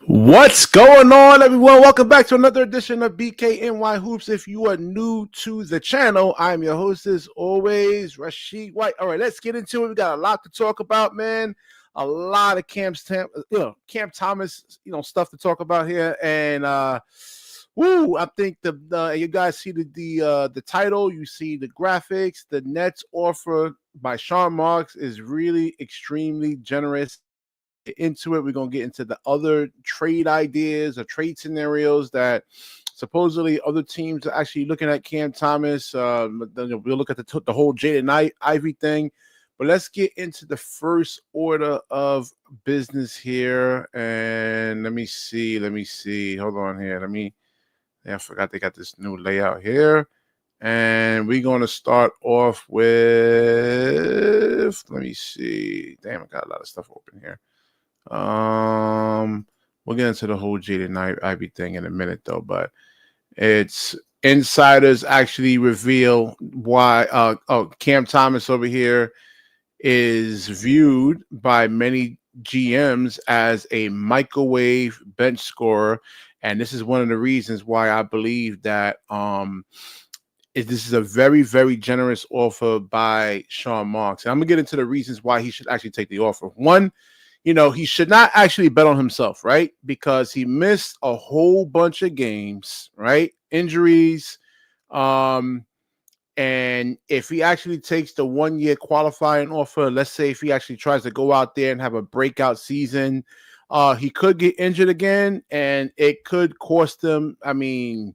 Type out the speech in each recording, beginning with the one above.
What's going on, everyone? Welcome back to another edition of BKNY Hoops. If you are new to the channel, I'm your host, as always, Rashid White. All right, let's get into it. We got a lot to talk about, man. A lot of Cam Thomas, stuff to talk about here. And I think you guys see the title, you see the graphics. The Nets offer by Sean Marks is really extremely generous. Into it, we're going to get into the other trade ideas or trade scenarios that supposedly other teams are actually looking at Cam Thomas. We'll look at the whole Jaden Ivey thing, but let's get into the first order of business here. And let me see. Hold on here. I forgot they got this new layout here. And we're going to start off with, let me see. Damn, I got a lot of stuff open here. We'll get into the whole Jaden Ivey thing in a minute, though. But it's insiders actually reveal why Cam Thomas over here is viewed by many GMs as a microwave bench scorer, and this is one of the reasons why I believe that this is a very, very generous offer by Sean Marks. And I'm gonna get into the reasons why he should actually take the offer. One, he should not actually bet on himself, right? Because he missed a whole bunch of games, right? Injuries. And if he actually takes the 1-year qualifying offer, let's say if he actually tries to go out there and have a breakout season, he could get injured again, and it could cost him. I mean,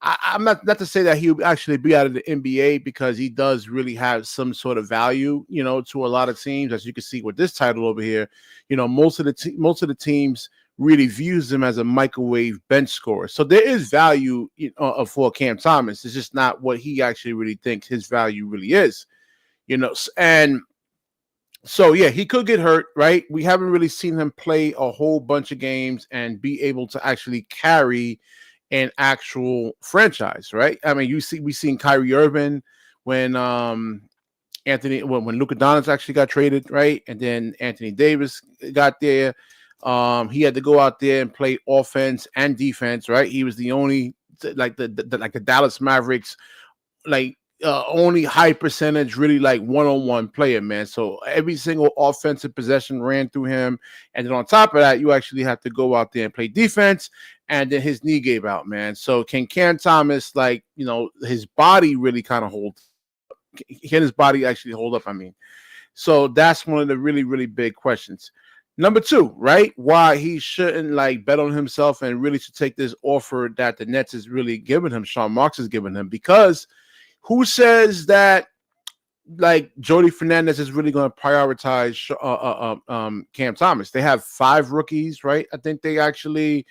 I'm not to say that he'll actually be out of the NBA, because he does really have some sort of value, to a lot of teams. As you can see with this title over here, most of the teams really views him as a microwave bench scorer. So there is value for Cam Thomas. It's just not what he actually really thinks his value really is, and so, yeah, he could get hurt, right? We haven't really seen him play a whole bunch of games and be able to actually carry an actual franchise, right? I mean, we seen Kyrie Irving when when Luka Doncic actually got traded, right? And then Anthony Davis got there. He had to go out there and play offense and defense, right? He was the only the Dallas Mavericks only high percentage, really one-on-one player, man. So every single offensive possession ran through him. And then on top of that, you actually have to go out there and play defense. And then his knee gave out, man. So can Cam Thomas, his body really kind of hold? Can his body actually hold up? I mean, so that's one of the really, really big questions. Number two, right? Why he shouldn't bet on himself and really should take this offer that the Nets is really giving him, Sean Marks is giving him, because who says that Jody Fernandez is really going to prioritize Cam Thomas? They have 5 rookies, right? I think they actually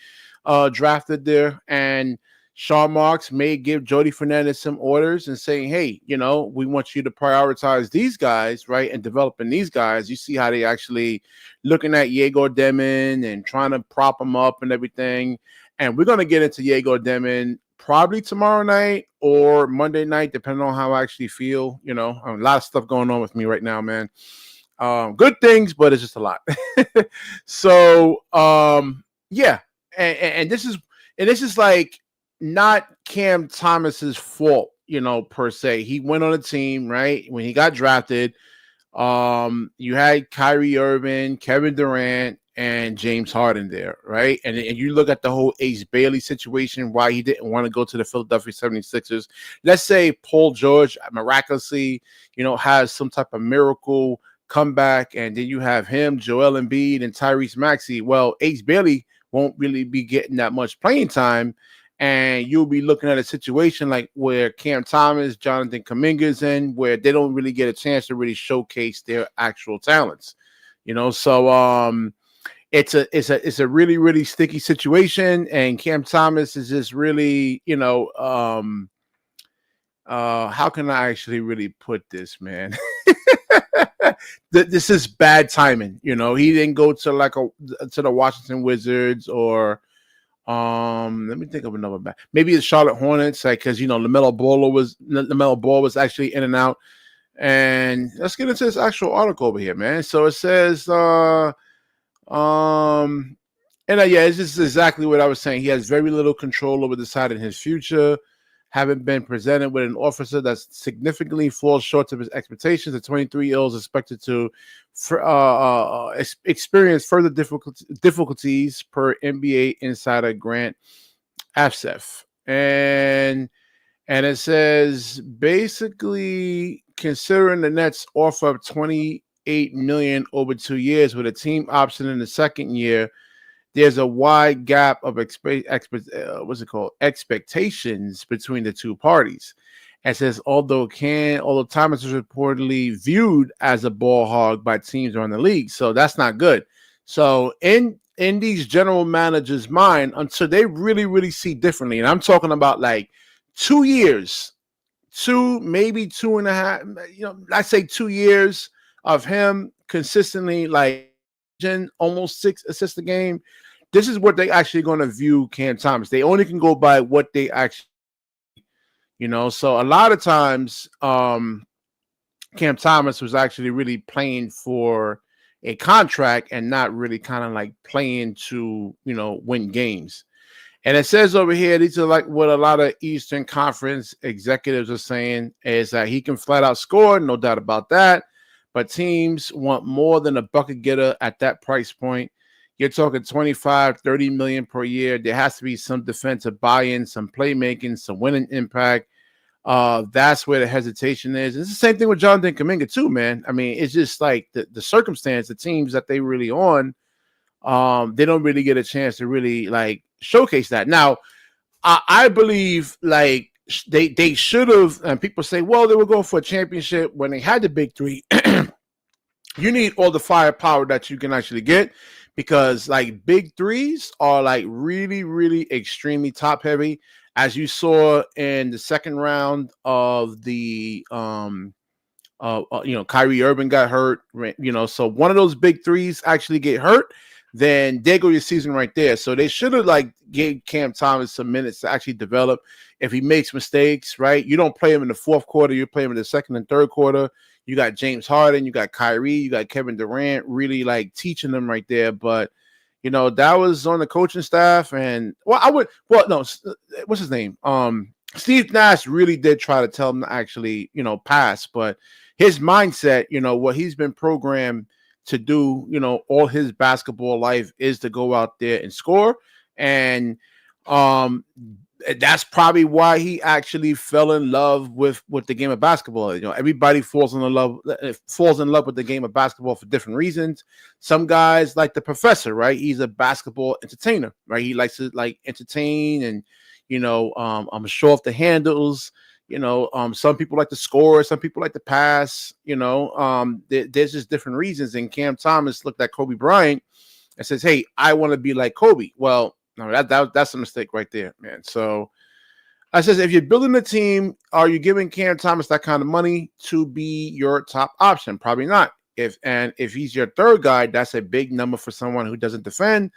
drafted there, and Sean Marks may give Jody Fernandez some orders and saying, hey, we want you to prioritize these guys, right? And developing these guys. You see how they actually looking at Yegor Demon and trying to prop him up and everything. And we're going to get into Yegor Demon probably tomorrow night or Monday night, depending on how I actually feel. A lot of stuff going on with me right now, man. Good things, but it's just a lot. So, yeah. And this is not Cam Thomas's fault, per se. He went on a team, right? When he got drafted, you had Kyrie Irving, Kevin Durant, and James Harden there, right? And you look at the whole Ace Bailey situation, why he didn't want to go to the Philadelphia 76ers. Let's say Paul George miraculously, has some type of miracle comeback, and then you have him, Joel Embiid, and Tyrese Maxey. Well, Ace Bailey won't really be getting that much playing time, and you'll be looking at a situation like where Cam Thomas, Jonathan Kuminga's in, where they don't really get a chance to really showcase their actual talents. So it's a really, really sticky situation, and Cam Thomas is just really, how can I actually really put this, man? This is bad timing. He didn't go to to the Washington Wizards, or let me think of another bad. Maybe the Charlotte Hornets, because LaMelo Ball was actually in and out. And let's get into this actual article over here, man. So it says And yeah, it's just exactly what I was saying. He has very little control over deciding his future. Having been presented with an officer that significantly falls short of his expectations, the 23-year-old is expected to experience further difficulties per NBA insider Grant Afsef. And it says basically considering the Nets offer up 28 million over 2 years with a team option in the second year, there's a wide gap of expectations between the two parties. It says although Thomas is reportedly viewed as a ball hog by teams around the league, so that's not good. So in these general managers' mind, until they really see differently, and I'm talking about like 2 years, maybe 2.5, I say 2 years of him consistently like almost 6 assists a game. This is what they actually going to view Cam Thomas. They only can go by what they actually, so a lot of times Cam Thomas was actually really playing for a contract and not really kind of like playing to, win games. And it says over here, these are like what a lot of Eastern Conference executives are saying is that he can flat out score, no doubt about that. But teams want more than a bucket getter at that price point. You're talking 25, 30 million per year. There has to be some defensive buy-in, some playmaking, some winning impact. That's where the hesitation is. It's the same thing with Jonathan Kuminga too, man. I mean, it's just like the circumstance, the teams that they really on, they don't really get a chance to really like showcase that. Now, I believe like they should have, and people say, well, they were going for a championship when they had the big three. You need all the firepower that you can actually get because like big threes are like really extremely top heavy, as you saw in the second round of the Kyrie Irving got hurt, so one of those big threes actually get hurt, then there go your season right there. So they should have like gave Cam Thomas some minutes to actually develop. If he makes mistakes, right, you don't play him in the fourth quarter, you play him in the second and third quarter. You got James Harden, you got Kyrie, you got Kevin Durant really like teaching them right there. But that was on the coaching staff, and what's his name? Steve Nash really did try to tell him to actually, pass, but his mindset, what he's been programmed to do, all his basketball life is to go out there and score. And that's probably why he actually fell in love with the game of basketball. Everybody falls in love with the game of basketball for different reasons. Some guys like the professor, right? He's a basketball entertainer, right? He likes to like entertain and, show off the handles. Some people like to score, some people like to pass. There's just different reasons. And Cam Thomas looked at Kobe Bryant and says, "Hey, I want to be like Kobe." Well, no, that's a mistake right there, man. So I says, if you're building a team, are you giving Cam Thomas that kind of money to be your top option? Probably not. If he's your third guy, that's a big number for someone who doesn't defend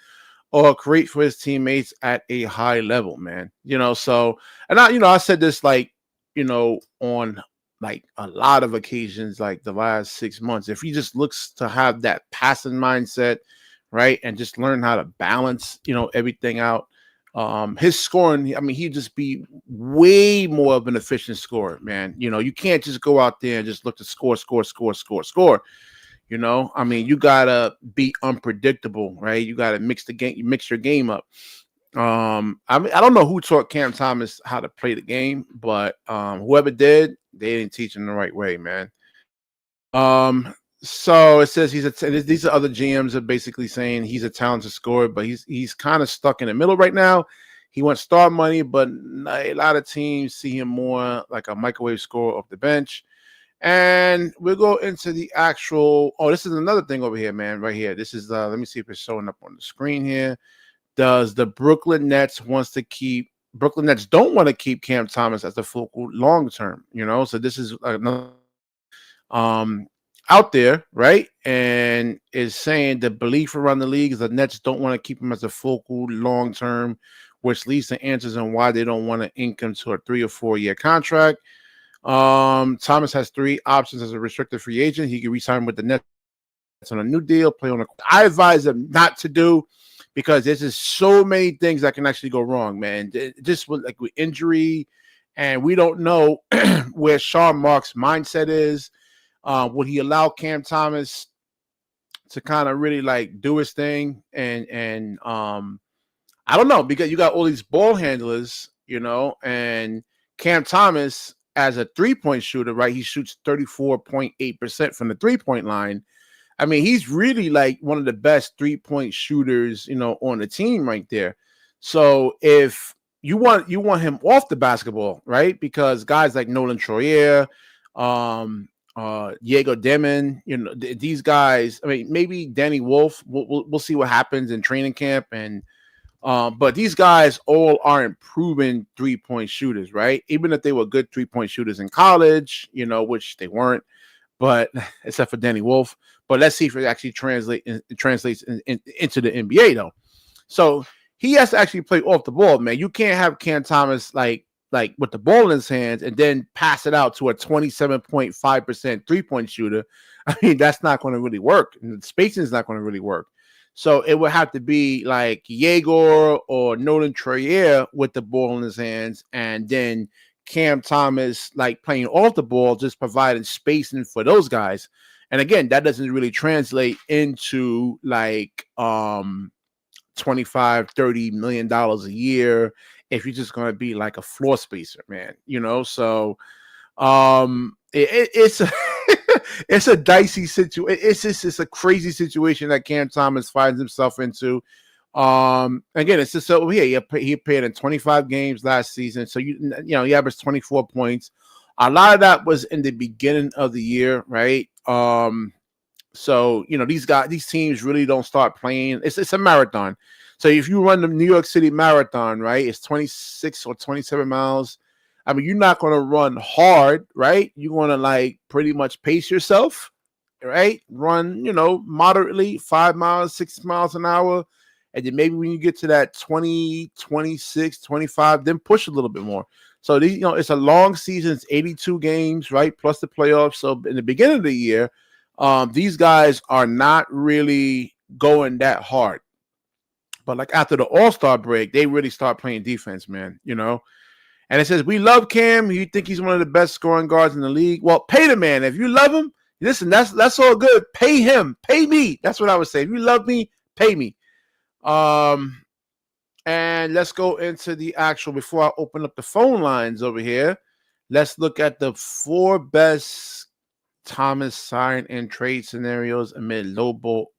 or create for his teammates at a high level, man. So, and I said this like, on like a lot of occasions, like the last 6 months, if he just looks to have that passing mindset, right, and just learn how to balance, everything out, his scoring, I mean, he'd just be way more of an efficient scorer, man. You can't just go out there and just look to score. I mean, you gotta be unpredictable, right? You gotta mix your game up. I mean, I don't know who taught Cam Thomas how to play the game, but whoever did, they didn't teach him the right way, man. So it says these are other GMs are basically saying he's a talented scorer, but he's kind of stuck in the middle right now. He wants star money, but a lot of teams see him more like a microwave scorer off the bench. And we'll go into the actual. Oh, this is another thing over here, man. Right here. This is let me see if it's showing up on the screen here. Does the Brooklyn Nets don't want to keep Cam Thomas as the focal long term, So this is another out there, right? And is saying the belief around the league is the Nets don't want to keep him as a focal long term, which leads to answers on why they don't want to ink him to a 3 or 4 year contract. Thomas has 3 options as a restricted free agent. He can re-sign with the Nets on a new deal, play on I advise him not to do, because there's just so many things that can actually go wrong, man. Just with injury, and we don't know where Sean Mark's mindset is. Would he allow Cam Thomas to kind of really like do his thing? And I don't know, because you got all these ball handlers, and Cam Thomas as a 3-point shooter, right? He shoots 34.8% from the 3-point line. I mean, he's really like one of the best 3-point shooters, on the team right there. So if you want him off the basketball, right? Because guys like Nolan Troyer, Diego Demon, these guys. I mean, maybe Danny Wolf. We'll see what happens in training camp, and but these guys all aren't proven 3-point shooters, right? Even if they were good 3-point shooters in college, which they weren't, but except for Danny Wolf. But let's see if it actually translates into the NBA, though. So he has to actually play off the ball, man. You can't have Cam Thomas like with the ball in his hands and then pass it out to a 27.5% 3-point shooter. I mean, that's not going to really work. And the spacing is not going to really work. So it would have to be like Yegor or Nolan Troyer with the ball in his hands, and then Cam Thomas like playing off the ball, just providing spacing for those guys. And again, that doesn't really translate into like $25-30 million a year if you're just going to be like a floor spacer, man. So it's a it's a dicey situation. It's a crazy situation that Cam Thomas finds himself into. Again, it's just so he appeared in 25 games last season, so he averaged 24 points. A lot of that was in the beginning of the year, right? So these teams really don't start playing. It's a marathon. So if you run the New York City Marathon, right, it's 26 or 27 miles. I mean, you're not going to run hard, right? You're going to like pretty much pace yourself, right? Run, moderately, 5 miles, 6 miles an hour. And then maybe when you get to that 20, 26, 25, then push a little bit more. So these, it's a long season. It's 82 games, right? Plus the playoffs. So in the beginning of the year, these guys are not really going that hard. But like after the All-Star break, they really start playing defense, man, And it says, we love Cam. You think he's one of the best scoring guards in the league? Well, pay the man. If you love him, listen, that's all good. Pay him. Pay me. That's what I would say. If you love me, pay me. And let's go into the actual, before I open up the phone lines over here, let's look at the 4 best Thomas sign and trade scenarios amid low ball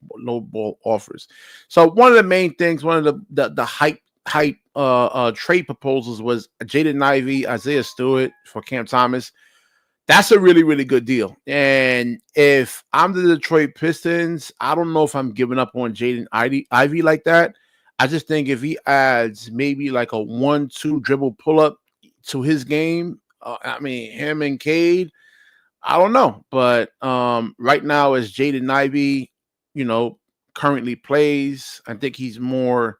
offers. So one of the main things, one of the hype trade proposals was Jaden Ivey, Isaiah Stewart for Cam Thomas. That's a really, really good deal. And if I'm the Detroit Pistons, I don't know if I'm giving up on Jaden Ivey like that. I just think if he adds maybe like a 1-2 dribble pull up to his game, I mean, him and Kade, I don't know. But right now, as Jaden Ivey, currently plays, I think he's more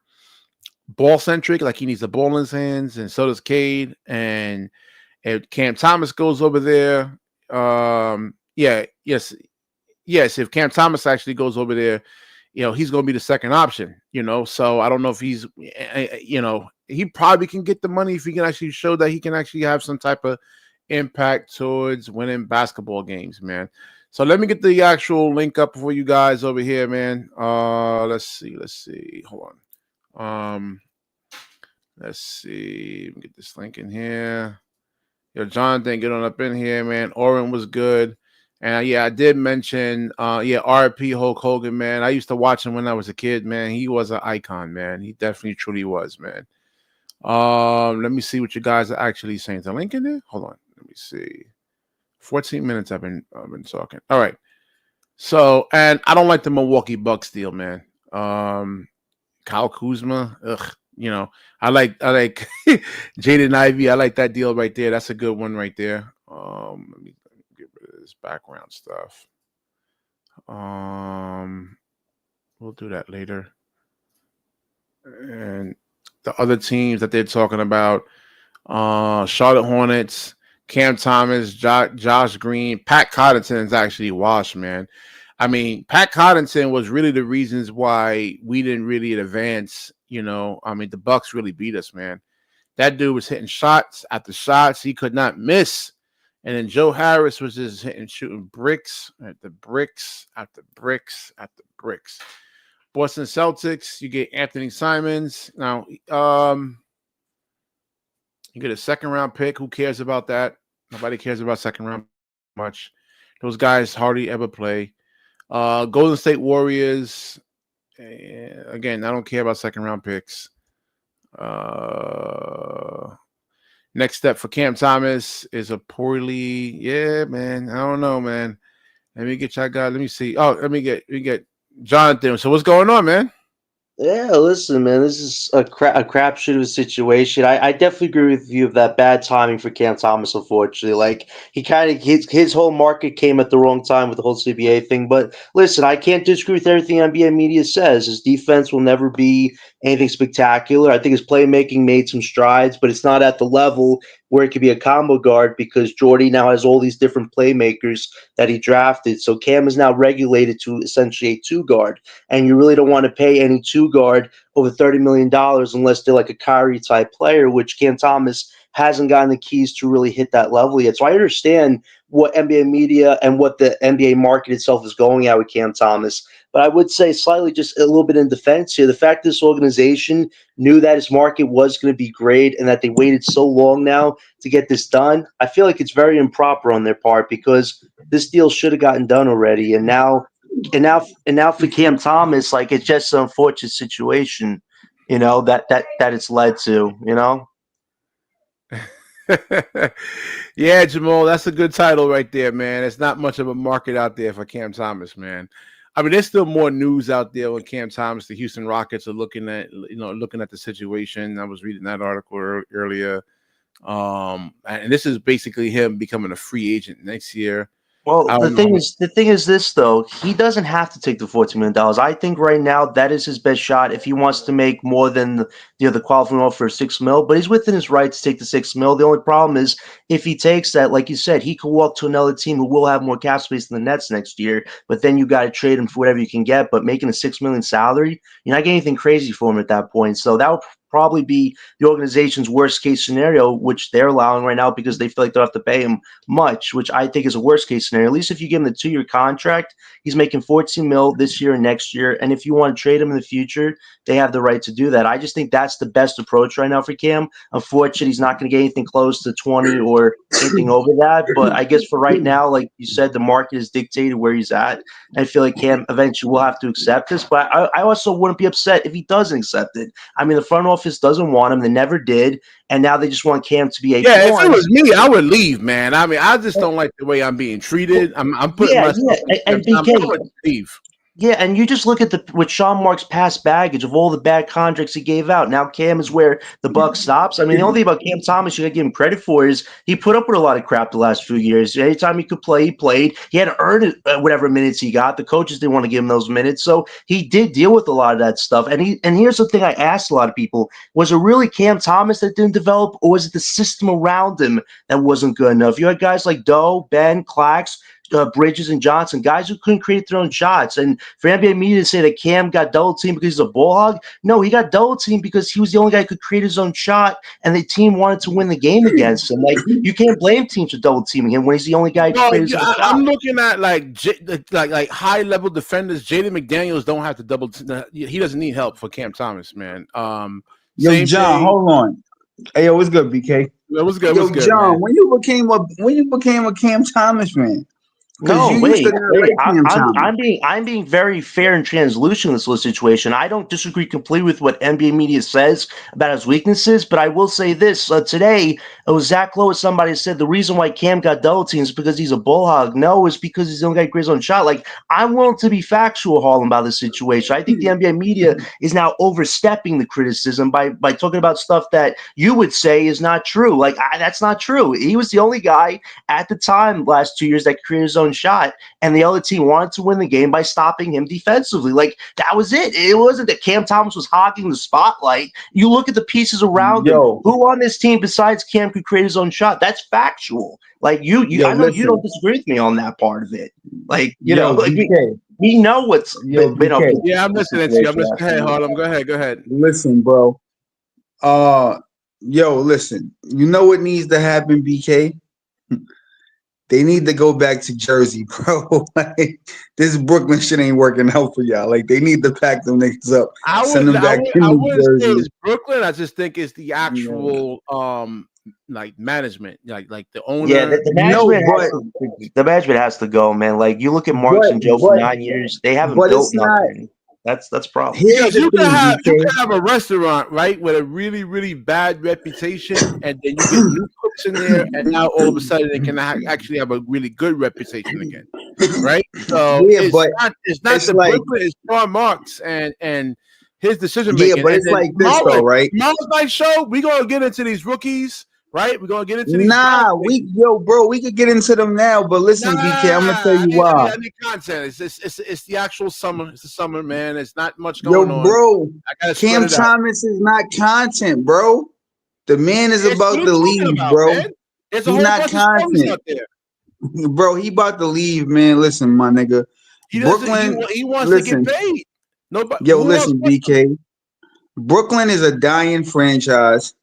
ball centric. Like he needs the ball in his hands, and so does Kade. And if Cam Thomas goes over there, if Cam Thomas actually goes over there, he's going to be the second option, So I don't know if he's, he probably can get the money if he can actually show that he can actually have some type of impact towards winning basketball games, man. So let me get the actual link up for you guys over here, man. Let's see. Hold on. Let's see. Let me get this link in here. Yo, Jonathan, get on up in here, man. Oren was good. And I did mention, RIP Hulk Hogan, man. I used to watch him when I was a kid, man. He was an icon, man. He definitely truly was, man. Let me see what you guys are actually saying. Is the link in there? Hold on. Let me see. 14 minutes I've been talking. All right. So, and I don't like the Milwaukee Bucks deal, man. Kyle Kuzma, I like Jaden Ivey. I like that deal right there. That's a good one right there. Let me get rid of this background stuff. We'll do that later. And the other teams that they're talking about, Charlotte Hornets, Cam Thomas, Josh Green, Pat Connaughton is actually washed, man. I mean, Pat Connaughton was really the reasons why we didn't really advance. I mean, the Bucks really beat us, man. That dude was hitting shots after shots. He could not miss. And then Joe Harris was just shooting bricks after bricks after bricks after bricks. Boston Celtics, you get Anthony Simons. Now, you get a second round pick. Who cares about that? Nobody cares about second round much. Those guys hardly ever play. Golden State Warriors. Again, I don't care about second round picks. Next step for Cam Thomas is a poorly. Yeah, man. I don't know, man. Let me get y'all guys. Let me see. Oh, let me get Jonathan. So what's going on, man? Yeah, listen, man, this is a crapshoot of a situation. I definitely agree with you of that bad timing for Cam Thomas, unfortunately. Like, he kind of, his whole market came at the wrong time with the whole CBA thing. But listen, I can't disagree with everything NBA media says. His defense will never be anything spectacular. I think his playmaking made some strides, but it's not at the level where it could be a combo guard because Jordy now has all these different playmakers that he drafted. So Cam is now regulated to essentially a two guard, and you really don't want to pay any two guard over $30 million unless they're like a Kyrie type player, which Cam Thomas hasn't gotten the keys to really hit that level yet. So I understand what NBA media and what the NBA market itself is going at with Cam Thomas. But I would say slightly just a little bit in defense here. The fact this organization knew that his market was going to be great and that they waited so long now to get this done, I feel like it's very improper on their part because this deal should have gotten done already. And now for Cam Thomas, like it's just an unfortunate situation, that it's led to. Yeah, Jamal, that's a good title right there, man. It's not much of a market out there for Cam Thomas, man. I mean, there's still more news out there with Cam Thomas. The Houston Rockets are looking at the situation. I was reading that article earlier. And this is basically him becoming a free agent next year. Well, I the don't know. thing is, this though, he doesn't have to take the $14 million. I think right now that is his best shot if he wants to make more than the qualifying offer for $6 million. But he's within his right to take the $6 million. The only problem is if he takes that, like you said, he could walk to another team who will have more cap space than the Nets next year. But then you got to trade him for whatever you can get. But making a $6 million salary, you're not getting anything crazy for him at that point. So that would probably be the organization's worst case scenario, which they're allowing right now because they feel like they'll have to pay him much, which I think is a worst case scenario. At least if you give him the 2-year contract, he's making $14 million this year and next year. And if you want to trade him in the future, they have the right to do that. I just think that's the best approach right now for Cam. Unfortunately, he's not going to get anything close to 20 or anything over that. But I guess for right now, like you said, the market is dictated where he's at. I feel like Cam eventually will have to accept this. But I also wouldn't be upset if he doesn't accept it. I mean, the front office doesn't want him. They never did. And now they just want Cam to be a Yeah, if it pawn. was me, I would leave, man. I mean, I just don't like the way I'm being treated. I'm putting Yeah. myself in And Cam Thomas. I BK, would leave. yeah, and you just look at with Sean Mark's past baggage of all the bad contracts he gave out. Now Cam is where the buck stops. I mean, the only thing about Cam Thomas you got to give him credit for is he put up with a lot of crap the last few years. Anytime he could play, he played. He had to earn it, whatever minutes he got. The coaches didn't want to give him those minutes, so he did deal with a lot of that stuff. And here's the thing: I asked a lot of people: was it really Cam Thomas that didn't develop, or was it the system around him that wasn't good enough? You had guys like Doe, Ben, Clax, Bridges and Johnson, guys who couldn't create their own shots. And for NBA media to say that Cam got double teamed because he's a ball hog, no, he got double teamed because he was the only guy who could create his own shot, and the team wanted to win the game against him. Like, you can't blame teams for double teaming him when he's the only guy who could Well, create his own shot. I'm looking at like high level defenders. Jaden McDaniels don't have to double. He doesn't need help for Cam Thomas, man. Yo, Same John, thing. hold on. Hey, yo, what's good, BK? It was good. Yo, Was good, John, man. when you became a Cam Thomas fan? Because No, you used to wait, not wait. like Cam Thomas. I'm being very fair and translucent in this little situation. I don't disagree completely with what NBA media says about his weaknesses, but I will say this: today, it was Zach Lowe. Somebody said the reason why Cam got double teamed is because he's a bull hog. No, it's because he's the only guy who creates his own shot. Like, I'm willing to be factual, Harlem, about this situation. I think the NBA media is now overstepping the criticism by talking about stuff that you would say is not true. Like, that's not true. He was the only guy at the time last 2 years that created his own own shot, and the other team wanted to win the game by stopping him defensively. Like, that was it. It wasn't that Cam Thomas was hogging the spotlight. You look at the pieces around him. Who on this team besides Cam could create his own shot? That's factual. Like, I know you don't disagree with me on that part of it. Like, we know what's been up. Yeah, I'm listening to you. I'm listening. Go ahead, Harlem. Go ahead. Listen, bro. Listen. You know what needs to happen, BK? They need to go back to Jersey, bro. Like, this Brooklyn shit ain't working out for y'all. Like, they need to pack them niggas up. Send them back to Jersey. Say it's Brooklyn. I just think it's the actual like management, like the owner. Yeah, the management has to go, man. Like, you look at Marks and Joe for 9 years, they haven't built nothing. That's a problem. Because you can have a restaurant, right, with a really, really bad reputation, and then you get new cooks in there, and now all of a sudden they can actually have a really good reputation again, right? So it's not the Brooklyn, it's Sean Marks and his decision making. Yeah, but it's like this though, right? Tomorrow's night show, we're gonna get into these rookies. Right, we're gonna get into these. We could get into them now, but listen, BK, I'm gonna tell you why. I need content. It's the actual summer. It's the summer, man. It's not much going on. Bro, Cam Thomas is not content, bro. The man is about to leave, bro. He's not content out there. Bro, he about to leave, man. Listen, my nigga. Brooklyn, he wants to get paid. Nobody. Listen, BK. Brooklyn is a dying franchise.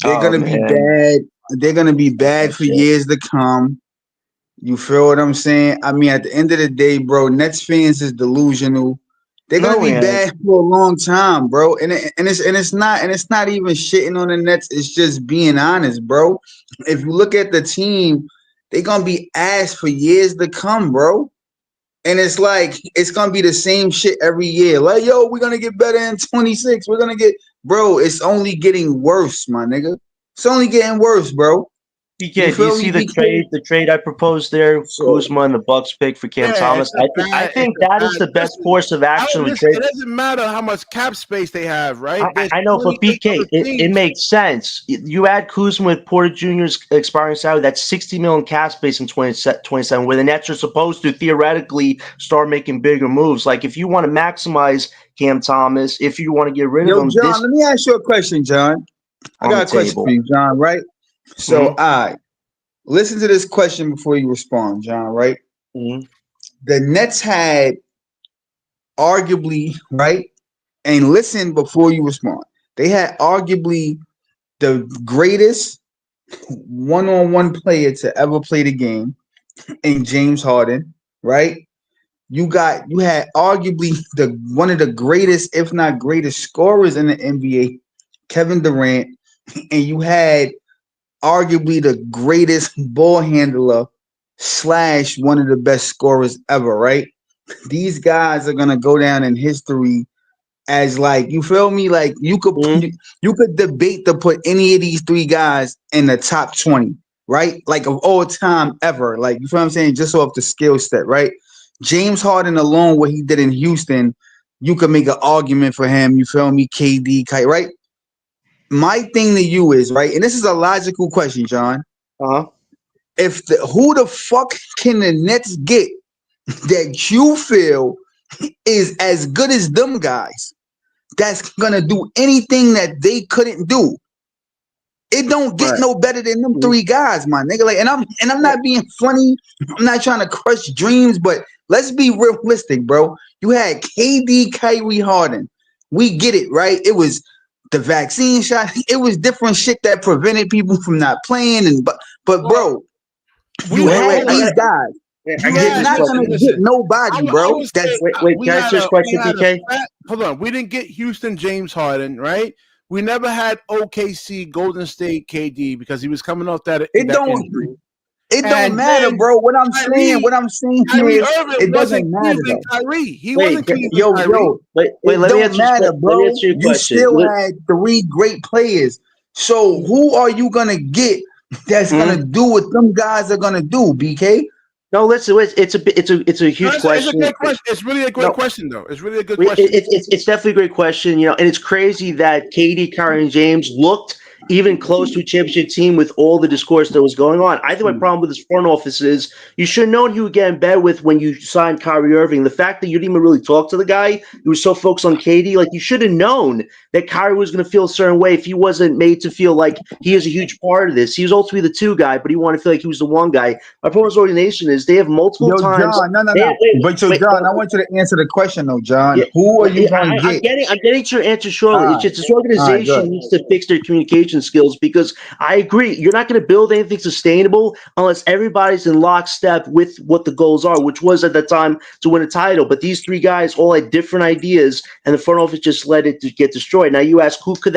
They're gonna be bad. They're gonna be bad for years to come. You feel what I'm saying? I mean, at the end of the day, bro, Nets fans is delusional. They're gonna be bad for a long time, bro. And it's not even shitting on the Nets. It's just being honest, bro. If you look at the team, they're gonna be ass for years to come, bro. And it's like it's gonna be the same shit every year. Like, yo, we're gonna get better in 26. We're gonna get, bro. It's only getting worse, my nigga. It's only getting worse, bro. BK, do you see the trade I proposed there? Kuzma and the Bucks pick for Cam Thomas. I think that is the best course of action. It doesn't matter how much cap space they have, right? I know, but BK, it makes sense. You add Kuzma with Porter Jr.'s expiring salary, that's $60 million cap space in 2027, where the Nets are supposed to theoretically start making bigger moves. Like, if you want to maximize Cam Thomas, if you want to get rid of him. John, let me ask you a question, John. I got a question for you, John, right? So, listen to this question before you respond, John, right? The Nets had arguably, right? And listen before you respond. They had arguably the greatest one-on-one player to ever play the game in James Harden, right? You had arguably one of the greatest, if not greatest, scorers in the NBA, Kevin Durant, and you had arguably the greatest ball handler / one of the best scorers ever, right? These guys are gonna go down in history as, like, you feel me? Like, you could debate to put any of these three guys in the top 20, right? Like, of all time ever. Like, you feel what I'm saying? Just off the skill set, right? James Harden alone, what he did in Houston, you could make an argument for him. You feel me? KD, right? My thing to you is, right, and this is a logical question, John. If who the fuck can the Nets get that you feel is as good as them guys that's gonna do anything that they couldn't do? It don't get no better than them three guys, my nigga. Like, and I'm not being funny. I'm not trying to crush dreams, but let's be realistic, bro. You had KD, Kyrie, Harden. We get it, right? It was the vaccine shot. It was different shit that prevented people from not playing. But bro, you had these guys. You're not gonna get nobody, bro. Wait, can I ask you a question, BK? Hold on. We didn't get Houston James Harden, right? We never had OKC Golden State KD because he was coming off that. It don't matter, bro. What I'm saying is, it doesn't matter. Kyrie, he wasn't Kyrie. It don't matter, bro. You still had three great players. So who are you gonna get that's gonna do what them guys are gonna do, BK? No, listen. It's a huge question. It's a great question. It's really a great question, though. It's really a good question. It's definitely a great question, and it's crazy that KD, Kyrie, and James looked even close to a championship team with all the discourse that was going on. I think my problem with this front office is you should have known you would get in bed with when you signed Kyrie Irving. The fact that you didn't even really talk to the guy, you were so focused on Kade, like you should have known that Kyrie was going to feel a certain way if he wasn't made to feel like he is a huge part of this. He was ultimately the two guy, but he wanted to feel like he was the one guy. My problem with this organization is they have multiple times. John, no. John, I want you to answer the question though, John. Yeah, who are you going to get? I'm getting to your answer shortly. It's just this organization needs to fix their communication skills because I agree. You're not going to build anything sustainable unless everybody's in lockstep with what the goals are, which was at that time to win a title. But these three guys all had different ideas, and the front office just let it to get destroyed. Now you ask who could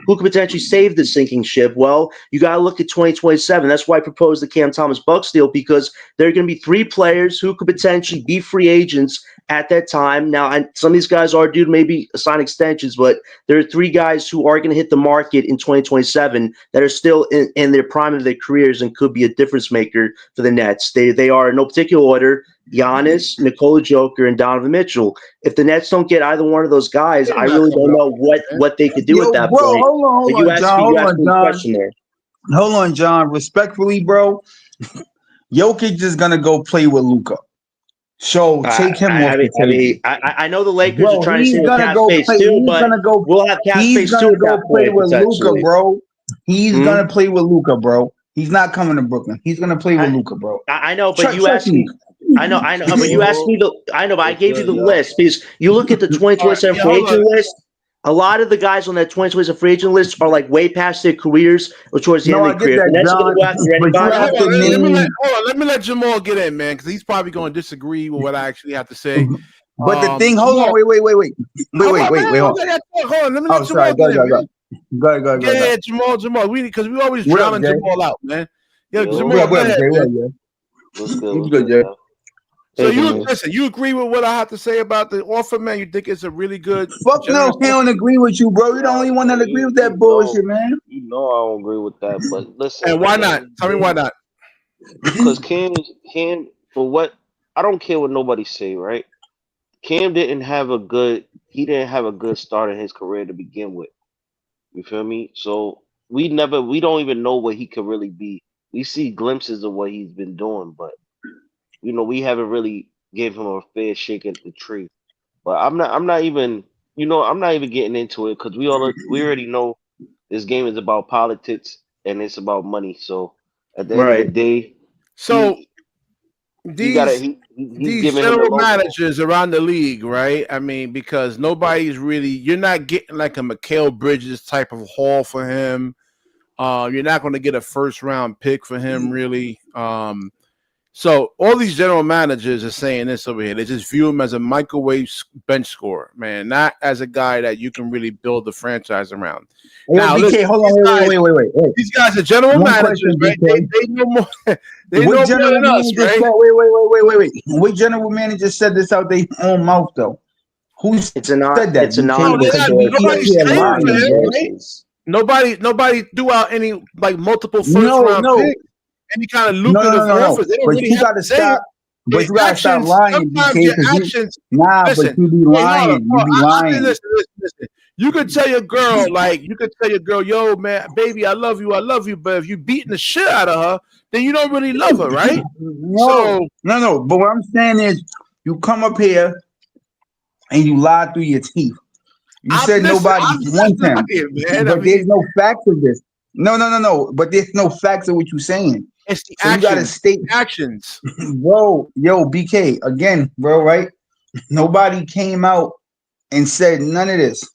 potentially save the sinking ship? Well, you got to look at 2027. That's why I proposed the Cam Thomas Bucks deal because there are going to be three players who could potentially be free agents at that time. Now, some of these guys are due to maybe sign extensions, but there are three guys who are going to hit the market in 2027 that are still in their prime of their careers and could be a difference maker for the Nets. They are in no particular order: Giannis, Nikola Joker, and Donovan Mitchell. If the Nets don't get either one of those guys, I really don't know what they could do at that point. Hold on, John. Respectfully, bro, Jokic is gonna go play with Luka. So take him off the table. I know the Lakers are trying to save cap space too, but we'll have cap space too. He's gonna go play with Luka, bro. He's gonna play with Luka, bro. He's not coming to Brooklyn. He's gonna play with Luka, bro. I know, but you asked me. I know, but you asked me but I gave you the list because you look at the 2027 free agent list. A lot of the guys on that 2027 free agent list are like way past their careers or towards the end of their career. Let me let Jamal get in, man, because he's probably going to disagree with what I actually have to say. But the thing, hold on, wait, hold on. Hold on, let me let Jamal get in. Go. Yeah, Jamal, because we always drowning Jamal out, man. Yeah, Jamal, go ahead. What's good, Jay? So you agree with what I have to say about the offer, man? You think it's a really good? Fuck no, he don't agree with you, bro. You're the only one that agree with that bullshit, man. You know I don't agree with that, but listen. And why not? Tell me why not. Because Cam, for what I don't care what nobody say, right? Cam didn't have a good start in his career to begin with. You feel me? So we don't even know what he could really be. We see glimpses of what he's been doing, but we haven't really gave him a fair shake at the tree. But I'm not even getting into it because we already know this game is about politics and it's about money. So at the end of the day, these general managers around the league, right? I mean, because you're not getting like a Mikal Bridges type of haul for him. You're not going to get a first round pick for him, really. So all these general managers are saying this over here. They just view him as a microwave bench scorer, man, not as a guy that you can really build the franchise around. Now, BK, hold on, wait. These guys are general managers, right? They know more. They know more than us, right? Wait. What general manager said this out their own mouth, though? Who said that? It's anonymous. Nobody threw out any multiple first round picks. Any kind of lucrative offers. They don't really have to stop. But you gotta stop lying, BK. But you be lying. Listen. You could tell your girl, yo, man, baby, I love you. But if you beating the shit out of her, then you don't really love her, right? No. But what I'm saying is, you come up here and you lie through your teeth. You said nobody wants him, but there's no facts of this. No. But there's no facts of what you're saying. It's the actions. You gotta state actions, bro. Yo, BK again, bro. Right? Nobody came out and said none of this,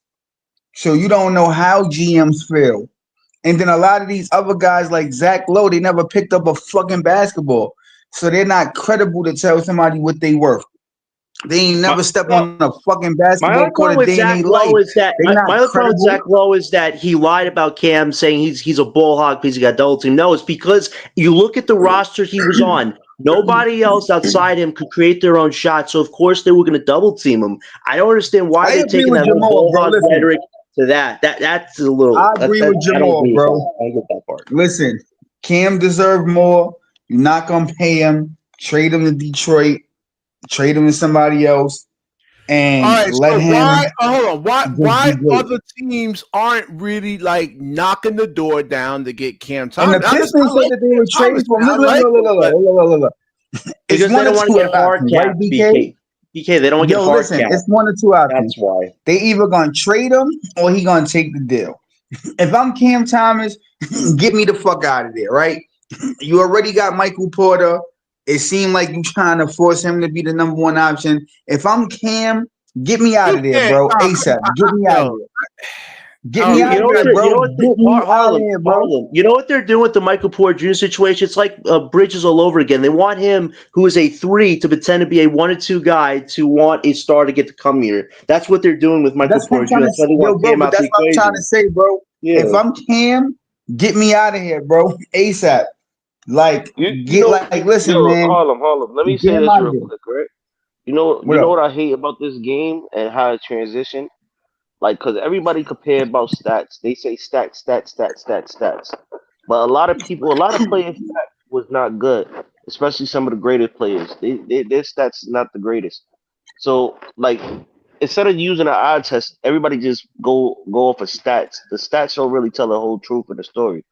so you don't know how GMs feel. And then a lot of these other guys like Zach Lowe, they never picked up a fucking basketball, so they're not credible to tell somebody what they worth. They ain't never stepped on a fucking basketball court a day in their life. My other problem with Zach Lowe is that he lied about Cam, saying he's a ball hog because he got double team. No, it's because you look at the roster he was on. Nobody else outside him could create their own shot, so of course they were going to double team him. I don't understand why they're taking that ball hog rhetoric to that. That's a little. I agree with Jamal, bro. I don't get that part. Listen, Cam deserved more. You're not gonna pay him. Trade him to Detroit. Trade him to somebody else, and all right, let so him. hold on. Why be great. other teams aren't really like knocking the door down to get Cam And Thomas? the Pistons said that they were trading for him. Look. It's Because they one don't or want two to get hard options, right, capped, BK? BK, they don't want to get Yo, hard listen, capped. it's one or two options. That's why. They either gonna trade him or he gonna take the deal. If I'm Cam Thomas, get me the fuck out of there, right? You already got Michael Porter. It seemed like you trying to force him to be the number one option. If I'm Cam, get me out of there, bro. ASAP. Get me out of there. Get me out of there, bro. Get me out of here, bro. You know what they're doing with the Michael Porter Jr. situation? It's like Bridges all over again. They want him, who is a 3, to pretend to be a 1 or 2 guy to want a star to get to come here. That's what they're doing with Michael Porter Jr. That's why they want Cam out the equation. That's what I'm trying to say, bro. Yeah. If I'm Cam, get me out of here, bro. ASAP. Like, listen, man. Hold on. Let me say this real quick, right? You know what I hate about this game and how it transitioned? Like, because everybody compare about stats. They say stats. But a lot of players' stats was not good, especially some of the greatest players. Their stats not the greatest. So, like, instead of using an eye test, everybody just go off of stats. The stats don't really tell the whole truth of the story.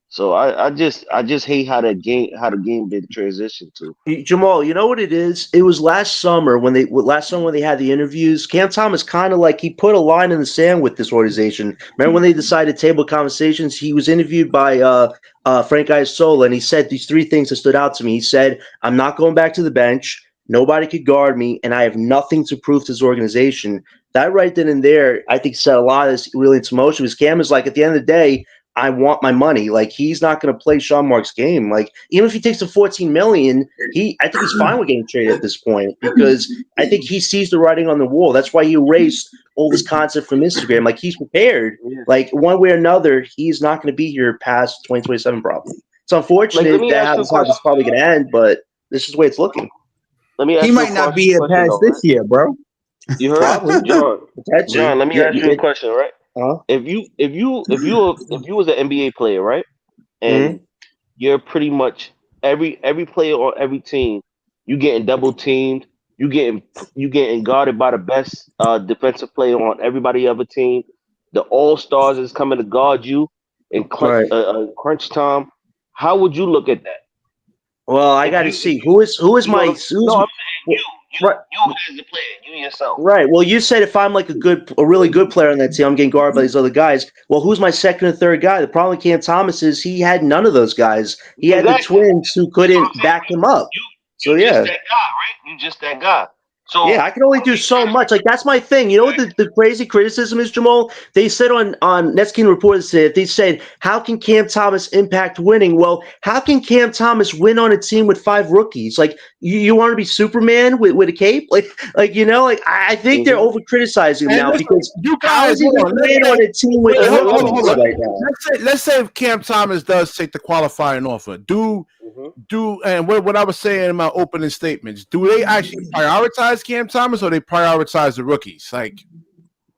So I just hate how the game did transition to. Jamal, you know what it is? It was last summer when they had the interviews. Cam Thomas kind of like he put a line in the sand with this organization. Remember when they decided table conversations? He was interviewed by Frank Isola, and he said these 3 things that stood out to me. He said, "I'm not going back to the bench. Nobody could guard me, and I have nothing to prove to this organization." That right then and there, I think, set a lot of this really into motion. Because Cam is like, at the end of the day, I want my money. Like, he's not going to play Sean Mark's game. Like, even if he takes the $14 million, I think he's fine with getting traded at this point because I think he sees the writing on the wall. That's why he erased all this content from Instagram. Like, he's prepared. Like, one way or another, he's not going to be here past 2027 probably. It's unfortunate that how this is probably going to end, but this is the way it's looking. Let me ask he might not be here past this year, bro. You heard, probably. John. Let me ask you a question, right? If you was an NBA player, right, and you're pretty much every player on every team, you getting double teamed, you getting guarded by the best defensive player on everybody other team. The all stars is coming to guard you in crunch time. How would you look at that? Well, I got to see who is my. I'm saying you as a player, you yourself. Right. Well, you said if I'm like a really good player on that team, I'm getting guarded by these other guys. Well, who's my second or third guy? The problem with Cam Thomas is he had none of those guys. He had the twins who couldn't back him up. You just that guy, right? You just that guy. So yeah, I can only do so much. Like, that's my thing. You know what the crazy criticism is, Jamal? They said on Nets King Report, they said, how can Cam Thomas impact winning? Well, how can Cam Thomas win on a team with 5 rookies? Like, you want to be Superman with a cape? Like I think they're over criticizing him now because you guys win on a team with rookies right now. Let's say if Cam Thomas does take the qualifying offer, and what I was saying in my opening statements, do they actually prioritize Cam Thomas or they prioritize the rookies? Like,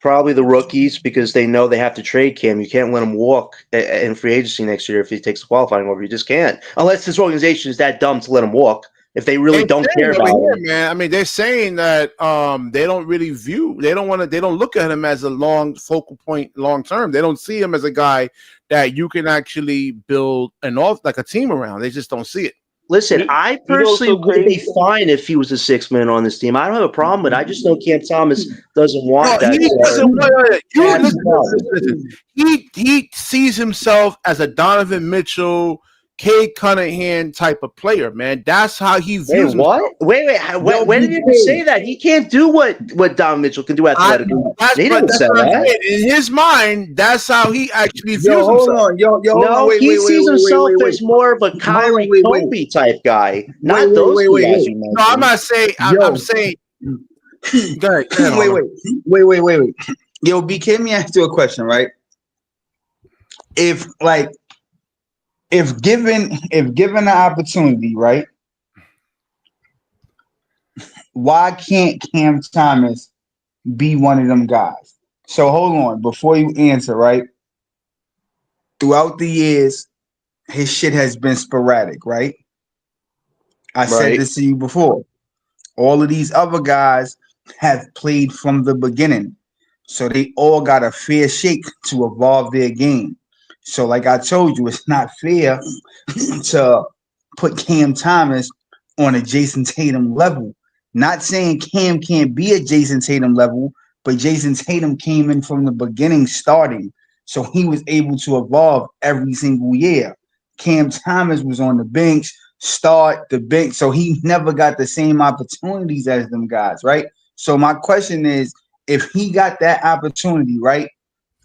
probably the rookies because they know they have to trade Cam. You can't let him walk in free agency next year if he takes the qualifying over. You just can't, unless this organization is that dumb to let him walk. If they really don't care about him, man. I mean, they're saying that they don't really they don't look at him as a long focal point long term. They don't see him as a guy that you can actually build like a team around. They just don't see it. Listen, I personally would be fine if he was a 6th man on this team. I don't have a problem with it. I just know Cam Thomas doesn't want that. He sees himself as a Donovan Mitchell, Kade Cunningham type of player, man. That's how he views himself. Wait. When did you say that? He can't do what Donovan Mitchell can do athletically. They didn't say that. In his mind, that's how he actually views himself. He sees himself as more of a Kyrie Kobe type guy. Not those guys you mentioned. No, I'm not saying. I'm saying. Go ahead. Wait. Yo, BK, let me ask you a question, right? If given the opportunity, right? Why can't Cam Thomas be one of them guys? So hold on, before you answer, right? Throughout the years, his shit has been sporadic, right? I said this to you before. All of these other guys have played from the beginning. So they all got a fair shake to evolve their game. So like I told you, it's not fair to put Cam Thomas on a Jason Tatum level. Not saying Cam can't be a Jason Tatum level, but Jason Tatum came in from the beginning starting. So he was able to evolve every single year. Cam Thomas was on the bench, start the bench. So he never got the same opportunities as them guys, right? So my question is, if he got that opportunity, right,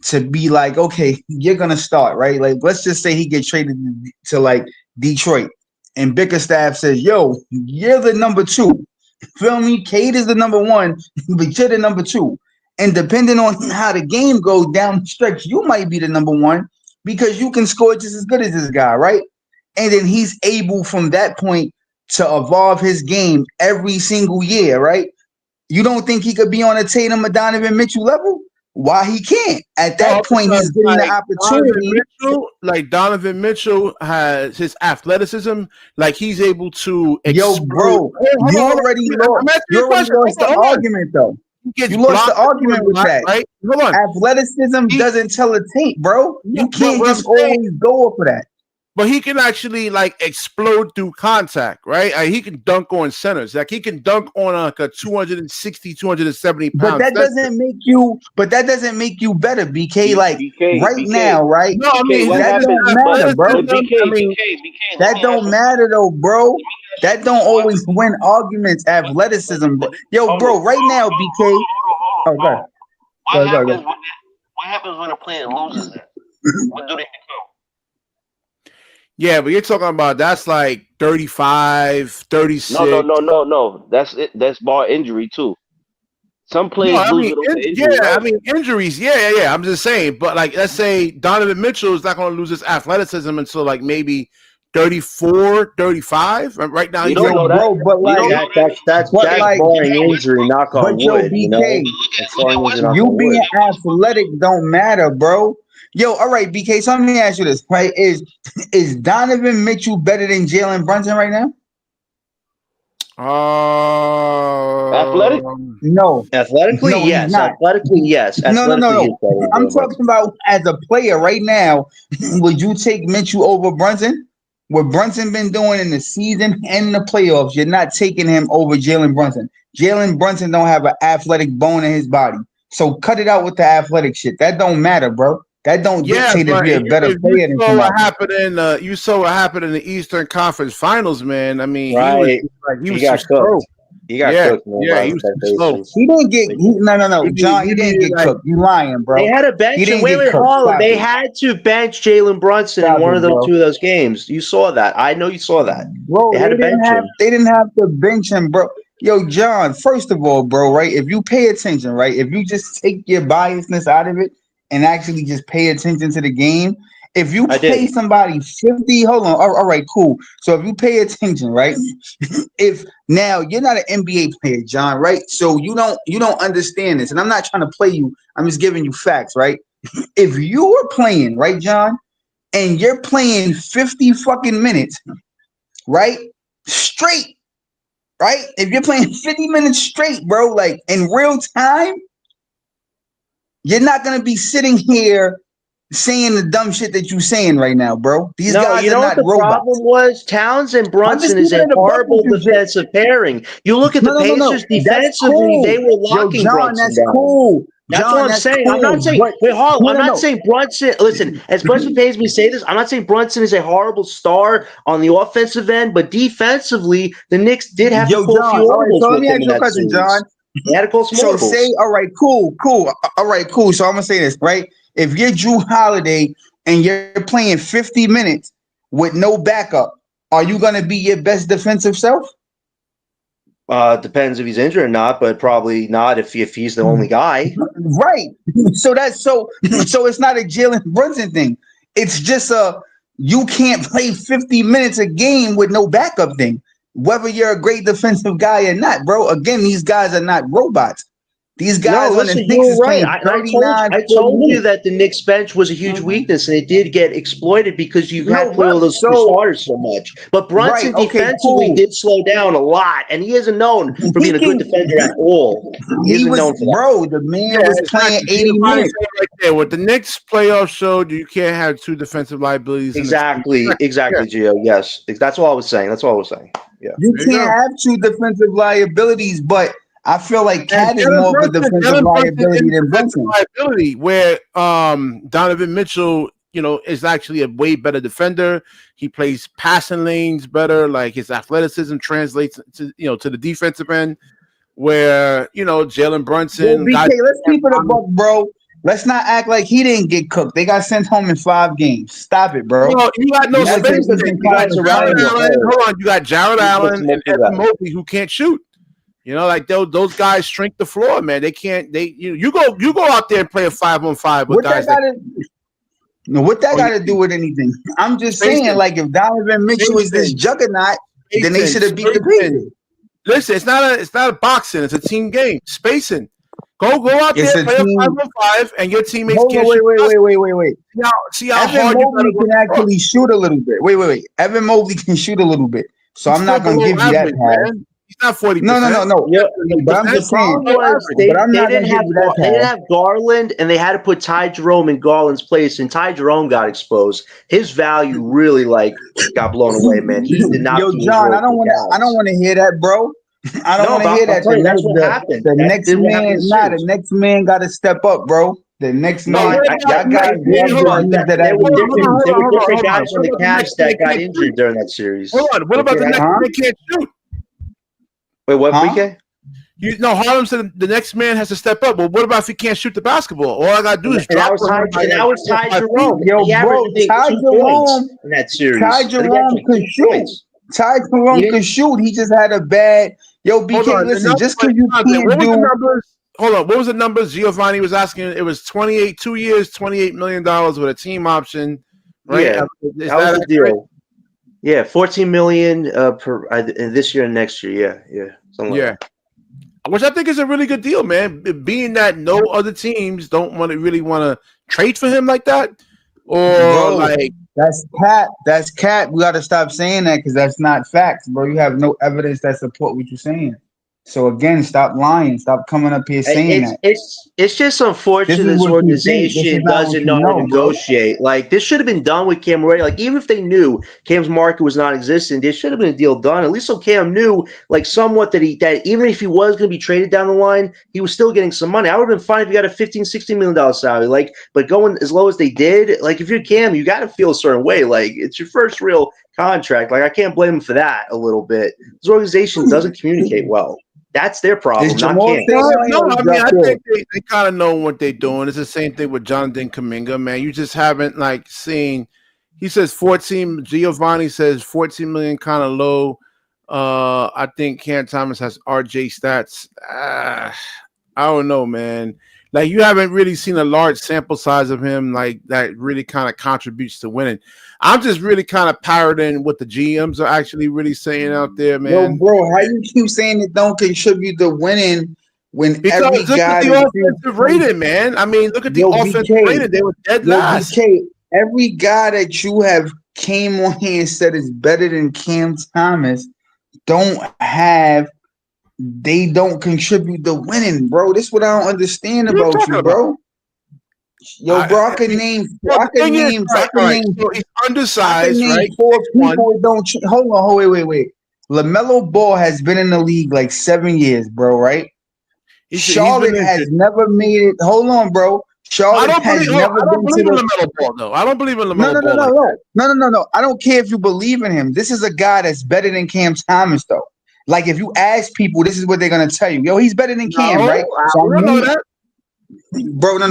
to be like, okay, you're gonna start, right? Like, let's just say he get traded to like Detroit, and Bickerstaff says, "Yo, you're the number two. Feel me? Kade is the number one, but you're the number two. And depending on how the game goes down the stretch, you might be the number one because you can score just as good as this guy, right? And then he's able from that point to evolve his game every single year, right? You don't think he could be on a Tatum or Donovan Mitchell level? Why he can't? At that point, he's getting the opportunity. Donovan Mitchell has his athleticism, like he's able to. Yo, bro, you already lost the argument, though. You lost the argument with that. Right? Hold on. Athleticism doesn't tell a tape, bro. You can't just always go up for that. But he can actually like explode through contact, right? He can dunk on centers. Like he can dunk on like a 260, 270 pounds. But that doesn't make you better, BK. Like BK, now, right? No, I mean that don't matter, bro. That don't matter though, bro. That don't always win arguments. Athleticism, bro. Yo, bro, right now, BK. Oh, go. What happens when a player loses that? What do they become? Yeah, but you're talking about that's like 35, 36. No. That's it. That's bar injury too. Some players lose it over injury. Yeah, I mean injuries. Yeah. I'm just saying. But like, let's say Donovan Mitchell is not going to lose his athleticism until like maybe 34, 35. Right now, you don't know that, bro. But like that's barring injury. Knock on wood. BK, you being athletic don't matter, bro. Yo, all right, BK. So let me ask you this, right? Is Donovan Mitchell better than Jalen Brunson right now? Athletic? No. Athletically, no, yes. Athletically, yes. No. I'm talking about as a player right now. Would you take Mitchell over Brunson? What Brunson been doing in the season and the playoffs, you're not taking him over Jalen Brunson. Jalen Brunson don't have an athletic bone in his body. So cut it out with the athletic shit. That don't matter, bro. That don't dictate if you're a better player than somebody. You saw what happened in the Eastern Conference Finals, man. I mean, right. he got cooked. He got cooked, man. Yeah, he was slow. He didn't get no, John. He didn't get cooked. You lying, bro? They had a bench. They had to bench Jalen Brunson in one of those two of those games. You saw that. I know you saw that. Bro, they didn't have to bench him, bro. Yo, John. First of all, bro, right? If you pay attention, right? If you just take your biasness out of it and actually just pay attention to the game. If you pay somebody 50, hold on. All right, cool. So if you pay attention, right? If now you're not an NBA player, John, right? So you don't understand this. And I'm not trying to play you. I'm just giving you facts, right? If you were playing, right, John, and you're playing 50 fucking minutes, right? Straight, right? If you're playing 50 minutes straight, bro, like in real time, you're not gonna be sitting here saying the dumb shit that you're saying right now, bro. These guys are not robots. The problem was Towns and Brunson is a horrible defensive pairing. You look at the Pacers defensively; they were locking Brunson down. That's cool. That's what I'm saying. Cool. I'm not saying I'm not saying Brunson. Listen, as much as pays me to say this, I'm not saying Brunson is a horrible star on the offensive end, but defensively, the Knicks did have to pull a few audibles. So let me ask you a question, John. They had to call some audibles. Say, all right, cool. All right, cool. So I'm gonna say this, right? If you're Drew Holiday and you're playing 50 minutes with no backup, are you gonna be your best defensive self? Depends if he's injured or not, but probably not if he's the only guy. Right. So that's so it's not a Jalen Brunson thing. It's just you can't play 50 minutes a game with no backup thing. Whether you're a great defensive guy or not, bro. Again, these guys are not robots. These guys on the listen, Knicks you're is right. playing 39, I 40 told you minutes. that the Knicks bench was a huge weakness, and it did get exploited because you had No, to play all those so starters so much. But right, Brunson okay, defensively cool. did slow down a lot, and he isn't known for He being a good can. defender at all. He He isn't was, known for that. bro. The man Yeah, was playing exactly. 80 minutes. Right there. What the Knicks playoff showed, you can't have two defensive liabilities in the team. Exactly, Gio. Yes, that's all I was saying. Yeah. You There you can't go. have two defensive liabilities, but I feel like And Cat is more of a defensive liability is than defensive Brunson. liability, where Donovan Mitchell, is actually a way better defender. He plays passing lanes better. Like his athleticism translates to the defensive end. Where Jalen Yo, Brunson, BK, let's keep it a buck, bro. Let's not act like he didn't get cooked. They got sent home in 5 games. Stop it, bro. Well, you got no Yeah, space. because the You got guys Jared around you Allen. hurt. Hold on, you got Jared Allen and multiple Evan guys. Mobley who can't shoot. Like those guys shrink the floor, man. They can't. You go out there and play a 5-on-5 with What guys that got to do with anything? I'm just saying, like, if Donovan Mitchell is this juggernaut, then they should have beat the Patriots. Listen, it's not a boxing. It's a team game. Spacing. Go out It's there, a play team. a 5-on-5, and your teammates Hold can't on, shoot. wait. See how Evan hard Mobley you can actually shoot a little bit. Wait. Evan Mobley can shoot a little bit. So I'm not going to give you that pass. He's not 40%. No. Yeah, But I'm just saying. They I'm not going to give you that They didn't pass. have Garland, and they had to put Ty Jerome in Garland's place, and Ty Jerome got exposed. His value really got blown away, man. He did not. Yo, do his John, role I don't want to hear that, bro. I don't want to hear that. That's what happened. The next man got to step up, bro. The next man, y'all got There were different guys on the Cavs that got injured during that series. Hold on. What about the next man can't shoot? Wait, what, BK? Harlem said the next man has to step up. Well, what about if he can't shoot the basketball? All I gotta do is drop. And that was Ty Jerome. Yo, bro, Ty Jerome in that series. Ty Jerome could shoot. Ty Jerome could shoot. He just had a bad. Yo, BK, listen, just because you can't do. Hold on. What was the numbers Giovanni was asking? It was 2 years, $28 million with a team option. Right? Yeah, that was the deal. Right? Yeah, $14 million per this year and next year. Yeah. Like which I think is a really good deal, man. Being that no other teams don't really want to trade for him like that, or that's cap. That's cap. We got to stop saying that because that's not facts, bro. You have no evidence that support what you're saying. So again, stop lying. Stop coming up here saying that. It's just unfortunate this organization doesn't know how to negotiate. Bro. Like this should have been done with Cam already. Like even if they knew Cam's market was non-existent, there should have been a deal done. At least so Cam knew, like somewhat that even if he was going to be traded down the line, he was still getting some money. I would have been fine if he got a $15-16 million salary. Like, but going as low as they did, like if you're Cam, you got to feel a certain way. Like it's your first real contract. Like I can't blame him for that a little bit. This organization doesn't communicate well. That's their problem, not Cam. No, I mean, I think they kind of know what they're doing. It's the same thing with Jonathan Kuminga, man. You just haven't seen. He says 14. Giovanni says 14 million, kind of low. I think Cam Thomas has RJ stats. I don't know, man. Like you haven't really seen a large sample size of him, like that really kind of contributes to winning. I'm just really kind of parroting what the GMs are actually really saying out there, man. Yo, bro, how you keep saying it don't contribute to winning when because every look guy at the offensive rating, man. I mean, look at the offensive rating. They were dead last. BK, every guy that you have came on here and said is better than Cam Thomas they don't contribute to winning, bro. This is what I don't understand about you, bro. Yo, bro, I can name. So he's undersized, right? 4 people don't. Hold on, wait. LaMelo Ball has been in the league like 7 years, bro. Right? Charlotte has never made it. Hold on, bro. Charlotte has never been to the LaMelo Ball, though. I don't believe in LaMelo Ball. No. I don't care if you believe in him. This is a guy that's better than Cam Thomas, though. Like if you ask people, this is what they're gonna tell you. Yo, he's better than Cam, right? So I know that. Bro, no.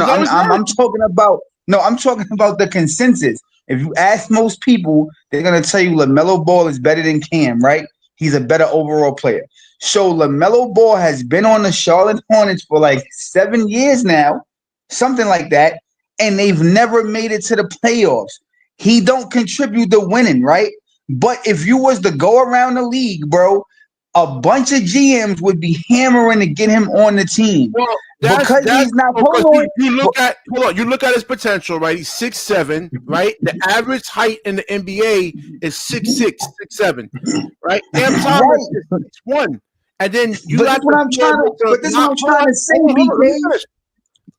I'm talking about the consensus. If you ask most people, they're gonna tell you LaMelo Ball is better than Cam, right? He's a better overall player. So LaMelo Ball has been on the Charlotte Hornets for like 7 years now, something like that, and they've never made it to the playoffs. He don't contribute to winning, right? But if you was to go around the league, bro, a bunch of GMs would be hammering to get him on the team. Well, because he's not. You look at his potential, right? He's 6'7", right? The average height in the NBA is 6'6", 6'7", right? Cam Thomas is 6'1", and then you got. But this is what I'm trying to say, BK.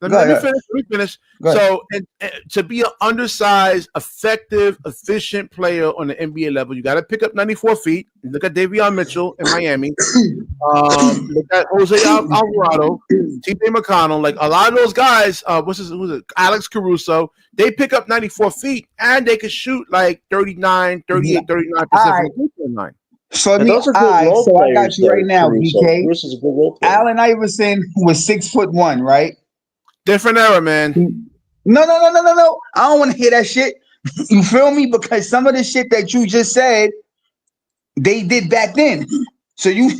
Let me finish. So, and to be an undersized, effective, efficient player on the NBA level, you got to pick up 94 feet. Look at Davion Mitchell in Miami. Look at Jose Alvarado, T.J. McConnell. Like a lot of those guys, who's it? Alex Caruso. They pick up 94 feet, and they can shoot like 39, 38, 39% from the free line. So I got you right now, BK. Allan Iverson was 6'1", right? Different era, man. No. I don't want to hear that shit. You feel me? Because some of the shit that you just said, they did back then. So you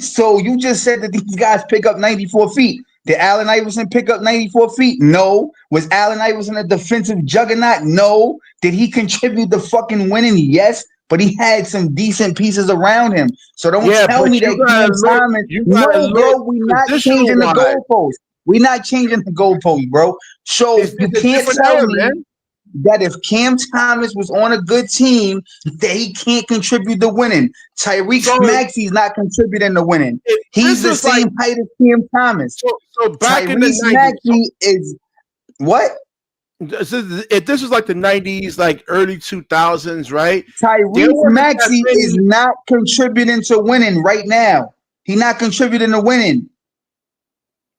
just said that these guys pick up 94 feet. Did Allan Iverson pick up 94 feet? No. Was Allan Iverson a defensive juggernaut? No. Did he contribute to fucking winning? Yes. But he had some decent pieces around him. So don't tell me that Cam Thomas. No, bro, we're not changing the goalposts. We're not changing the goalpost, bro. So you can't tell me that if Cam Thomas was on a good team, that he can't contribute to winning. Tyrese Maxey's not contributing to winning. He's the same height as Cam Thomas. So back Tyrese in the 90s, Maxey is what? If this was like the 90s, like early 2000s, right? Tyrese Maxey is not contributing to winning right now. He's not contributing to winning.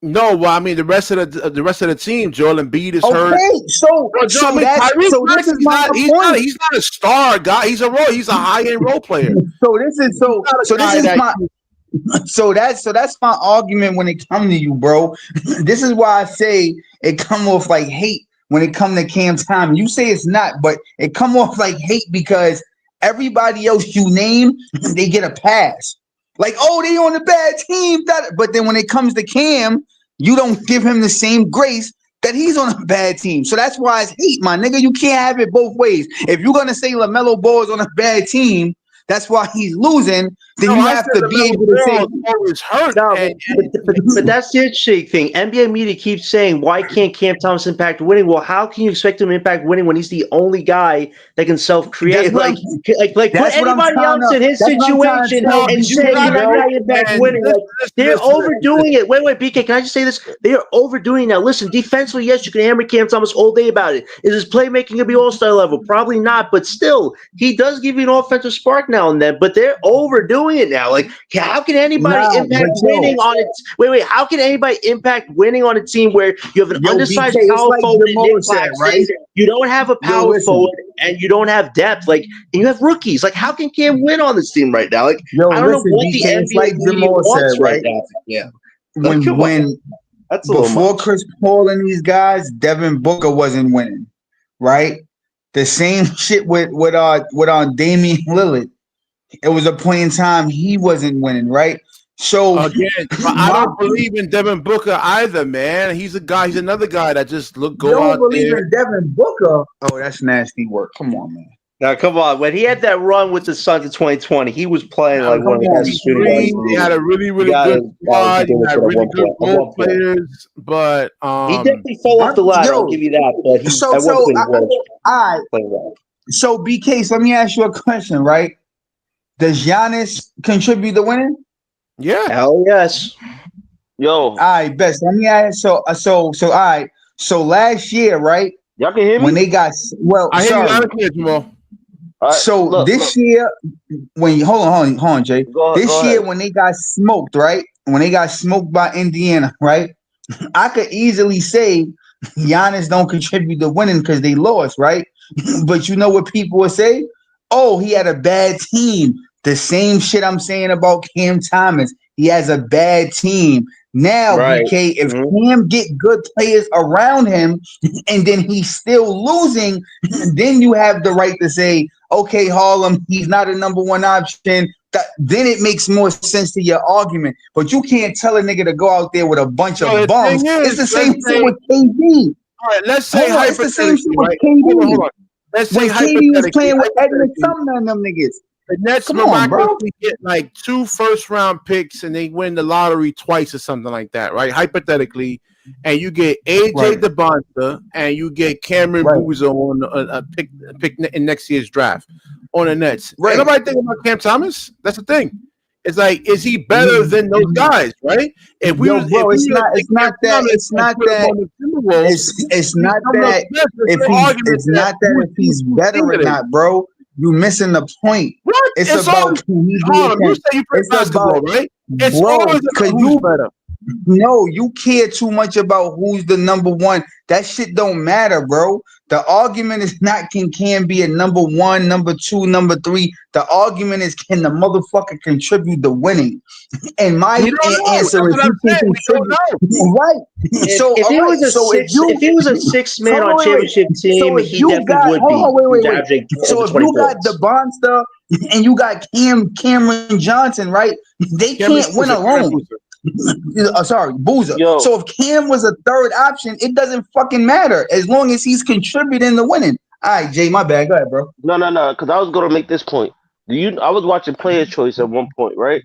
No, well, I mean the rest of the team. Joel Embiid is hurt. So this is my point. He's not a star guy. He's a high end role player. That's my argument when it comes to you, bro. This is why I say it come off like hate when it come to Cam Thomas. You say it's not, but it come off like hate because everybody else you name, they get a pass. Like, oh, they on a bad team. But then when it comes to Cam, you don't give him the same grace that he's on a bad team. So that's why it's hate, my nigga. You can't have it both ways. If you're going to say LaMelo Ball is on a bad team, that's why he's losing, then you have to be able to say hurt. But that's the interesting thing. NBA media keeps saying, why can't Cam Thomas impact winning? Well, how can you expect him to impact winning when he's the only guy that can self-create? Like put anybody else in his situation and say that guy impact winning. They're overdoing it. Wait, BK, can I just say this? They are overdoing it now. Listen, defensively, yes, you can hammer Cam Thomas all day about it. Is his playmaking going to be all-star level? Probably not, but still, he does give you an offensive spark now and then, but they're overdoing it now. Like, how can anybody impact winning on it? Wait, how can anybody impact winning on a team where you have an undersized power forward right? You don't have a power forward and you don't have depth, like, and you have rookies. Like, how can Cam win on this team right now? Like, I don't know what the NBA wants right now. Yeah. When before Chris Paul and these guys, Devin Booker wasn't winning, right? The same shit with Damian Lillard. It was a point in time he wasn't winning, right? So again, I don't believe in Devin Booker either, man. He's another guy that just go out there. You don't believe in Devin Booker? Oh, that's nasty work. Come on, man. Now, come on. When he had that run with the Suns in 2020, he was playing like one of the best shooting. He had a really, really good squad. He had really good role players, but he definitely fell off the ladder. I'll give you that. But he playing well. So, BK, so let me ask you a question, right? Does Giannis contribute to winning? Yeah. Hell yes. Yo. All right, best. Let me ask. So all right. So last year, right? Y'all can hear me? When they got I hear you loud and clear, Jamal. Right, so this year, when you hold on, Jay. This year, when they got smoked, right? When they got smoked by Indiana, right? I could easily say Giannis don't contribute to winning because they lost, right? But you know what people will say? Oh, he had a bad team. The same shit I'm saying about Cam Thomas. He has a bad team. Now, BK, if Cam get good players around him and then he's still losing, then you have the right to say, okay, Harlem, he's not a number one option. Then it makes more sense to your argument. But you can't tell a nigga to go out there with a bunch of bums. It's the same thing with KD. All right, let's say it's the same thing with KD. Let's say KD was playing with Edmund Sumner and them niggas. the Nets miraculously get like 2 first-round picks and they win the lottery twice or something like that, right? Hypothetically, and you get AJ DeBonta and you get Cameron Boozer on a pick in next year's draft on the Nets. Ain't nobody thinking about Cam Thomas? That's the thing. It's like, is he better than those guys, right? It's not that if he's better or not, bro. You missing the point. What? It's about you say you play basketball, right? It's always about who's better. No, you care too much about who's the number one. That shit don't matter, bro. The argument is not can Cam be a number 1, number 2, number 3. The argument is can the motherfucker contribute to winning? And my answer is you can contribute. Right. If he was a 6-man on championship team, he definitely would be. So if you got the Bonster and you got Cameron Johnson, right? They can't win alone. Sorry, Boozer. So if Cam was a third option, it doesn't fucking matter as long as he's contributing to winning. All right, Jay, my bad. Go ahead, bro. No, because I was gonna make this point. I was watching Player Choice at one point, right?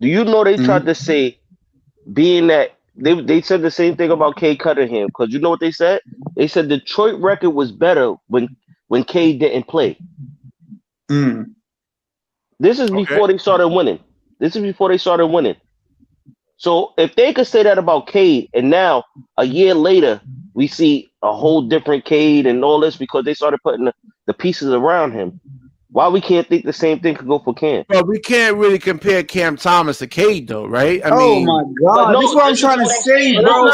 Do you know they tried to say, being that they said the same thing about Kade Cunningham? Because you know what they said? They said Detroit record was better when Kade didn't play. This is before they started winning. So if they could say that about Kade, and now a year later we see a whole different Kade and all this because they started putting the pieces around him, why we can't think the same thing could go for Cam? But we can't really compare Cam Thomas to Cade, though, right? I mean, my God, this is what I'm trying to say, bro.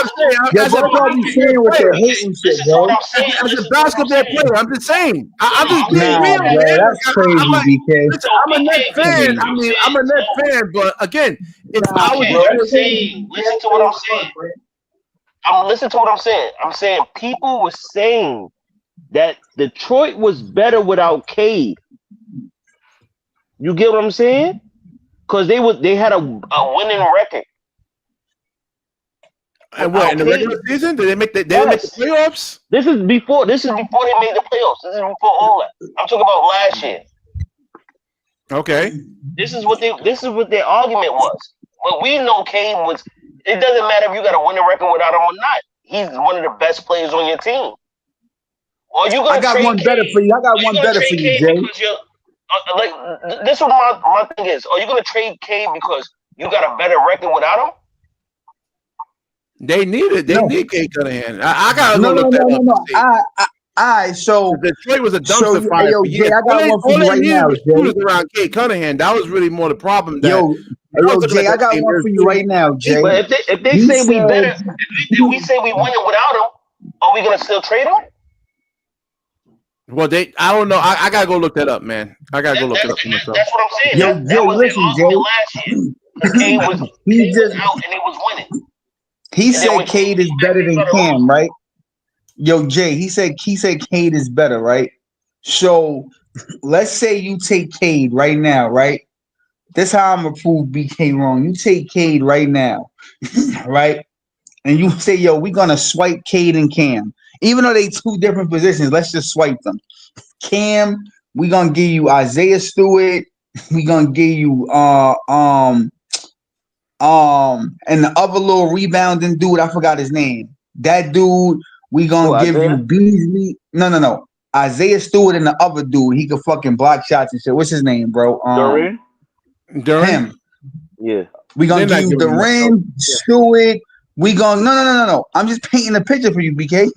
That's what I'm saying with the hating shit, bro. As a basketball player, I'm just saying. I'm just being real, bro. That's crazy, BK. I'm a Net fan. I'm a Net fan, but again, if I was listen to what I'm saying. Listen to what I'm saying. I'm saying people were saying that Detroit was better without Cade. You get what I'm saying? Because they had a winning record. And what in the regular season? Did they make the playoffs? This is before they made the playoffs. This is before all that. I'm talking about last year. Okay. This is what their argument was. But we know Cade was. It doesn't matter if you got a winning record without him or not. He's one of the best players on your team. I got one better for you. Jay. This is what my thing is. Are you gonna trade Kade because you got a better record without him? They need it. They need Kade Cunningham. I gotta look that up. So Detroit was a dumpster fire. Jay, I got one for you right now. Was around Kade Cunningham. That was really more the problem. Jay, I got one for you right now, Jay. But if they say we better, if we say we win it without him, are we gonna still trade him? Well, I don't know. I gotta go look that up, man. I gotta go look it up for myself. That's what I'm saying. That was listen, Jay. Last year. Cade was out and it was winning. He said Cade is better than Cam, right? Yo, Jay, he said Cade is better, right? So let's say you take Cade right now, right? This how I'm gonna prove BK wrong. You take Cade right now, right? And you say, yo, we're gonna swipe Cade and Cam. Even though they 2 different positions, let's just swipe them. Cam, we're gonna give you Isaiah Stewart. We're gonna give you and the other little rebounding dude, I forgot his name. That dude, we gonna give you Beasley. No. Isaiah Stewart and the other dude, he could fucking block shots and shit. What's his name, bro? Duran? Him. Yeah. We gonna give you Duran, Stewart. We gonna no. I'm just painting a picture for you, BK.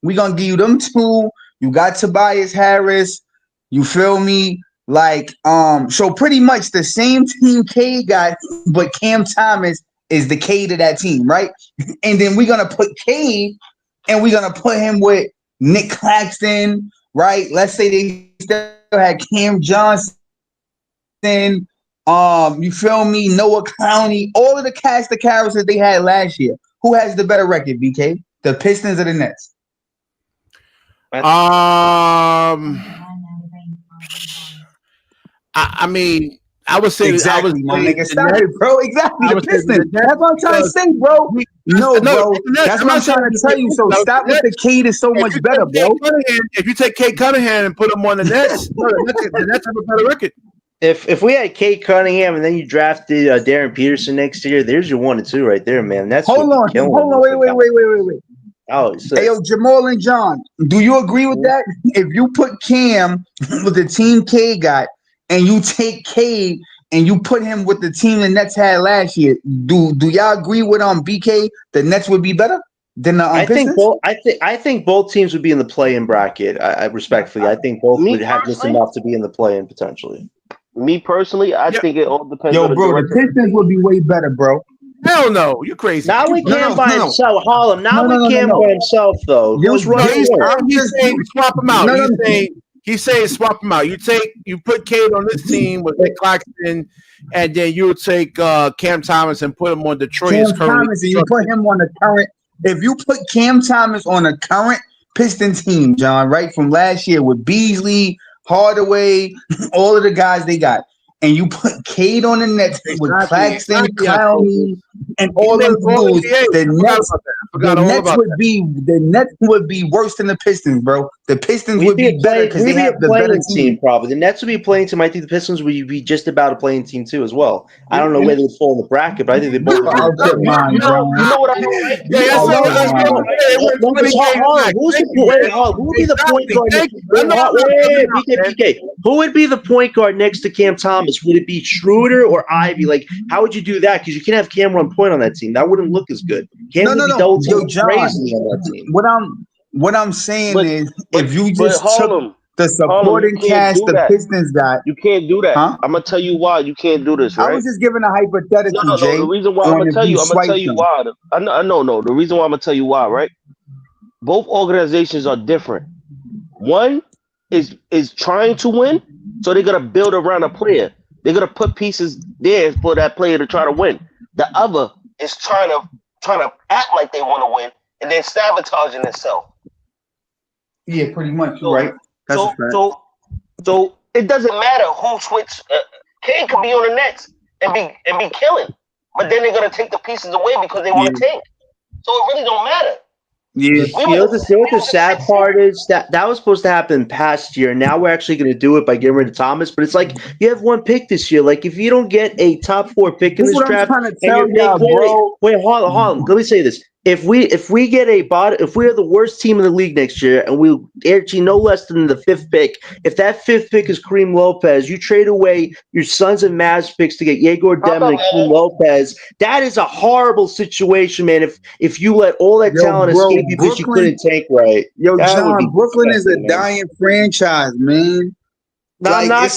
We gonna give you them 2. You got Tobias Harris. You feel me? Like, so pretty much the same team Cade got, but Cam Thomas is the Cade of that team, right? And then we're gonna put Cade and we're gonna put him with Nick Claxton, right? Let's say they still had Cam Johnson, you feel me? Noah Clowney, all of the cast of characters that they had last year. Who has the better record, BK? The Pistons or the Nets? I mean, I would say exactly, my nigga. Stop it, bro. Exactly, the Pistons. That's what I'm trying to say, bro. No, bro. That's what I'm trying to tell you. So stop with the Cade is so much better, bro. If you take Kade Cunningham and put him on the Nets, the Nets have a better record. If we had Kate Cunningham and then you drafted Darren Peterson next year, there's your 1 and 2 right there, man. That's hold on, wait. Oh, hey, yo, Jamal and John, do you agree with that? If you put Cam with the team K got, and you take K and you put him with the team the Nets had last year, do y'all agree with BK? The Nets would be better than the Pistons? I think both teams would be in the play-in bracket. I respectfully, I think both would have just enough to be in the play-in potentially. Me personally, I think it all depends on the the Pistons would be way better, bro. Hell no, you crazy. Not with Cam by himself, Harlem. Not with Cam by himself, though. Who's running? He's saying swap him out. He's saying swap him out. You put Kade on this team with Nick Claxton, and then you would take Cam Thomas and put him on Detroit. Cam Thomas, and you put him on the current. If you put Cam Thomas on a current Piston team, John, right from last year with Beasley, Hardaway, all of the guys they got, and you put Kade on the Nets with Claxton, Clowney, and all those dudes, the Nets would be worse than the Pistons, bro. The Pistons would be better because they have the better team. Probably the Nets would be a playing team. I think the Pistons would be just about a playing team too, as well. I don't know where they would fall in the bracket, but I think they both. You know what I mean? Who would be the point guard? BK. Who would be the point guard next to Cam Thomas? Would it be Schroeder or Ivy? Like, how would you do that? Because you can't have Cam run point on that team. That wouldn't look as good. Cam would be double team crazy on that team. What I'm saying is, if you just took the supporting cast the Pistons got, you can't do that. Huh? I'm gonna tell you why you can't do this. Right? I was just giving a hypothetical. No. Jay, the reason why I'm gonna tell you why. I know. The reason why I'm gonna tell you why. Right? Both organizations are different. One is trying to win, so they're gonna build around a player. They're gonna put pieces there for that player to try to win. The other is trying to act like they want to win and then sabotaging themselves. Yeah, pretty much. Right. That's a fact. So it doesn't matter who switch. Kane could be on the Nets and be killing, but then they're gonna take the pieces away because they want to tank. So it really don't matter. Yeah. You know what the sad part is? That was supposed to happen past year. Now we're actually going to do it by getting rid of Thomas. But it's like you have one pick this year. Like if you don't get a top 4 pick in this draft, wait, hold on. Let me say this. If we get if we are the worst team in the league next year and we actually no less than the 5th pick, if that 5th pick is Kareem Lopez, you trade away your Suns and Mavs picks to get Yegor Demon and Kareem Lopez. That is a horrible situation, man. If you let all that talent escape you because you couldn't tank right. Yo, John, Brooklyn is a dying franchise, man. No, I'm not.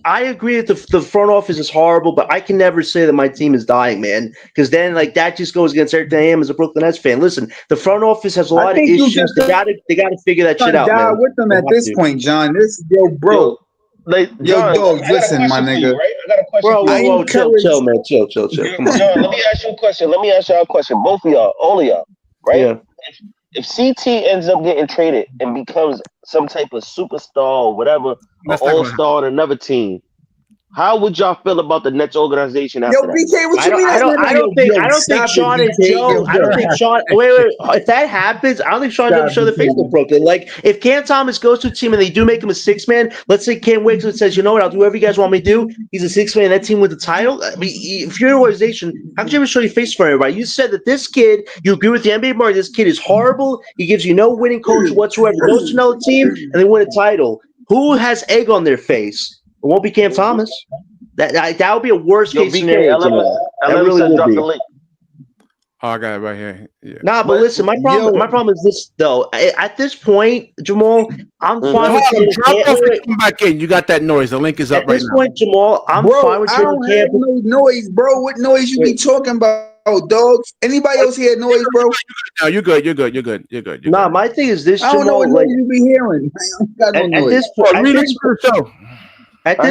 I agree that the front office is horrible, but I can never say that my team is dying, man. Because then, that just goes against everything I am as a Brooklyn Nets fan. Listen, the front office has a lot of issues. They got to figure that shit out, man. With them at this point, John. This bro. Dog, listen, my nigga. Right? I got a question. Whoa, chill, man. Chill. Come on. John, let me ask you a question. Both of y'all, all of y'all, right? Yeah. If CT ends up getting traded and becomes some type of superstar or whatever, an all-star on another team, how would y'all feel about the Nets organization after that? BK, what you mean? I don't think Sean and Joe. I don't think Sean. Wait. If that happens, I don't think Sean ever show the face of Brooklyn. Like if Cam Thomas goes to a team and they do make him a 6-man, let's say Cam wakes up and says, "You know what? I'll do whatever you guys want me to do." He's a 6-man. That team with the title. I mean, if you're an organization, how could you ever show your face for everybody? You said that this kid. You agree with the NBA market. This kid is horrible. He gives you no winning culture whatsoever. Goes to another team and they win a title. Who has egg on their face? It won't be Cam Thomas. That would be a worst case scenario. That really would be. Oh, I got it right here. Yeah. Nah, but listen, my problem is this though. At this point, Jamal, I'm fine with come back in. You got that noise. The link is up right now. At this point, Jamal, I'm fine with Cam. No noise, bro. What noise you be talking about, dogs? Anybody else hear noise, bro? No, you're good. You're good. Nah, my thing is this, Jamal. I don't know what noise you be hearing. At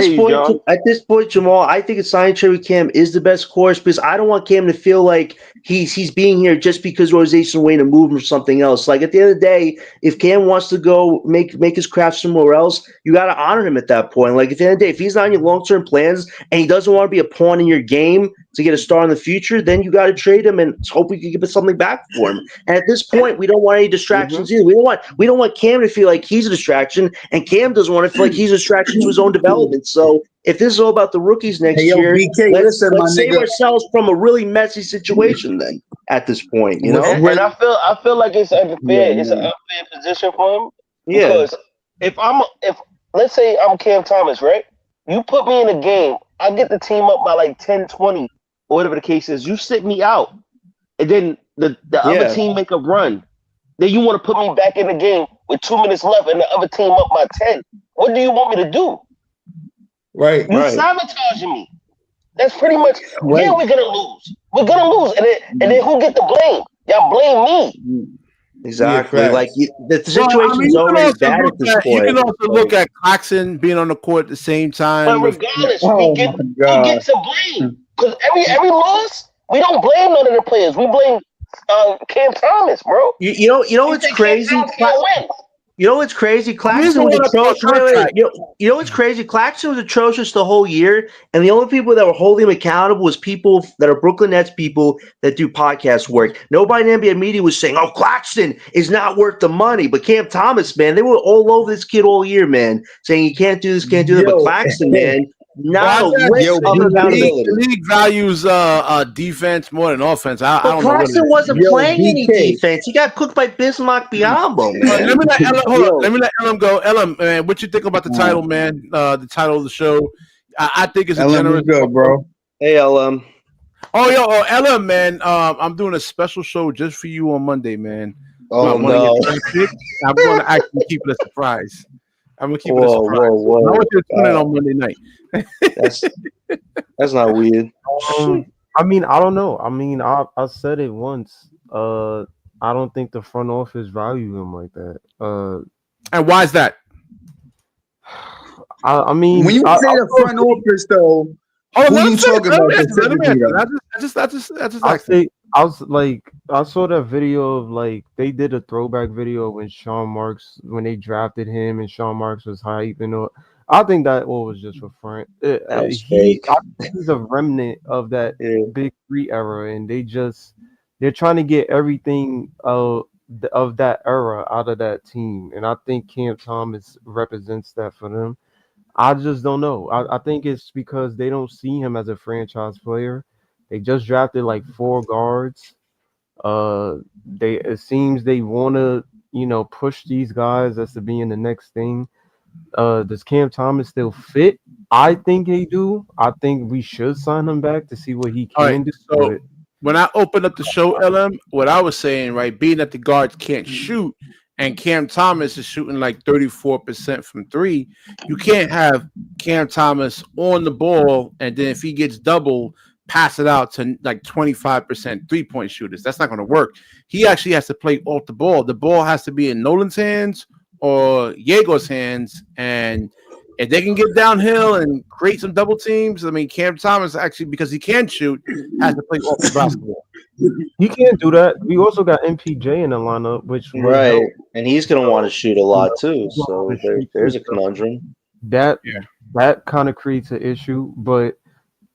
this point, Jamal, I think a sign trade with Cam is the best course because I don't want Cam to feel like he's being here just because the organization is waiting to move him for something else. Like at the end of the day, if Cam wants to go make his craft somewhere else, you got to honor him at that point. Like at the end of the day, if he's not in your long-term plans and he doesn't want to be a pawn in your game, to get a star in the future, then you got to trade him and hope we can give us something back for him. And at this point, we don't want any distractions either. We don't want Cam to feel like he's a distraction, and Cam doesn't want to feel like he's a distraction to his own development. So if this is all about the rookies next year, BK, let's save ourselves from a really messy situation. Then at this point, you know, and I feel like it's unfair. It's an unfair position for him because if let's say I'm Cam Thomas, right? You put me in a game, I get the team up by like 10, 20, or whatever the case is. You sit me out, and then the other team make a run. Then you want to put me back in the game with 2 minutes left, and the other team up by 10. What do you want me to do? Right. You're sabotaging me. That's pretty much. Right. Yeah, we're gonna lose. We're gonna lose, and then who get the blame? Y'all blame me. Exactly. Like the situation's already bad at this point. You can also look at Claxton being on the court at the same time. But regardless, who gets the blame? Because every loss, we don't blame none of the players. We blame Cam Thomas, bro. You know what's crazy? You know what's crazy? Claxton was atrocious. You know what's crazy? Claxton was atrocious the whole year, and the only people that were holding him accountable was people that are Brooklyn Nets people that do podcast work. Nobody in the NBA media was saying, "Oh, Claxton is not worth the money." But Cam Thomas, man, they were all over this kid all year, man, saying he can't do this, can't do that. But Claxton, man. Not a lick of accountability. The league values defense more than offense. I don't know. Claxton wasn't playing any defense. He got cooked by Bismarck Biyombo. Let me let Ellen go. Ellen, man, what you think about the title, man? The title of the show. I think it's a generous. Good, bro. Hey, Ellen. Ellen, man. I'm doing a special show just for you on Monday, man. Oh no! I'm going to actually keep it a surprise. I'm gonna keep it a surprise. I want you to tune in on Monday night. That's not weird. I mean, I don't know. I mean, I said it once. I don't think the front office value him like that. And why is that? I mean, when you say the front office, though, who you talking about? I saw that video of like they did a throwback video when Sean Marks when they drafted him and Sean Marks was hyping. I think that was just for front. He's a remnant of that Big Three era, and they're trying to get everything of that era out of that team, and I think Cam Thomas represents that for them. I just don't know. I think it's because they don't see him as a franchise player. They just drafted like 4 guards. It seems they want to, push these guys as to being the next thing. Does Cam Thomas still fit? I think they do. I think we should sign him back to see what he can do. So when I opened up the show, LM, what I was saying, right, being that the guards can't shoot and Cam Thomas is shooting like 34% from 3, you can't have Cam Thomas on the ball and then if he gets doubled, pass it out to like 25% 3-point shooters. That's not going to work. He actually has to play off the ball. The ball has to be in Nolan's hands or Yego's hands, and if they can get downhill and create some double teams, I mean, Cam Thomas actually, because he can shoot, has to play off the basketball. He can't do that. We also got MPJ in the lineup, which and he's going to want to shoot a lot too. So there's a conundrum. That kind of creates an issue, but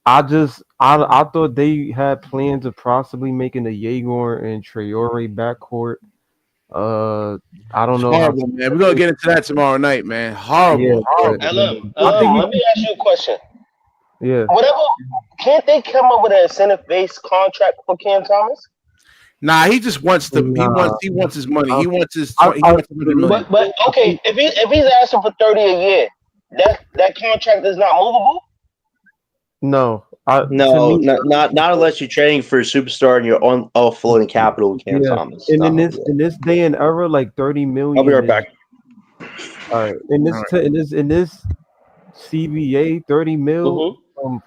I thought they had plans of possibly making the Yegor and Traore backcourt. I don't know. Horrible, man. We're gonna get into that tomorrow night, man. Horrible. Let me ask you a question. Yeah. Can't they come up with an incentive-based contract for Cam Thomas? Nah, he just wants to. He wants his money. He wants his. But okay, if he's asking for $30 a year, that contract is not movable. No, not unless you're trading for a superstar and you're on offloading capital with Cam Thomas. And in this day and era, like $30 million. I'll be right back. All right, in this CBA, $30 million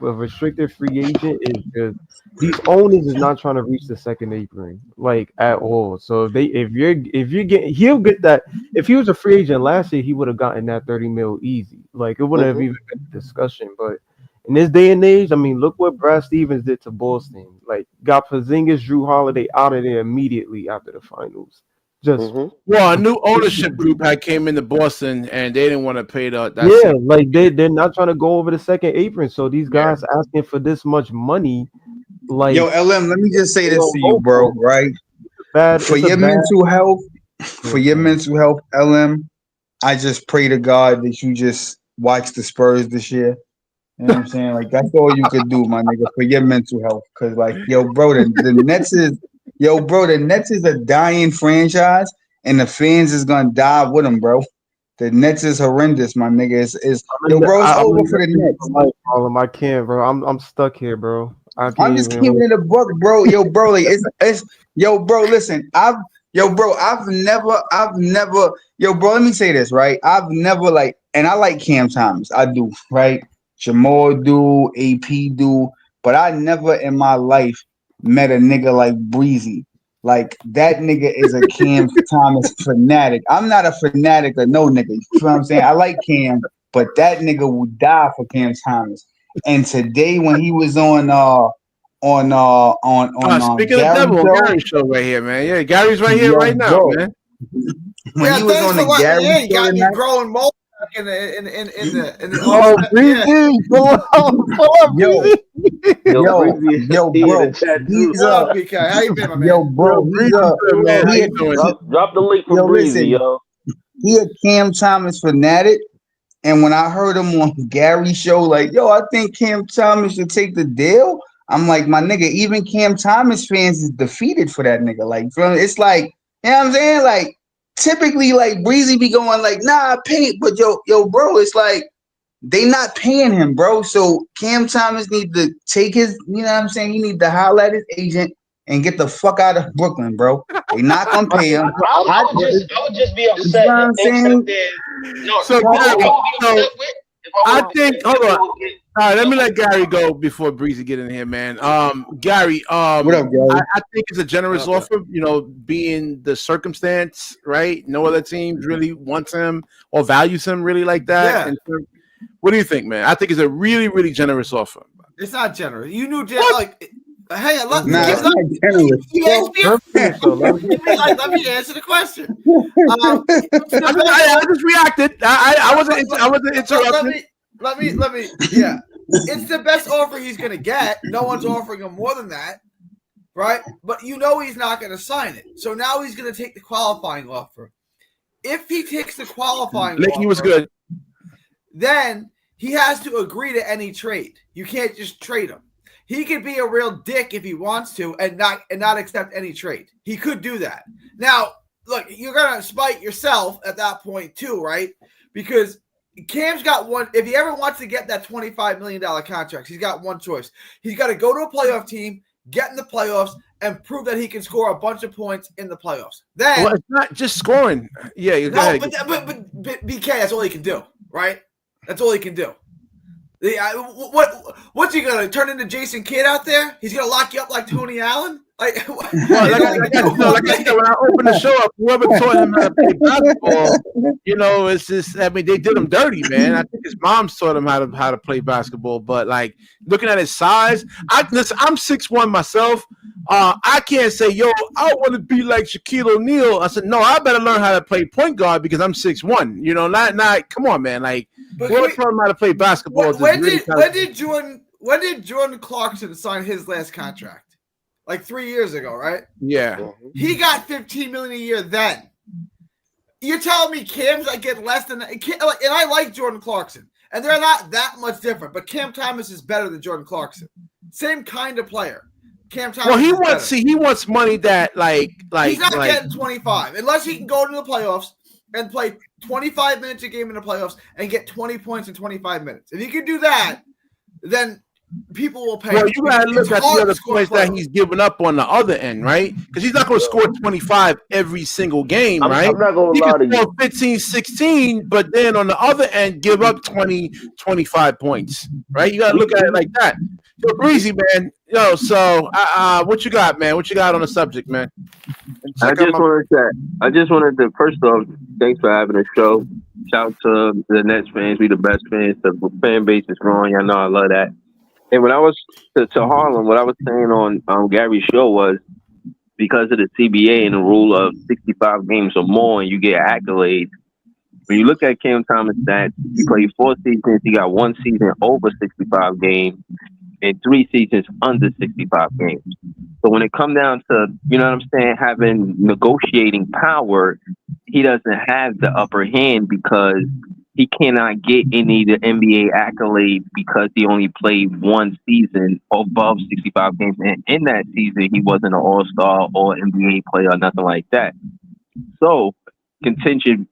a restricted free agent is just these owners is not trying to reach the second apron like at all. So if you're getting, he'll get that. If he was a free agent last year, he would have gotten that $30 million easy. Like it wouldn't have even been a discussion, but. In this day and age, I mean, look what Brad Stevens did to Boston. Like, got Porzingis, Drew Holiday out of there immediately after the finals. Well, a new ownership group had came into Boston, and they didn't want to pay that. Like they're not trying to go over the second apron. So these guys asking for this much money, Like, yo, LM, let me just say this to you, bro. Right? For your mental health, LM, I just pray to God that you just watch the Spurs this year. You know what I'm saying? Like that's all you could do, my nigga, for your mental health. Cause like, yo, bro, the Nets is a dying franchise, and the fans is gonna die with them, bro. The Nets is horrendous, my nigga. It's bro, it's over for the Nets. I can't, bro. I'm stuck here, bro. I'm just keeping it a buck, bro. Yo, bro, like it's yo, bro. Listen, I've never, yo, bro. Let me say this, right? I've never like, and I like Cam Thomas, I do, right? Jamal do, AP do, but I never in my life met a nigga like Breezy. Like that nigga is a Cam Thomas fanatic. I'm not a fanatic of no nigga. You know what I'm saying? I like Cam, but that nigga would die for Cam Thomas. And today when he was on speaking Gary of devil, show, Gary show right here, man. Yeah, Gary's right here right now, bro, man. When he was on the Gary show, you got me tonight, growing mold in the Oh, Breezy, pull up, Breezy. Yo, bro, What up, BK? How you been, my man? yo, bro, Man, how you doing? Drop the link for Breezy, yo. He a Cam Thomas fanatic, and when I heard him on Gary show, like, yo, I think Cam Thomas should take the deal. I'm like, my nigga, even Cam Thomas fans is defeated for that nigga. Like, it's like, you know what I'm saying? Like, typically, like Breezy be going like, nah, I pay, but yo, bro, it's like they not paying him, bro. So Cam Thomas need to take his, you know what I'm saying? He need to holler at his agent and get the fuck out of Brooklyn, bro. They not gonna pay him. I would just be upset if they said no. So, Gary, I think hold on. All right, let me let Gary go before Breezy get in here, man. Gary, what up, Gary? I think it's a generous offer, you know, being the circumstance, right? No other teams really wants him or values him really like that. Yeah. What do you think, man? I think it's a really, really generous offer. It's not generous. You knew, like, hey, let me let me answer the question. I just reacted. I wasn't interrupted. Let me. Yeah, it's the best offer he's gonna get. No one's offering him more than that, right? But you know he's not gonna sign it. So now he's gonna take the qualifying offer. If he takes the qualifying offer, he was good. Then he has to agree to any trade. You can't just trade him. He could be a real dick if he wants to and not accept any trade. He could do that. Now, look, you're gonna spite yourself at that point too, right? Because Cam's got one. If he ever wants to get that $25 million contract, he's got one choice. He's got to go to a playoff team, get in the playoffs, and prove that he can score a bunch of points in the playoffs. Then, well, it's not just scoring. Yeah, you got but BK, that's all he can do, right? That's all he can do. What's he gonna turn into Jason Kidd out there? He's gonna lock you up like Tony Allen? Like I said, when I opened the show up, whoever taught him how to play basketball, you know, it's just, I mean, they did him dirty, man. I think his mom taught him how to play basketball. But like looking at his size, I'm 6'1" myself. I can't say, yo, I want to be like Shaquille O'Neal. I said, no, I better learn how to play point guard because I'm 6'1". You know, not come on, man. Like whoever taught him how to play basketball. When did Jordan Clarkson sign his last contract? Like 3 years ago, right? Yeah. He got $15 million a year then. You're telling me Cam's like get less than that? And I like Jordan Clarkson, and they're not that much different. But Cam Thomas is better than Jordan Clarkson. Same kind of player. Cam Thomas. Well, he wants money that like he's not getting 25 unless he can go to the playoffs and play 25 minutes a game in the playoffs and get 20 points in 25 minutes. If he can do that, then people will pay. Well, you gotta look at the other points that he's giving up on the other end, right? Because he's not going to score 25 every single game, right? I'm not going to lie to you. 15, 16, but then on the other end, give up 20, 25 points, right? You got to look at it like that. So Breezy, man. Yo, so what you got, man? What you got on the subject, man? I just wanted to first off, thanks for having the show. Shout to the Nets fans. We the best fans. The fan base is growing. I know I love that. And when I was to Harlem, what I was saying on Gary's show was because of the CBA and the rule of 65 games or more, and you get accolades. When you look at Cam Thomas' stats, he played 4 seasons. He got 1 season over 65 games. and 3 seasons under 65 games. So when it comes down to, you know what I'm saying, having negotiating power, he doesn't have the upper hand because he cannot get any of the NBA accolades because he only played 1 season above 65 games. And in that season, he wasn't an all-star or NBA player or nothing like that. So contingent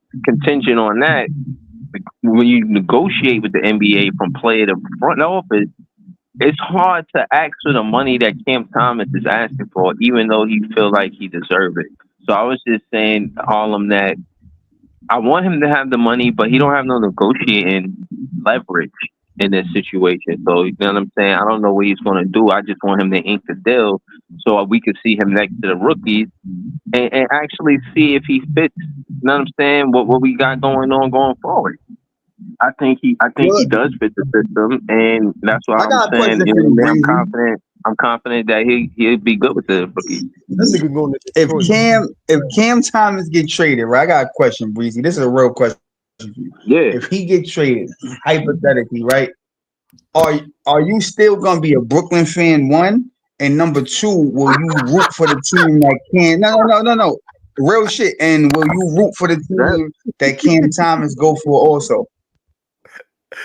on that, when you negotiate with the NBA from player to front office, it's hard to ask for the money that Cam Thomas is asking for, even though he feel like he deserves it. So I was just saying, Harlem, that I want him to have the money, but he don't have no negotiating leverage in this situation. So you know what I'm saying? I don't know what he's going to do. I just want him to ink the deal so we can see him next to the rookies and actually see if he fits. You know what I'm saying? What we got going on going forward. I think he does fit the system, and that's why I'm saying, you know, I'm confident that he'll be good with the rookies. If Cam Thomas get traded, right? I got a question, Breezy. This is a real question for you. Yeah. If he get traded, hypothetically, right? Are you still gonna be a Brooklyn fan? 1, and number 2, will you root for the team that can? No. Real shit. And will you root for the team that Cam Thomas go for also?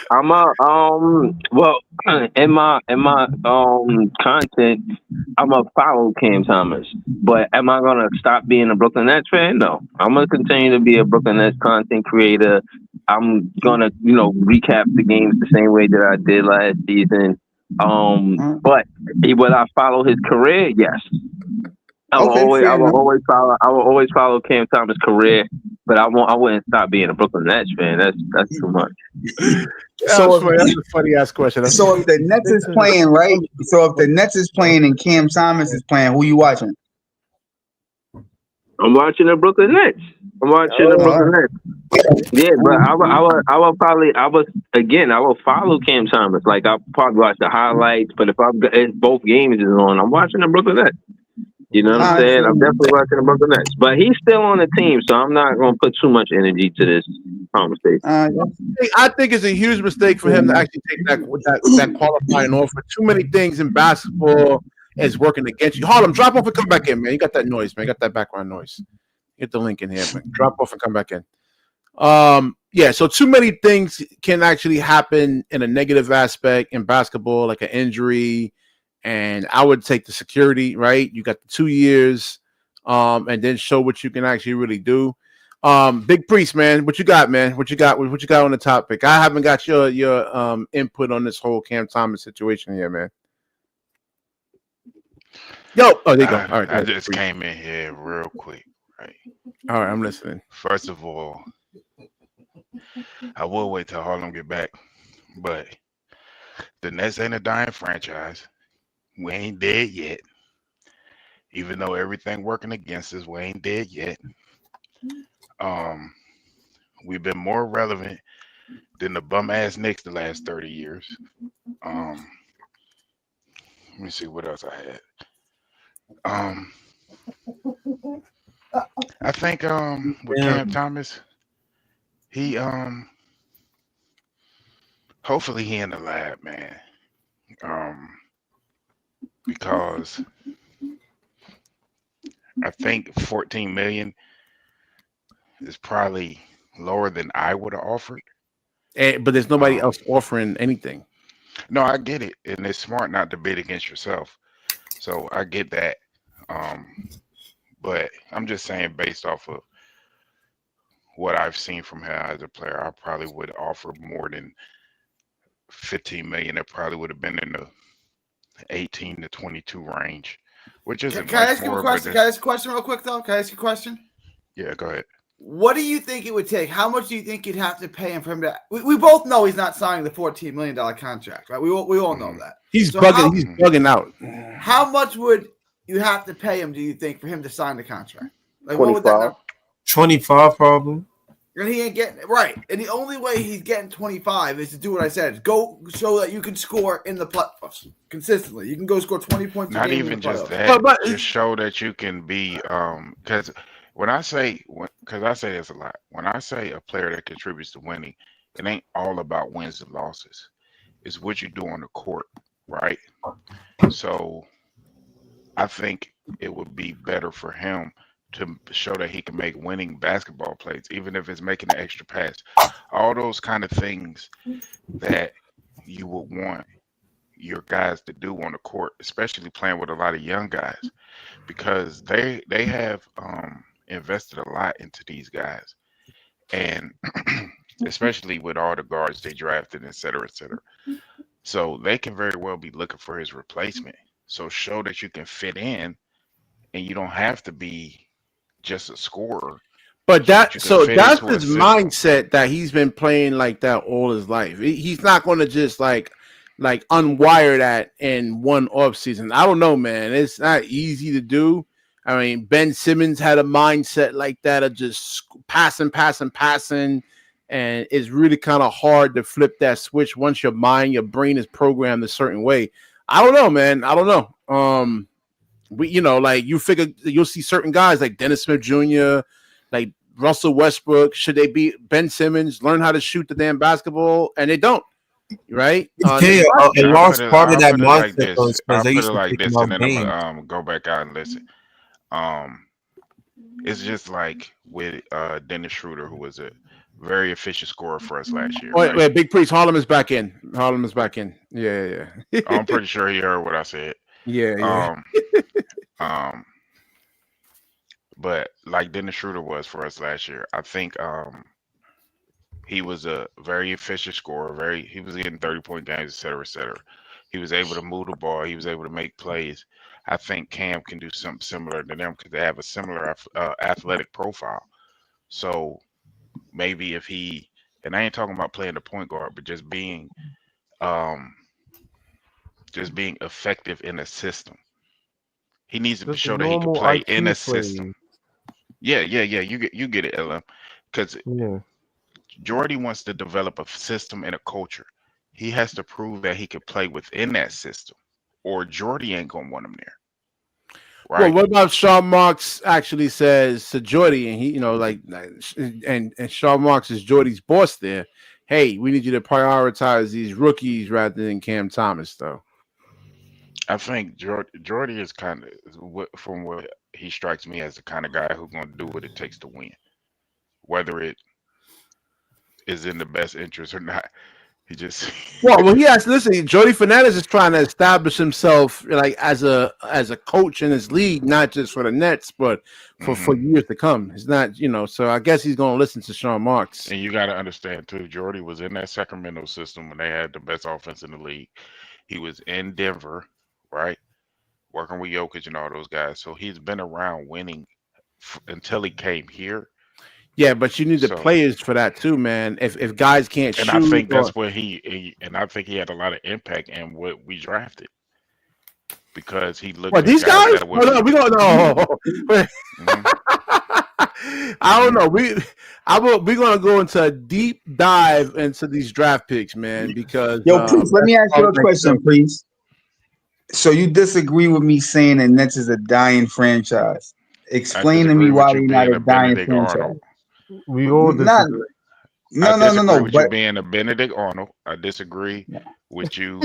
I'm well, in my content, I'm gonna follow Cam Thomas. But am I gonna stop being a Brooklyn Nets fan? No. I'm gonna continue to be a Brooklyn Nets content creator. I'm gonna, recap the games the same way that I did last season. But will I follow his career? Yes. I will always follow Cam Thomas' career, but I wouldn't stop being a Brooklyn Nets fan. That's too much. So that's a funny ass question. So if the Nets is playing, right? So if the Nets is playing and Cam Thomas is playing, who you watching? I'm watching the Brooklyn Nets. Yeah, but I will follow Cam Thomas. Like, I'll probably watch the highlights, but if both games is on, I'm watching the Brooklyn Nets. You know what I'm saying? I'm definitely watching the Brooklyn Nets. But he's still on the team, so I'm not going to put too much energy to this conversation. I think it's a huge mistake for him to actually take that qualifying offer. Too many things in basketball is working against you. Harlem, drop off and come back in, man. You got that noise, man. You got that background noise. Get the link in here, man. Drop off and come back in. Yeah, so too many things can actually happen in a negative aspect in basketball, like an injury. And I would take the security, right? You got the 2 years, and then show what you can actually really do. Big Priest, man, what you got, man? What you got on the topic? I haven't got your input on this whole Cam Thomas situation here, man. Yo, there you go. All right, I just came in here real quick, right? All right, I'm listening. First of all, I will wait till Harlem get back, but the Nets ain't a dying franchise. We ain't dead yet. Even though everything working against us, we ain't dead yet. We've been more relevant than the bum ass Knicks the last 30 years. Let me see what else I had. I think with Cam Thomas, he hopefully he in the lab, man. Because I think 14 million is probably lower than I would have offered. But there's nobody else offering anything. No, I get it, and it's smart not to bid against yourself. So I get that. But I'm just saying, based off of what I've seen from him as a player, I probably would offer more than 15 million. It probably would have been in the 18 to 22 range, which isn't Can I much ask you more. a question? Can I ask a question real quick, though? Can I ask you a question? Yeah, go ahead. What do you think it would take? How much do you think you'd have to pay him for him to? We both know he's not signing the $14 million contract, right? We all know that. He's bugging. He's bugging out. How much would you have to pay him? Do you think for him to sign the contract? Like 25. what would that? 25 probably. And he ain't getting it right. And the only way he's getting 25 is to do what I said: go show that you can score in the playoffs consistently. You can go score 20 points. Not even just that. But just show that you can be. Because when I say, because I say this a lot, when I say a player that contributes to winning, it ain't all about wins and losses. It's what you do on the court, right? So I think it would be better for him to show that he can make winning basketball plays, even if it's making an extra pass. All those kind of things that you would want your guys to do on the court, especially playing with a lot of young guys, because they have invested a lot into these guys, and especially with all the guards they drafted, et cetera, et cetera. So they can very well be looking for his replacement. So show that you can fit in, and you don't have to be just a scorer. But that you can fit that's into a his system. mindset that he's been playing like that all his life. He's not going to just like unwire that in one off season. I don't know, man. It's not easy to do. I mean, Ben Simmons had a mindset like that of just passing, and it's really kind of hard to flip that switch once your brain is programmed a certain way. I don't know, man. I don't know. Like you figure you'll see certain guys like Dennis Smith Jr., like Russell Westbrook. Should they be Ben Simmons? Learn how to shoot the damn basketball, and they don't. Right? A large part of that mindset goes because they used to like pick this, him and up then I'm game. gonna go back out and listen. It's just like with Dennis Schroeder, who was a very efficient scorer for us last year. Wait, Big Priest, Harlem is back in. Yeah. I'm pretty sure he heard what I said. Yeah. But like Dennis Schroeder was for us last year, I think he was a very efficient scorer. He was getting 30-point games, et cetera, et cetera. He was able to move the ball. He was able to make plays. I think Cam can do something similar to them because they have a similar athletic profile. So maybe if he, and I ain't talking about playing the point guard, but just being effective in a system. He needs to show that he can play in a system. Yeah. You get it, LM. Because Jordy wants to develop a system and a culture. He has to prove that he can play within that system, or Jordy ain't gonna want him there. Right? Well, what about Sean Marks actually says to Jordy, and he, and Sean Marks is Jordy's boss there. Hey, we need you to prioritize these rookies rather than Cam Thomas, though. I think Jordy is kind of, from what he strikes me as, the kind of guy who's going to do what it takes to win, whether it is in the best interest or not. He just well, he has. Listen, Jordy Fernandez is trying to establish himself like as a coach in his league, not just for the Nets, but for years to come. It's not, So I guess he's going to listen to Sean Marks. And you got to understand too, Jordy was in that Sacramento system when they had the best offense in the league. He was in Denver, right, working with Jokic and all those guys. So he's been around winning until he came here. Yeah, but you need the players for that too, man. If guys can't shoot, I think that's where I think he had a lot of impact in what we drafted, because he looked. What, at these guys? That we don't know. I don't know. We're gonna go into a deep dive into these draft picks, man. Because Priest, let me ask you a question, Priest. So you disagree with me saying that Nets is a dying franchise? Explain to me why we're not a dying franchise. Arnold. We all disagree. No. With you being a Benedict Arnold, I disagree with you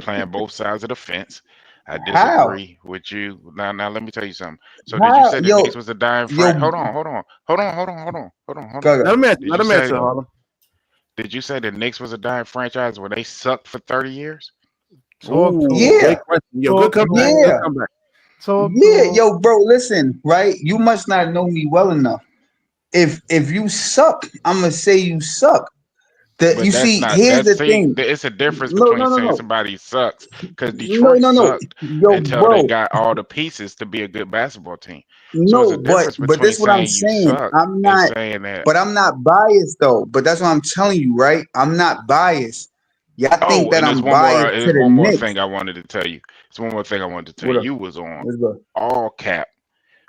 playing both sides of the fence. I disagree with you. Now, let me tell you something. So, did you say the Knicks was a dying franchise? Hold on. Let him answer. Did you say the Knicks was a dying franchise when they sucked for 30 years? Yeah. Good comeback. Yo, bro, listen, right? You must not know me well enough. If you suck, I'm gonna say you suck. Here's the thing. It's a difference between saying somebody sucks, because Detroit sucked until they got all the pieces to be a good basketball team. So but that's what I'm saying. I'm not saying that. But I'm not biased though. But that's what I'm telling you, right? I'm not biased. Y'all think that I'm biased to the one more Knicks. thing I wanted to tell you. It's one more thing I wanted to tell you. You was on all cap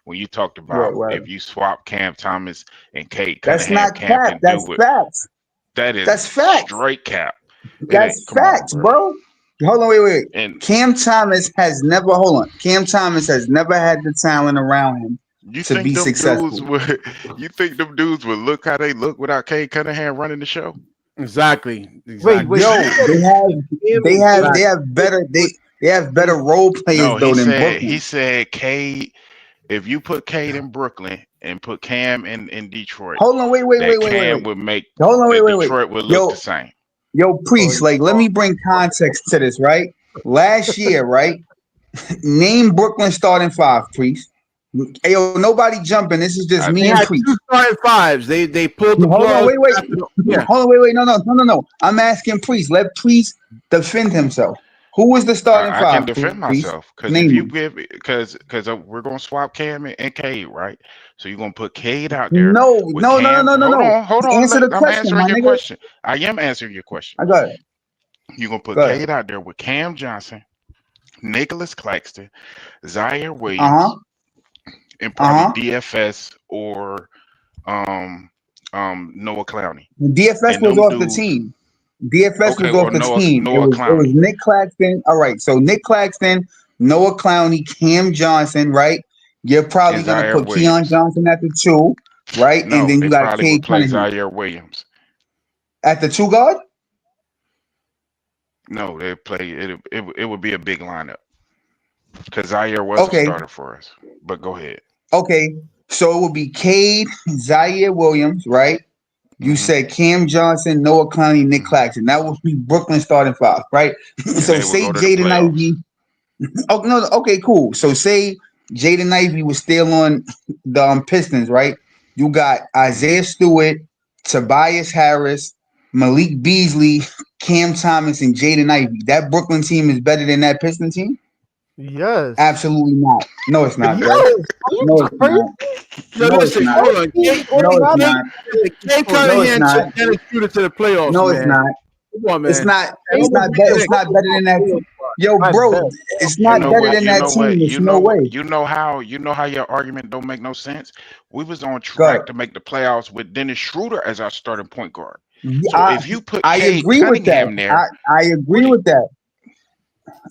when you talked about if you swap Cam Thomas and Kade Cunningham. That's not cap. That's facts. That's facts. Straight cap. That's facts, bro. Hold on, wait. And Cam Thomas has never had the talent around him to be successful. You think them dudes would look how they look without Kade Cunningham running the show? Exactly. Wait, Yo, they have better role players No, though than Brooklyn. he said Cade. If you put Cade in Brooklyn and put Cam in Detroit, Hold on, wait. that Cam would make Hold on, wait. Detroit would look the same. Yo, Priest, like, let me bring context to this, right? Last year, right? Name Brooklyn starting five, Priest. Hey, yo, nobody jumping. This is just me and Priest. 2 starting fives. They pulled the plug. Hold on, wait. No. I'm asking Priest. Let Priest defend himself. Who was the starting five? I can defend myself because if you give because we're gonna swap Cam and Cade, right? So you're gonna put Cade out there. No. Hold on. Answer the I'm question, answering your question. I am answering your question. I got it. You're gonna put Cade out there with Cam Johnson, Nicholas Claxton, Zaire Williams, and probably DFS or Noah Clowney. DFS was off the team. DFS was off the team. It was Nick Claxton. All right, so Nick Claxton, Noah Clowney, Cam Johnson, right? You're probably going to put Keon Johnson at the 2, right? No, and then you got Cade Cunningham. Zaire Williams. At the 2 guard? No, they play it would be a big lineup. Because Zaire was a starter for us. But go ahead. Okay. So it would be Cade, Zaire Williams, right? You said Cam Johnson, Noah Clowney, Nick Claxton. That would be Brooklyn starting 5, right? So say Jaden Ivey. Oh no, okay, cool. So say Jaden Ivey was still on the Pistons, right? You got Isaiah Stewart, Tobias Harris, Malik Beasley, Cam Thomas, and Jaden Ivey. That Brooklyn team is better than that Piston team? Yes. Absolutely not. No, it's not, bro. No, it's not. No, listen, hold on. Cade Cunningham took Dennis Schroeder to the playoffs. No, it's not. Come on, man. It's not better than that. Yo, bro, it's not better than that team. There's no way. You know how your argument don't make no sense? We was on track to make the playoffs with Dennis Schroeder as our starting point guard. So if you put Cade Cunningham there, I agree with that.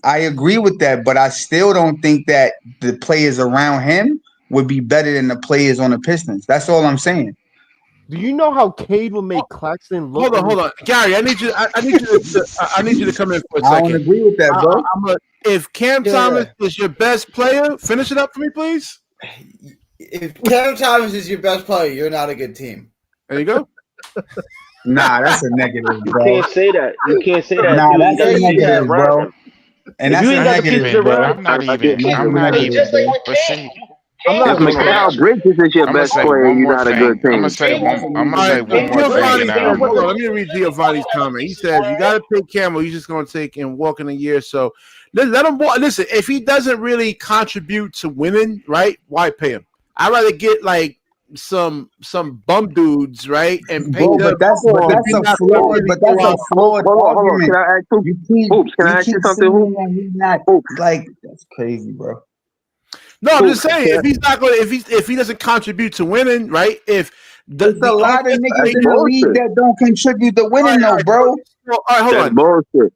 I agree with that, but I still don't think that the players around him would be better than the players on the Pistons. That's all I'm saying. Do you know how Cade will make Claxton look? Hold on, Gary. I need you to come in for a second. I don't agree with that, bro. If Cam Thomas is your best player, finish it up for me, please. If Cam Thomas is your best player, you're not a good team. There you go. Nah, that's a negative, bro. You can't say that. Nah, that's a negative, bro. And that's a negative, bro. I'm not even. But see, if Mikal Bridges is your best player, you're not a good team. I'm gonna say one more thing. Let me read Giovanni's comment. He says you got to pick Cam, or he's just going to take and walk in a year. So let him walk. Listen, if he doesn't really contribute to winning, right? Why pay him? I'd rather get like some bum dudes, right? And pay them. But that's a flawed argument. Can I ask you? Hoops, can I ask you something? He's not like that's crazy, bro. No, I'm just saying if he's not going, if he doesn't contribute to winning, right? If there's a lot of niggas in the league that don't contribute to winning, though, bro. All right, hold on. Bullshit.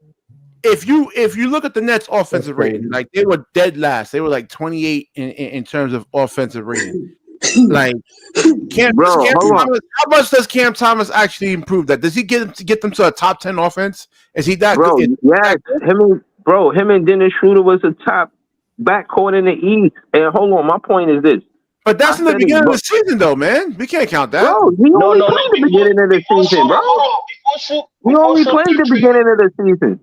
If you look at the Nets' offensive rating, like they were dead last. They were like 28 in terms of offensive rating. Like Cam Thomas, how much does Cam Thomas actually improve that? Does he get them to a top 10 offense? Is he that good? Yes, him and Dennis Schroeder was the top backcourt in the East. And hold on, my point is this. But that's in the beginning of the season, though, man. We can't count that. Bro, he only played the beginning of the season, bro. He only played the beginning of the season.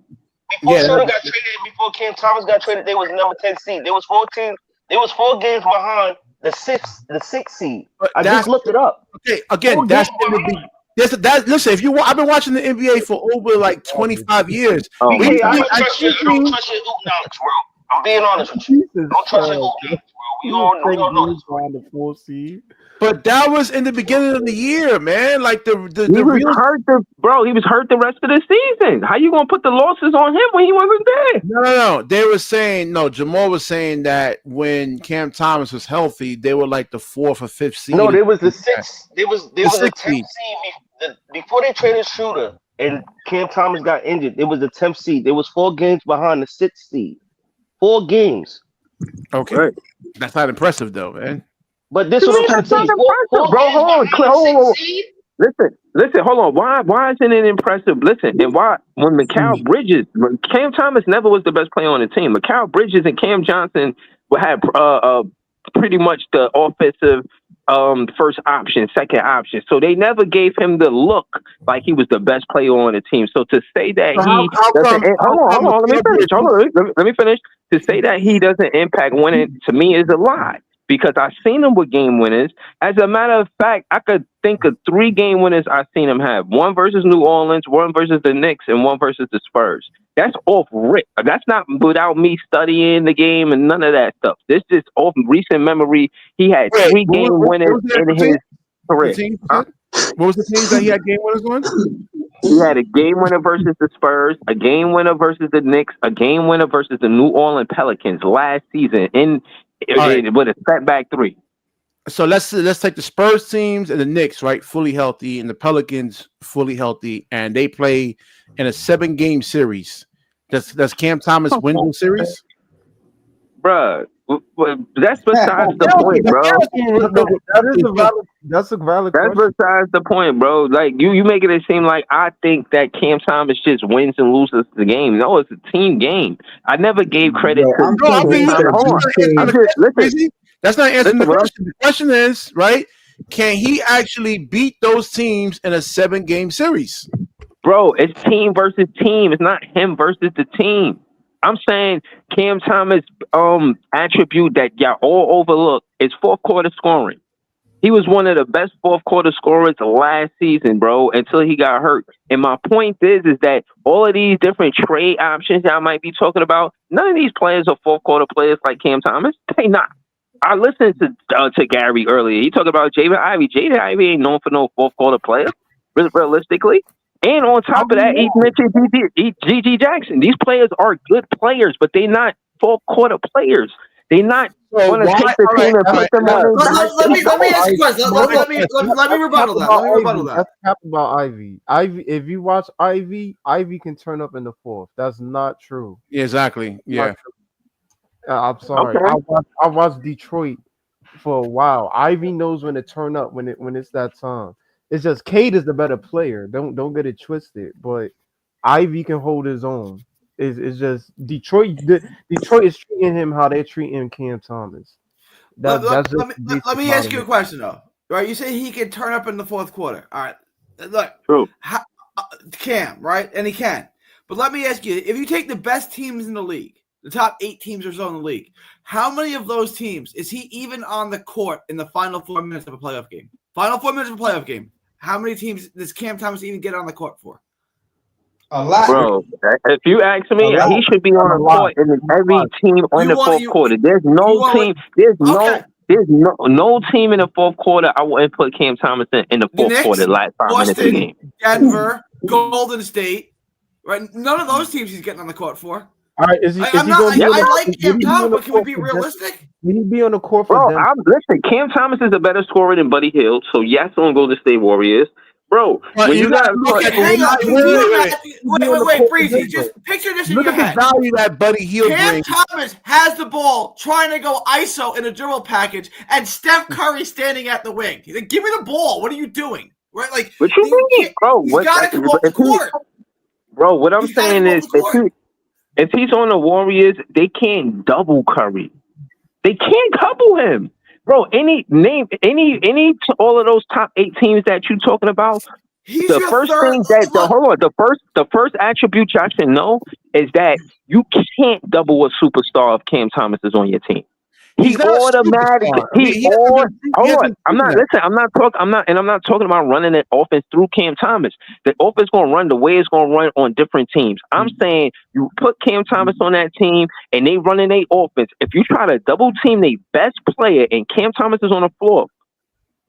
Before Schroeder got traded, before Cam Thomas got traded, they was number 10 seed. There was 4 games behind the sixth seed. I just looked it up. Okay, again, that's in the beginning. Listen, I've been watching the NBA for over like 25 years. I don't trust your hoop knowledge, bro. I'm being honest with you. Don't trust your hoop knowledge, bro. We all know this. But that was in the beginning of the year, man. Like he was hurt the rest of the season. How you gonna put the losses on him when he wasn't there? No. They were saying Jamal was saying that when Cam Thomas was healthy, they were like the 4th or 5th seed. No, they was the 6th. They was the 10th seed before they traded Schroeder and Cam Thomas got injured. It was the 10th seed. They was 4 games behind the 6th seed. 4 games. Okay, right. That's not impressive though, man. But this is what I'm trying to say. Bro, hold on. Listen, hold on. Why isn't it impressive? Listen, and why when Cam Thomas never was the best player on the team. Mikal Bridges and Cam Johnson had pretty much the offensive first option, second option. So they never gave him the look like he was the best player on the team. So to say that hold on, let me finish. To say that he doesn't impact winning to me is a lie. Because I've seen him with game winners. As a matter of fact, I could think of 3 game winners I've seen him have. 1 versus New Orleans, 1 versus the Knicks, and 1 versus the Spurs. That's off rip. That's not without me studying the game and none of that stuff. This is off recent memory. He had 3 game winners in his career. What was the teams that he had game winners on? He had a game winner versus the Spurs, a game winner versus the Knicks, a game winner versus the New Orleans Pelicans last season with a setback 3. So let's take the Spurs teams and the Knicks, right, fully healthy, and the Pelicans fully healthy, and they play in a 7-game series. Does Cam Thomas win the series? Bruh, that's besides the point, bro. That's a valid question. That's besides the point, bro. Like you making it seem like I think that Cam Thomas just wins and loses the game. No, it's a team game. I never gave credit to. Listen, that's not answering the question. The question is, right? Can he actually beat those teams in a 7-game series? Bro, it's team versus team. It's not him versus the team. I'm saying Cam Thomas' attribute that y'all all overlook is fourth quarter scoring. He was one of the best fourth quarter scorers last season, bro, until he got hurt. And my point is that all of these different trade options y'all might be talking about, none of these players are fourth quarter players like Cam Thomas. They not. I listened to Gary earlier. He talked about Jaden Ivey. Jaden Ivey ain't known for no fourth quarter player, realistically. And on top of that, he mentioned G.G. Jackson. These players are good players, but they're not fourth quarter players. They're not going to take the team and put them on. Let me ask you a question. Let me rebuttal that. Let's talk about Ivy. If you watch Ivy can turn up in the fourth. That's not true. Yeah, exactly. Yeah. I'm sorry. Okay. I watched Detroit for a while. Ivy knows when to turn up when it's that time. It's just Kade is the better player. Don't get it twisted. But Ivy can hold his own. It's just Detroit. Detroit is treating him how they're treating Cam Thomas. Let me ask you a question though. Right? You say he can turn up in the fourth quarter. All right. Look, true. Cam, right? And he can. But let me ask you: if you take the best teams in the league, the top 8 teams or so in the league, how many of those teams is he even on the court in the final 4 minutes of a playoff game? Final 4 minutes of a playoff game. How many teams does Cam Thomas even get on the court for? A lot. Bro, if you ask me, he should be on the court in every team on the fourth quarter. There's no team. There's no team in the fourth quarter I wouldn't put Cam Thomas in the fourth quarter last 5 minutes of the game. Denver, Golden State, right? None of those teams he's getting on the court for. All right, is he I like Cam Thomas, but can we be realistic? Will he be on the court for Bro, listen, Cam Thomas is a better scorer than Buddy Hield, so yes, on Golden State Warriors. Bro, when you got wait, Breezy, just picture this in your head. Look at the value that Buddy Hield brings. Cam Thomas has the ball, trying to go ISO in a dribble package, and Steph Curry standing at the wing. He's like, give me the ball. What are you doing? Right? Like, what you mean, bro? He's got to come off the court. Bro, what I'm saying is, if he's on the Warriors, they can't double Curry. They can't couple him. Bro, all of those top 8 teams that you're talking about, the first attribute y'all should know is that you can't double a superstar if Cam Thomas is on your team. He's automatically. I'm not talking about running an offense through Cam Thomas. The offense going to run the way it's going to run on different teams. I'm saying you put Cam Thomas on that team and they running their offense. If you try to double team their best player and Cam Thomas is on the floor,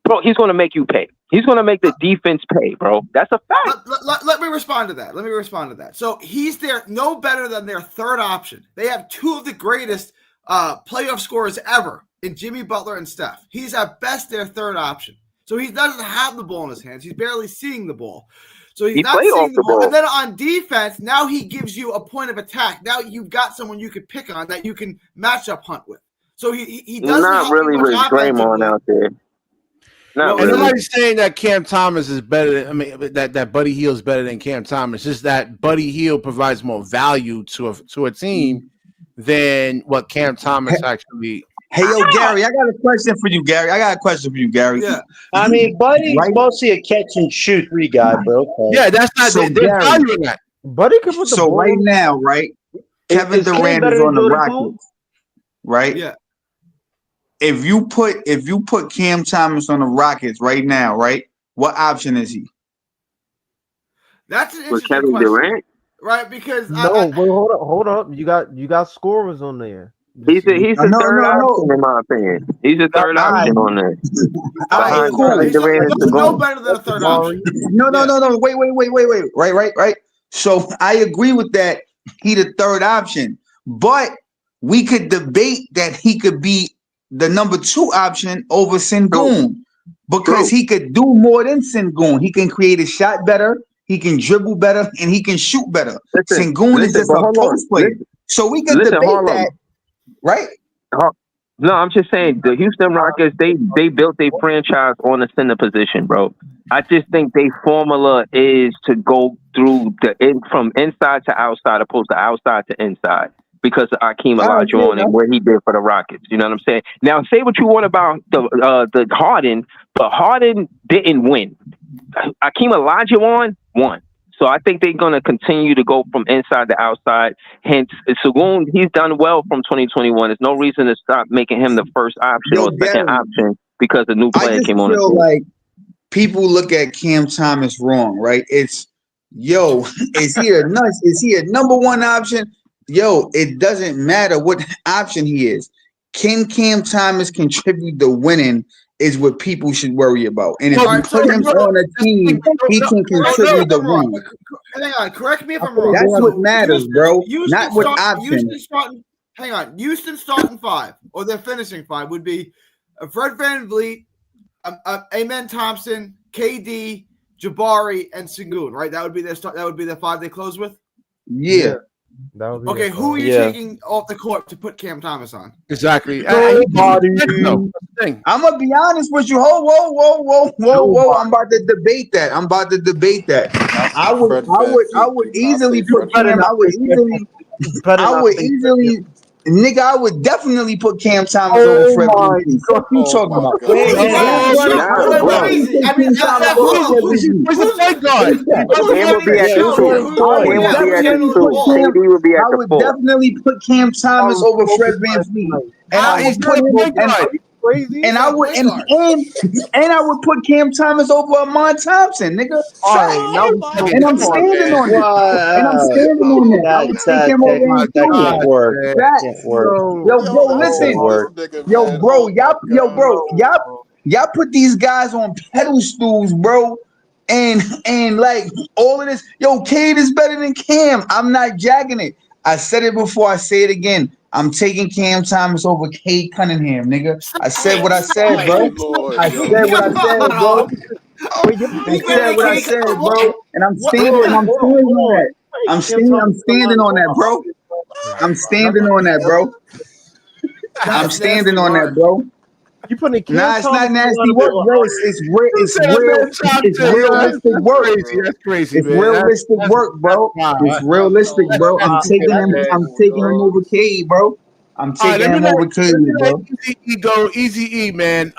bro, he's going to make you pay. He's going to make the defense pay, bro. That's a fact. Let me respond to that. So he's no better than their third option. They have 2 of the greatest playoff scorers ever in Jimmy Butler and Steph. He's at best their third option. So he doesn't have the ball in his hands. He's barely seeing the ball. So he's not seeing the ball. And then on defense, now he gives you a point of attack. Now you've got someone you can pick on that you can matchup hunt with. So he doesn't not really with Draymond out there. Not And really. nobody's saying that Cam Thomas is better than, I mean, that Buddy Hield is better than Cam Thomas. Just that Buddy Hield provides more value to a team than what Cam Thomas actually. Hey, yo, Gary, I got a question for you, Gary. Yeah. I mean, Buddy's Right? mostly a catch and shoot 3 guy, bro. Okay. Yeah, that's not. So, There's Gary, value in that. Buddy can put the So ball. right now, right, Kevin Is Cam Durant better is than on the Jordan Poole? Rockets, right? Yeah. If you put Cam Thomas on the Rockets right now, right, what option is he? That's an With interesting Kevin question, Durant? right? Because No, wait, hold up. You got scorers on there. He's the No, third no, no. option in my opinion. He's the third All right. option on there. All right, Behind cool. Kevin Durant and He's no Sabonis. better than a third option. No. Wait. Right. So I agree with that. He the third option, but we could debate that he could be the number 2 option over Sengun because he could do more than Sengun. He can create a shot better, he can dribble better, and he can shoot better. Sengun is just a post player. So we can debate that, right? No, I'm just saying the Houston Rockets, they built their franchise on the center position, bro. I just think their formula is to go through from inside to outside opposed to outside to inside because of Akeem Olajuwon and what he did for the Rockets. You know what I'm saying? Now, say what you want about the Harden, but Harden didn't win. Akeem Olajuwon won. So I think they're going to continue to go from inside to outside. Hence, Sengun, he's done well from 2021. There's no reason to stop making him the first option or second option because a new player came on the team. Like people look at Cam Thomas wrong, right? It's, is he a number 1 option? It doesn't matter what option he is. Can Cam Thomas contribute to winning is what people should worry about. And if you put him on a team, he can contribute to winning. Hang on, correct me if I'm wrong. That's what matters, bro. Not what option. Houston starting 5, or their finishing 5 would be Fred VanVleet, Amen Thompson, KD, Jabari, and Sengun. Right? That would be their start. That would be the 5 they close with. Yeah. Okay, who are you taking off the court to put Cam Thomas on? Exactly. I'm gonna be honest with you. Whoa. I'm about to debate that. I would easily put Cam. Nigga, I would definitely put Cam Thomas over Fred VanVleet. What you talking about? Where's the point guard? Cam would be at the 2. KD would be at the 4. I would definitely put Cam Thomas over Fred VanVleet. And I would put him and I would put Cam Thomas over Amon Thompson, nigga. And I'm standing on that. That can't work. Yo, listen. Y'all put these guys on pedestals, bro. And like all of this, Kade is better than Cam. I'm not jacking it. I said it before, I say it again. I'm taking Cam Thomas over Cade Cunningham, nigga. I said what I said, bro. I said what I said, bro. And I'm standing on that. I'm standing on that, bro. I'm standing on that, bro. You putting Nah, it's not nasty work, bro. It's realistic work. That's crazy. It's realistic work, bro. It's realistic, bro. I'm taking him over Cade, bro. I'm taking him over Cade, bro. Easy E, man.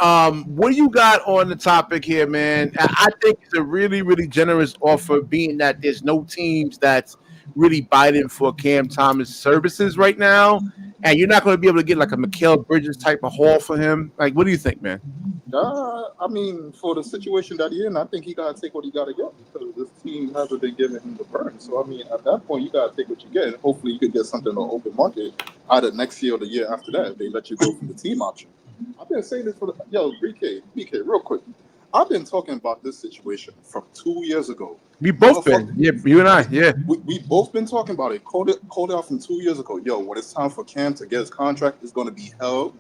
What do you got on the topic here, man? I think it's a really, really generous offer, being that there's no teams that's really biting for Cam Thomas services right now, and you're not going to be able to get like a Mikal Bridges type of haul for him. Like, what do you think, man? I mean, for the situation that he's in, I think he got to take what he got to get because this team hasn't been giving him the burn. So, I mean, at that point, you got to take what you get. And hopefully, you could get something on the open market either next year or the year after that if they let you go from the team option. I've been saying this for BK, real quick. I've been talking about this situation from 2 years ago. We both been, you and I, We both been talking about it. Called it out from 2 years ago. When it's time for Cam to get his contract, it's going to be hell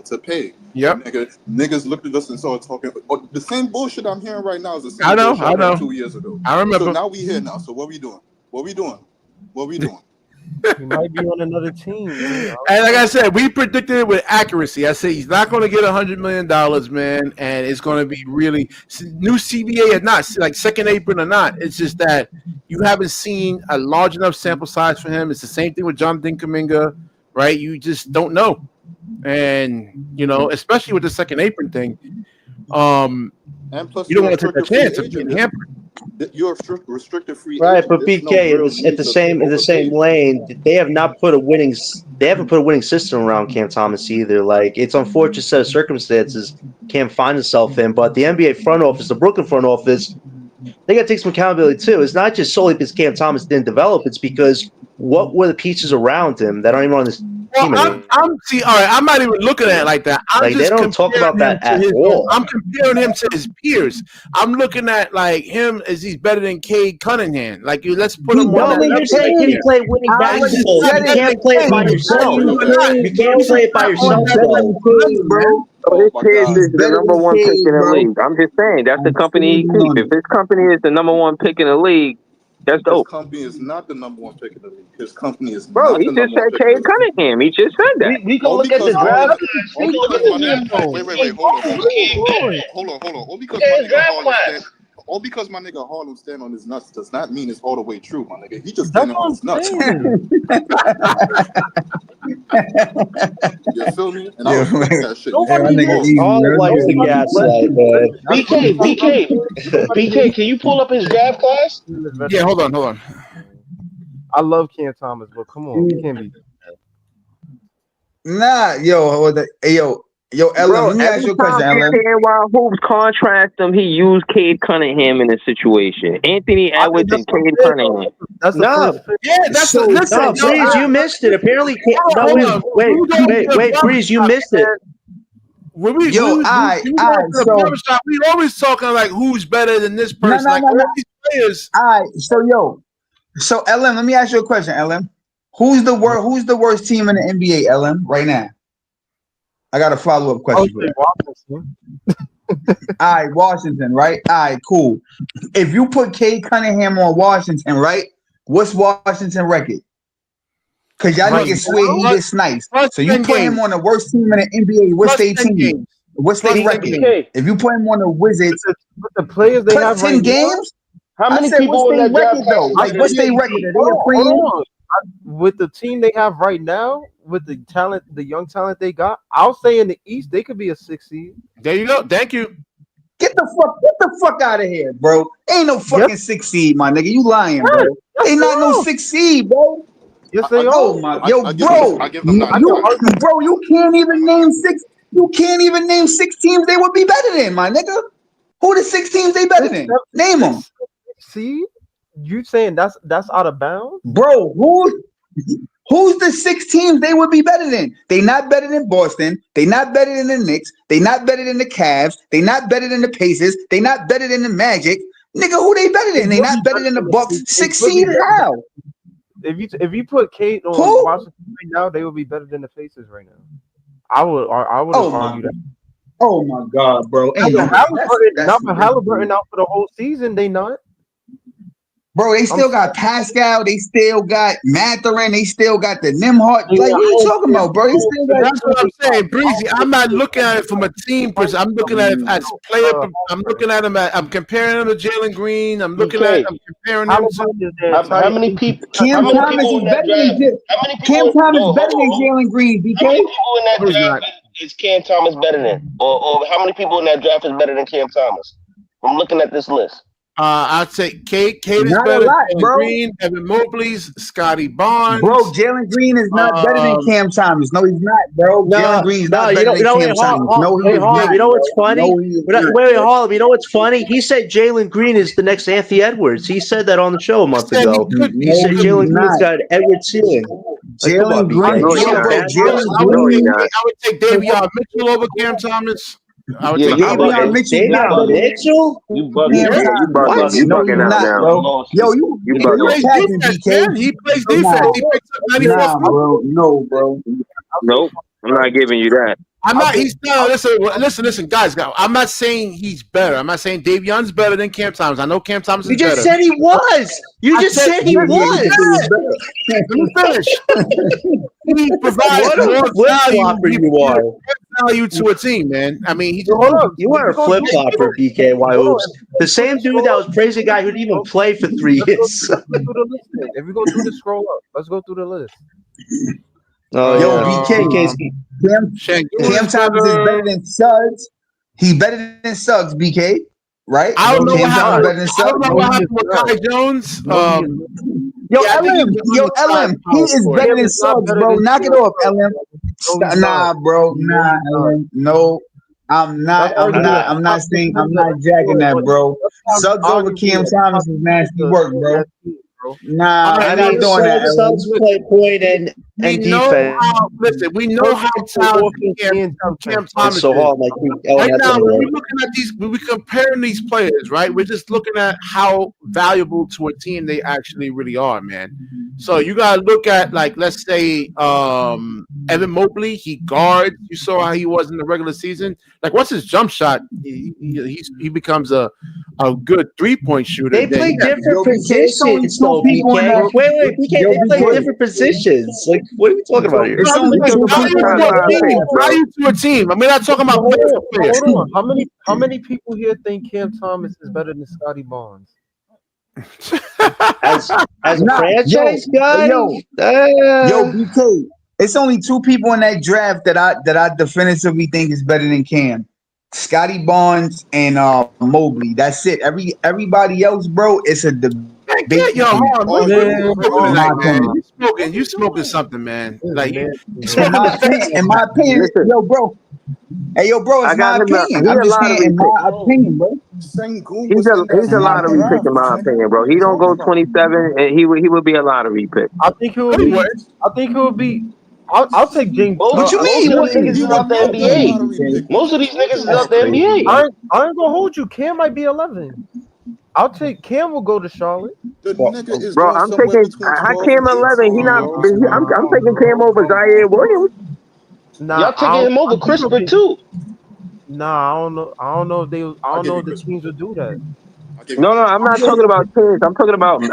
to pay. Yep. Niggas looked at us and started talking. The same bullshit I'm hearing right now is the same I know. 2 years ago. I remember. So now we here now. So what we doing? He might be on another team, man. And like I said, we predicted it with accuracy. I say he's not going to get $100 million, man, and it's going to be really new CBA or not, like second apron or not. It's just that you haven't seen a large enough sample size for him. It's the same thing with Jonathan Kuminga, right? You just don't know, and especially with the second apron thing, and plus you don't want to take a chance of getting hampered. You're restricted free right, agent. but BK at the same lane, they haven't put a winning system around Cam Thomas either. Like, it's an unfortunate set of circumstances Cam finds himself in, but the NBA front office, the Brooklyn front office, they got to take some accountability too. It's not just solely because Cam Thomas didn't develop; it's because what were the pieces around him that aren't even on this team anymore? I'm not even looking at it like that. They don't talk about that at all. I'm comparing him to his peers. I'm looking at like him as he's better than Cade Cunningham. Like, let's put him on that. You're saying can he play winning basketball? You can't play it by yourself. You can't play it by yourself, bro. His kid is the number one pick in the league. I'm just saying that's the company he keeps. If his company is the number one pick in the league, that's dope. His company is not the number one pick in the league. His company is bro. He just said Cade Cunningham. He just said that. We can look at the draft. Wait, hold on. All because my nigga Harlem stand on his nuts does not mean it's all the way true, my nigga. He just standing on his nuts. You feel me? And I respect that shit. All likes the gaslight, man. BK, can you pull up his draft class? Yeah, hold on. I love Cam Thomas, but come on, he can't be. Nah, yo, Ellen, let me ask you a question, Ellen. While Hoops contrast him, he used Cade Cunningham in a situation. Anthony Edwards and Cade Cunningham. That's Breeze, you missed it. Apparently, wait, Breeze, you missed it. When we always talking like who's better than this person. All these players. All right, so Ellen, let me ask you a question, Ellen. Who's the worst team in the NBA, Ellen, right now? I got a follow-up question for that. All right, Washington, right? All right, cool. If you put Cade Cunningham on Washington, right? What's Washington record? Because y'all niggas swear he this nice. So you put him on the worst team in the NBA. What's their team? What's their record? If you put him on the Wizards, with the players they have 10 games? How many people in that record though? Like, what's their record? Are they a premium? With the team they have right now, with the talent, the young talent they got, I'll say in the East they could be a 6 seed. There you go. Thank you. Get the fuck out of here, bro. Ain't no fucking 6 seed, my nigga. You lying, bro. Ain't not no 6 seed, bro. Yes, they are. Oh my, bro, you can't even name 6. You can't even name 6 teams they would be better than, my nigga. Who the 6 teams they better than? Name them. See, you saying that's out of bounds, bro? Who's the 6 teams they would be better than? They not better than Boston. They not better than the Knicks. They not better than the Cavs. They not better than the Pacers. They not better than the Magic. Nigga, who they better than? They not better than the Bucks. 6 seed how? If you put Kate on Washington right now, they would be better than the Pacers right now. I would argue that. Oh my God, bro! Halliburton out for the whole season. They not. Bro, they still got Pascal. They still got Mathurin. They still got the Nimhart. Like, what are you talking about, bro? That's what I'm saying, Breezy. I'm not looking at it from a team perspective. I'm looking at it as player. I'm looking at him. I'm comparing him to Jalen Green. I'm looking at. I'm comparing him to. How many people? Cam Thomas is better than Jalen Green. BK. How many people in that draft is Cam Thomas better than? Or how many people in that draft is better than Cam Thomas? I'm looking at this list. I'd say Kate is better. Jalen Green, Evan Mobley's, Scotty Barnes. Bro, Jalen Green is not better than Cam Thomas. No, he's not, bro. Jalen Green's not better than Cam Thomas. No, he's not. You know what's funny? Wait, Harlem. You know what's funny? He said Jalen Green is the next Anthony Edwards. He said that on the show a month ago. He said Jalen Green's got Edwards ceiling. Jalen Green. I would take Davion Mitchell over Cam Thomas. I would take Davion Mitchell. You bugging out now. Yo, you plays defense, man. He plays defense. He picks up 94. No, bro. Nope. I'm not giving you that. I'm not. He's no. Listen, guys. I'm not saying he's better. I'm not saying Davion's better than Cam Thomas. I know Cam Thomas is better. You just said he was. You just said he was. Let me finish. He provides What a more value to a team, man. I mean, you are a flip flopper, BKNY Hoops. The same dude that was praising a guy who didn't even play for 3 years. If we go through the scroll up, let's go through the list. Cam Thomas is better than Suggs. He's better than Suggs, BK. Right? I don't know what happened. Better than Suggs. With Kai Jones. LM, he is better than Suggs, bro. Knock it off, LM. Nah, bro. Nah, LM. No. I'm not jacking that, bro. Suggs over Cam Thomas is nasty work, bro. Nah, I'm not doing that. Suggs play point and defense. We know how talented Cam Thomas is. Right now, when we're looking at these, when we're comparing these players, right? We're just looking at how valuable to a team they actually really are, man. So you gotta look at, like, let's say Evan Mobley. He guards. You saw how he was in the regular season. Like, once his jump shot, he becomes a good 3-point shooter. They play different positions, though. Wait, BK, they play different positions. Like, what are we talking about here? Value to a team. I mean, I'm talking about players. Hold on. How many people here think Cam Thomas is better than Scotty Barnes? as a franchise guy? Yo, BK. It's only 2 people in that draft that I definitively think is better than Cam. Scotty Barnes and Mobley. That's it. Everybody else, bro, it's a debate. You smoking something, man. Like, in my opinion, yo, bro. Hey, yo, bro, it's my opinion. I'm just saying, in my opinion, bro. He's a lottery pick, in my opinion, bro. He don't go 27, and he would be a lottery pick. I think he would be. I'll take James. What you mean? Most niggas is out the NBA. Most of these niggas is out the NBA. I ain't gonna hold you. Cam might be 11. I'll take Cam. Will go to Charlotte. Bro, I'm taking Cam 11. I'm taking Cam over Zaire Williams. Nah, y'all taking him over CRISPR too. Nah, I don't know. I don't know if the teams would do that. No, I'm not talking about teams. I'm talking about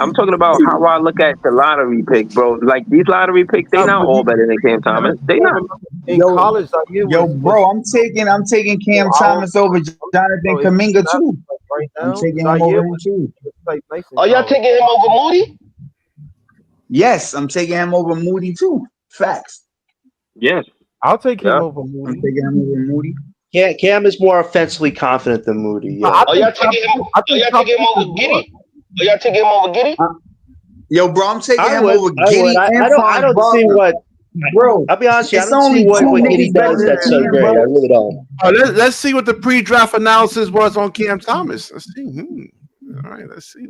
how I look at the lottery pick, bro. Like, these lottery picks, they not all better than Cam Thomas. They not. In college, bro, I'm taking Cam Thomas over Jonathan Kuminga too. Right now, I'm taking him over him too. Are y'all taking him over Moody? Yes, I'm taking him over Moody too. Facts. Yes, I'll take him over Moody. I'm taking him over Moody. Yeah, Cam is more offensively confident than Moody. Yeah. Are y'all taking him over Giddy? Are y'all taking him over Giddy? Yo, bro, I'm taking him over Giddy. I don't see what, bro. I'll be honest with you, I don't see what Giddy does that's so great. I really don't. Let's see what the pre-draft analysis was on Cam Thomas. Let's see. All right, let's see.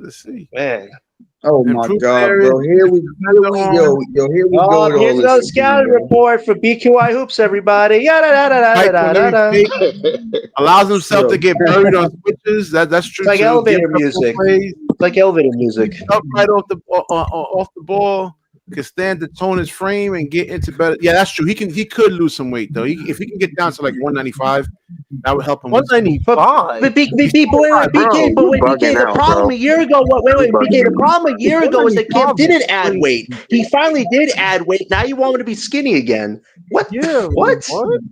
Man. Oh my God, bro! Here we go. Here's another scouting report for BKNY Hoops, everybody. Allows himself to get buried on switches. That's true. It's like elevator music. It's like elevator music. Up right off the ball. Can stand to tone his frame and get into better. Yeah, that's true. He could lose some weight though. If he can get down to like 195, that would help him. 195. But BK, the problem a year ago. BK, the problem a year ago is that Cam didn't add weight. He finally did add weight. Now you want him to be skinny again. What? Yeah. What?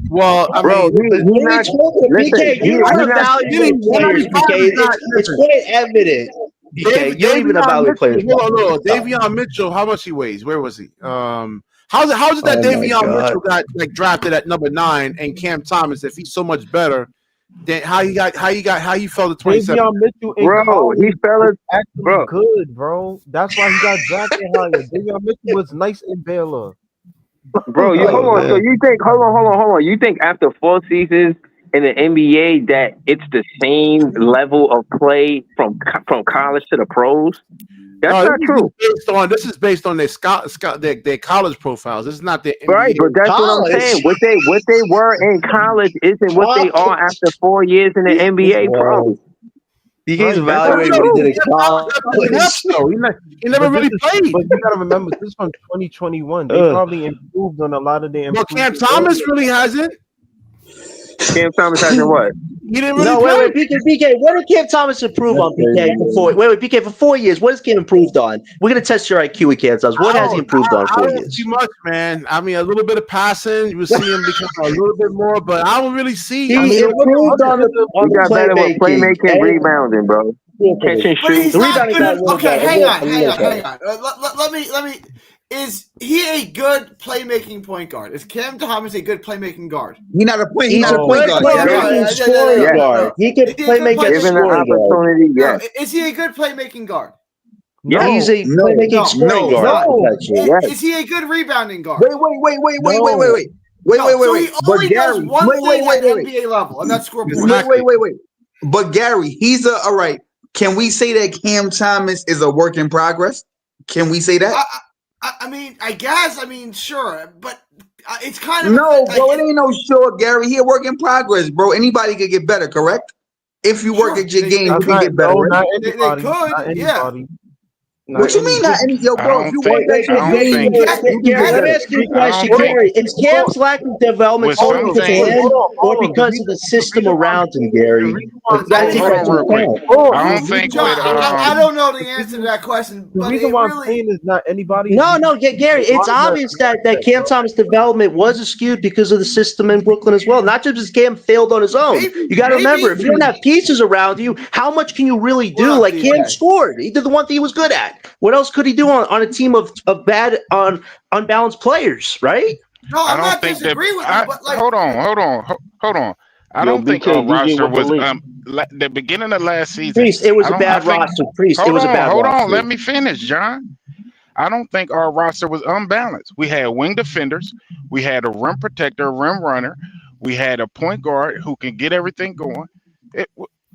Well, bro, BK, you are evaluating players. BK, it's quite evident. BK, you don't even evaluate players. Hold on. Davion Mitchell, how much he weighs? Where was he? How's it that Davion Mitchell got like drafted at number 9 and Cam Thomas, if he's so much better, then how you fell to 27? Davion Mitchell, bro, he fell actually good, bro. That's why he got drafted higher. Davion Mitchell was nice in Baylor. Bro, hold on. So you think hold on. You think after 4 seasons in the NBA that it's the same level of play from college to the pros? That's not true. This is based on their college profiles. This is not their NBA. Right, but that's what I'm saying. What they were in college isn't what they are after 4 years in the NBA, bro. He's evaluating what he did in college. He never really played. But you gotta remember, this is from 2021. They probably improved on a lot of their. Well, Cam Thomas really hasn't. Cam Thomas hasn't what? He didn't really No, play. wait, BK. What did Cam Thomas improve on, BK? BK, for 4 years, what has Cam improved on? We're gonna test your IQ with Cam Thomas. What has he improved on 4 I don't years? see much, man. I mean, a little bit of passing. You will see him become a little bit more, but I don't really see. He improved on He got better with playmaking, rebounding, bro. Catching But he's shoot. not good. Okay, hang on. Let me. Is he a good playmaking point guard? Is Cam Thomas a good playmaking guard? He's not a point. He's He's not a point guard. playmaking scoring guard. He can playmaking Given the scoring guard. opportunity, yes. Is he a good playmaking guard? He's a playmaking scoring guard. Is he a good rebounding guard? Wait. So he only does one thing at NBA level, and that's score points. Wait. But Gary, he's all right. Can we say that Cam Thomas is a work in progress? Can we say that? I mean, I guess. I mean, sure, but it's kind of no, bro. It ain't no sure, Gary. He a work in progress, bro. Anybody could get better, correct? If you work at your game, you can get better. They could, yeah. What you mean? Not any, yo, bro. If you work at your game, Gary, let me ask you a question, Gary. Is Cam's lack of development solely because of him, or because of the system around him, Gary? I don't think. I don't know the answer to that question. The reason why I'm saying is not anybody. No, Gary. It's obvious that Cam Thomas' development was skewed because of the system in Brooklyn as well. Not just because Cam failed on his own. You got to remember, if you don't have pieces around you, how much can you really do? Like Cam scored. He did the one thing he was good at. What else could he do on a team of bad, unbalanced players, right? No, I'm not disagreeing with you, but like, hold on. I don't think our roster was the beginning of last season. Priest, it was a bad roster. Priest, it was a bad roster. Hold on, let me finish, John. I don't think our roster was unbalanced. We had wing defenders, we had a rim protector, rim runner, we had a point guard who can get everything going.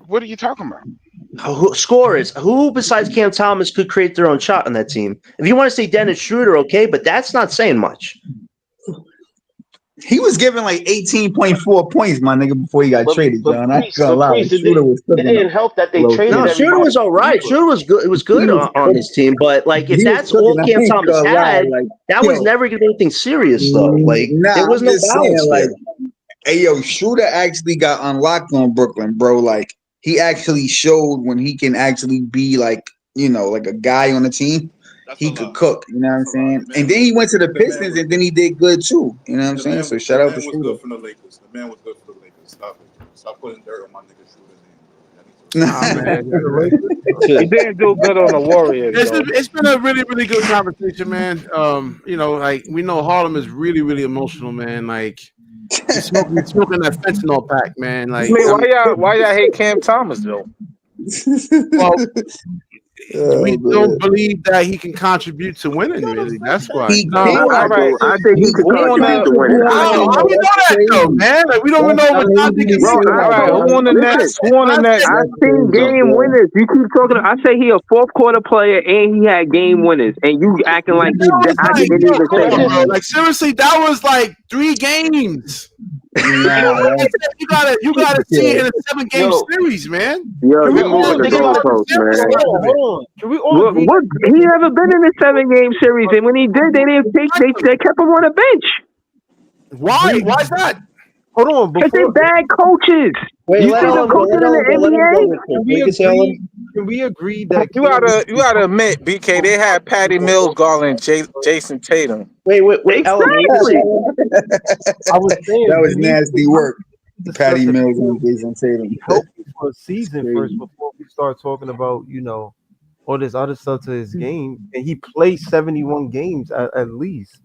What are you talking about? Scorers. Who besides Cam Thomas could create their own shot on that team? If you want to say Dennis Schroeder, okay, but that's not saying much. He was given like 18.4 points, my nigga, before he got traded, John. I ain't gonna lie. Schroeder was it didn't help that they traded. No, Schroeder was all right. Schroeder was good. It was good on his team, but like if that's all Cam Thomas had, that was never gonna be anything serious though. Like there was no balance. Like, hey, yo, Schroeder actually got unlocked on Brooklyn, bro. Like he actually showed when he can actually be like, you know, like a guy on the team. He could cook, you know what I'm saying? And then he went to the Pistons, and then he did good too. You know what I'm saying? So shout out to Schroeder. The man was good for the Lakers. Stop putting dirt on my nigga Schroeder. He didn't do good on the Warriors. It's been a really, really good conversation, man. You know, like we know Harlem is really, really emotional, man. Like he's smoking that fentanyl pack, man. Like why y'all hate Cam Thomas though? Well, we don't believe that he can contribute to winning. Really, that's why. I think he could contribute to winning. How we know that though, man? Like, we don't even know what God thinking. All right, who won the next? I've seen game winners. You keep talking. I say he a fourth quarter player and he had game winners, and you acting like I didn't even say that. Like seriously, that was like 3 games. You gotta see it in a 7-game series, man. Yo, you're moving the goalposts, man. What? He never been in a 7-game series, and when he did, they didn't take. They kept him on the bench. Why? Why's that? Hold on, because they're bad coaches. Wait, you see them coaching in the NBA? Can we agree that you gotta admit, BK, they had Patty Mills guarding Jason Tatum. Wait, exactly. I was saying that was nasty work. Patty Mills and Jason Tatum. For a season first before we start talking about, you know, all this other stuff to his game, and he played 71 games at least.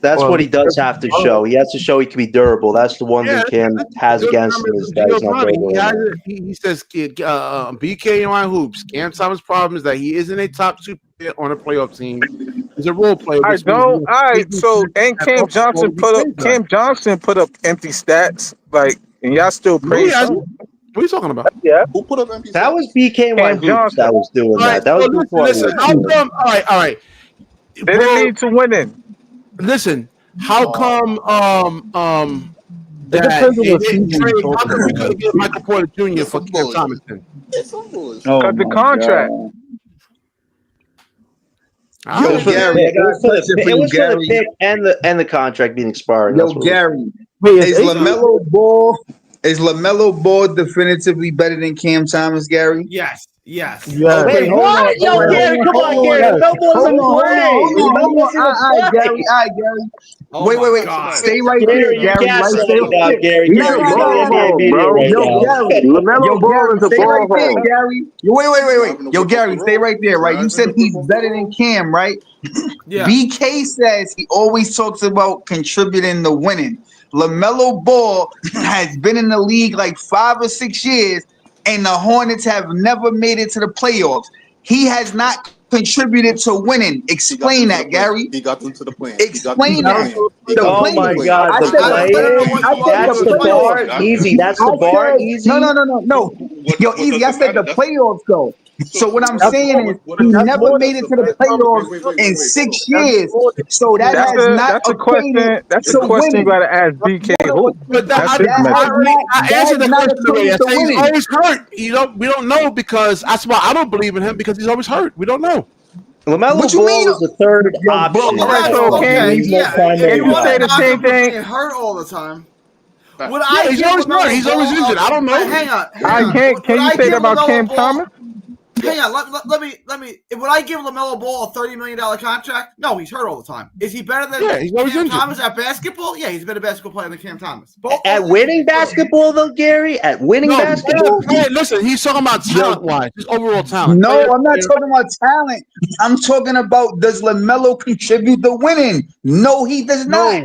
That's what he does have to show. He has to show he can be durable. That's the one thing Cam has against him is that he's not durable. He says, BKNY hoops. Cam Thomas' problem is that he isn't a top 2 player on a playoff team. He's a role player. All right. So and Cam Johnson put up empty stats, like, and y'all still praise him. What are you talking about? Yeah. Who put up empty stats? That was BKNY hoops that was doing that. That was before. Listen, all right. They didn't need to winning. Listen, how come that we couldn't get Michael Porter Jr. for Cam Thompson? Cut the contract. It was for the pick and the contract being expired. Yo, Gary, is LaMelo Ball Is LaMelo Ball definitively better than Cam Thomas, Gary? Yes. Yes. Yeah. Wait, what? Yo, Gary, come on, Gary. LaMelo Ball doesn't play. LaMelo doesn't All right, Gary. play. All right, Gary. Oh Wait. my God. Stay right Gary, there, you Gary. Right, stay gaslighting now, right Gary. there. Gary's not in the NBA Ball, media bro. right Yo, now. Gary. LaMelo Ball Gary, is a stay ball right there, hog. Gary. Wait. Yo, Gary, stay right there, right? You said he's better than Cam, right? Yeah. BK says he always talks about contributing to winning. LaMelo Ball has been in the league like 5 or 6 years, and the Hornets have never made it to the playoffs. He has not contributed to winning. Explain that, Gary. He got them to the plan. Explain that. The Oh my plan. God, I the said the plan. plan. I said That's the the bar. playoffs. Easy. That's the I bar. said Easy. no. Yo, Easy. I said the playoffs though. So what I'm That's saying more, is but he that's never more made than it to the playoffs in 6 years. more than So that yeah. has not That's a equated question. That's a to question you winning. gotta ask BK. Who? But That's his That metric. has not. I That answered has the not question already. I equated to say he's winning. always hurt. We don't know because that's why I don't believe in him because he's always hurt. We don't know. LaMelo What you Ball mean? was the third Yo, bro, option. All right, Yes, so Like, can okay, he's you no yeah. If can you primary you want say to guy. the knock same him for thing? being hurt all the time, would Yeah, I he's give always hurt. LaMelo He's Ball? always injured. I don't know. Hang on. Can you Would I say that give about Cam LaMelo Ball? Thomas? Hang on. Let me. Would I give LaMelo Ball a $30 million contract? No, he's hurt all the time. Is he better than Yeah, he's always Cam injured. Thomas at basketball? Yeah, he's been a basketball player than Cam Thomas. At winning basketball, though, Gary? At winning No, basketball? hey, listen, he's talking about talent wise, just overall talent. No, I'm not talking about talent. I'm talking about does LaMelo contribute to winning? No, he does not.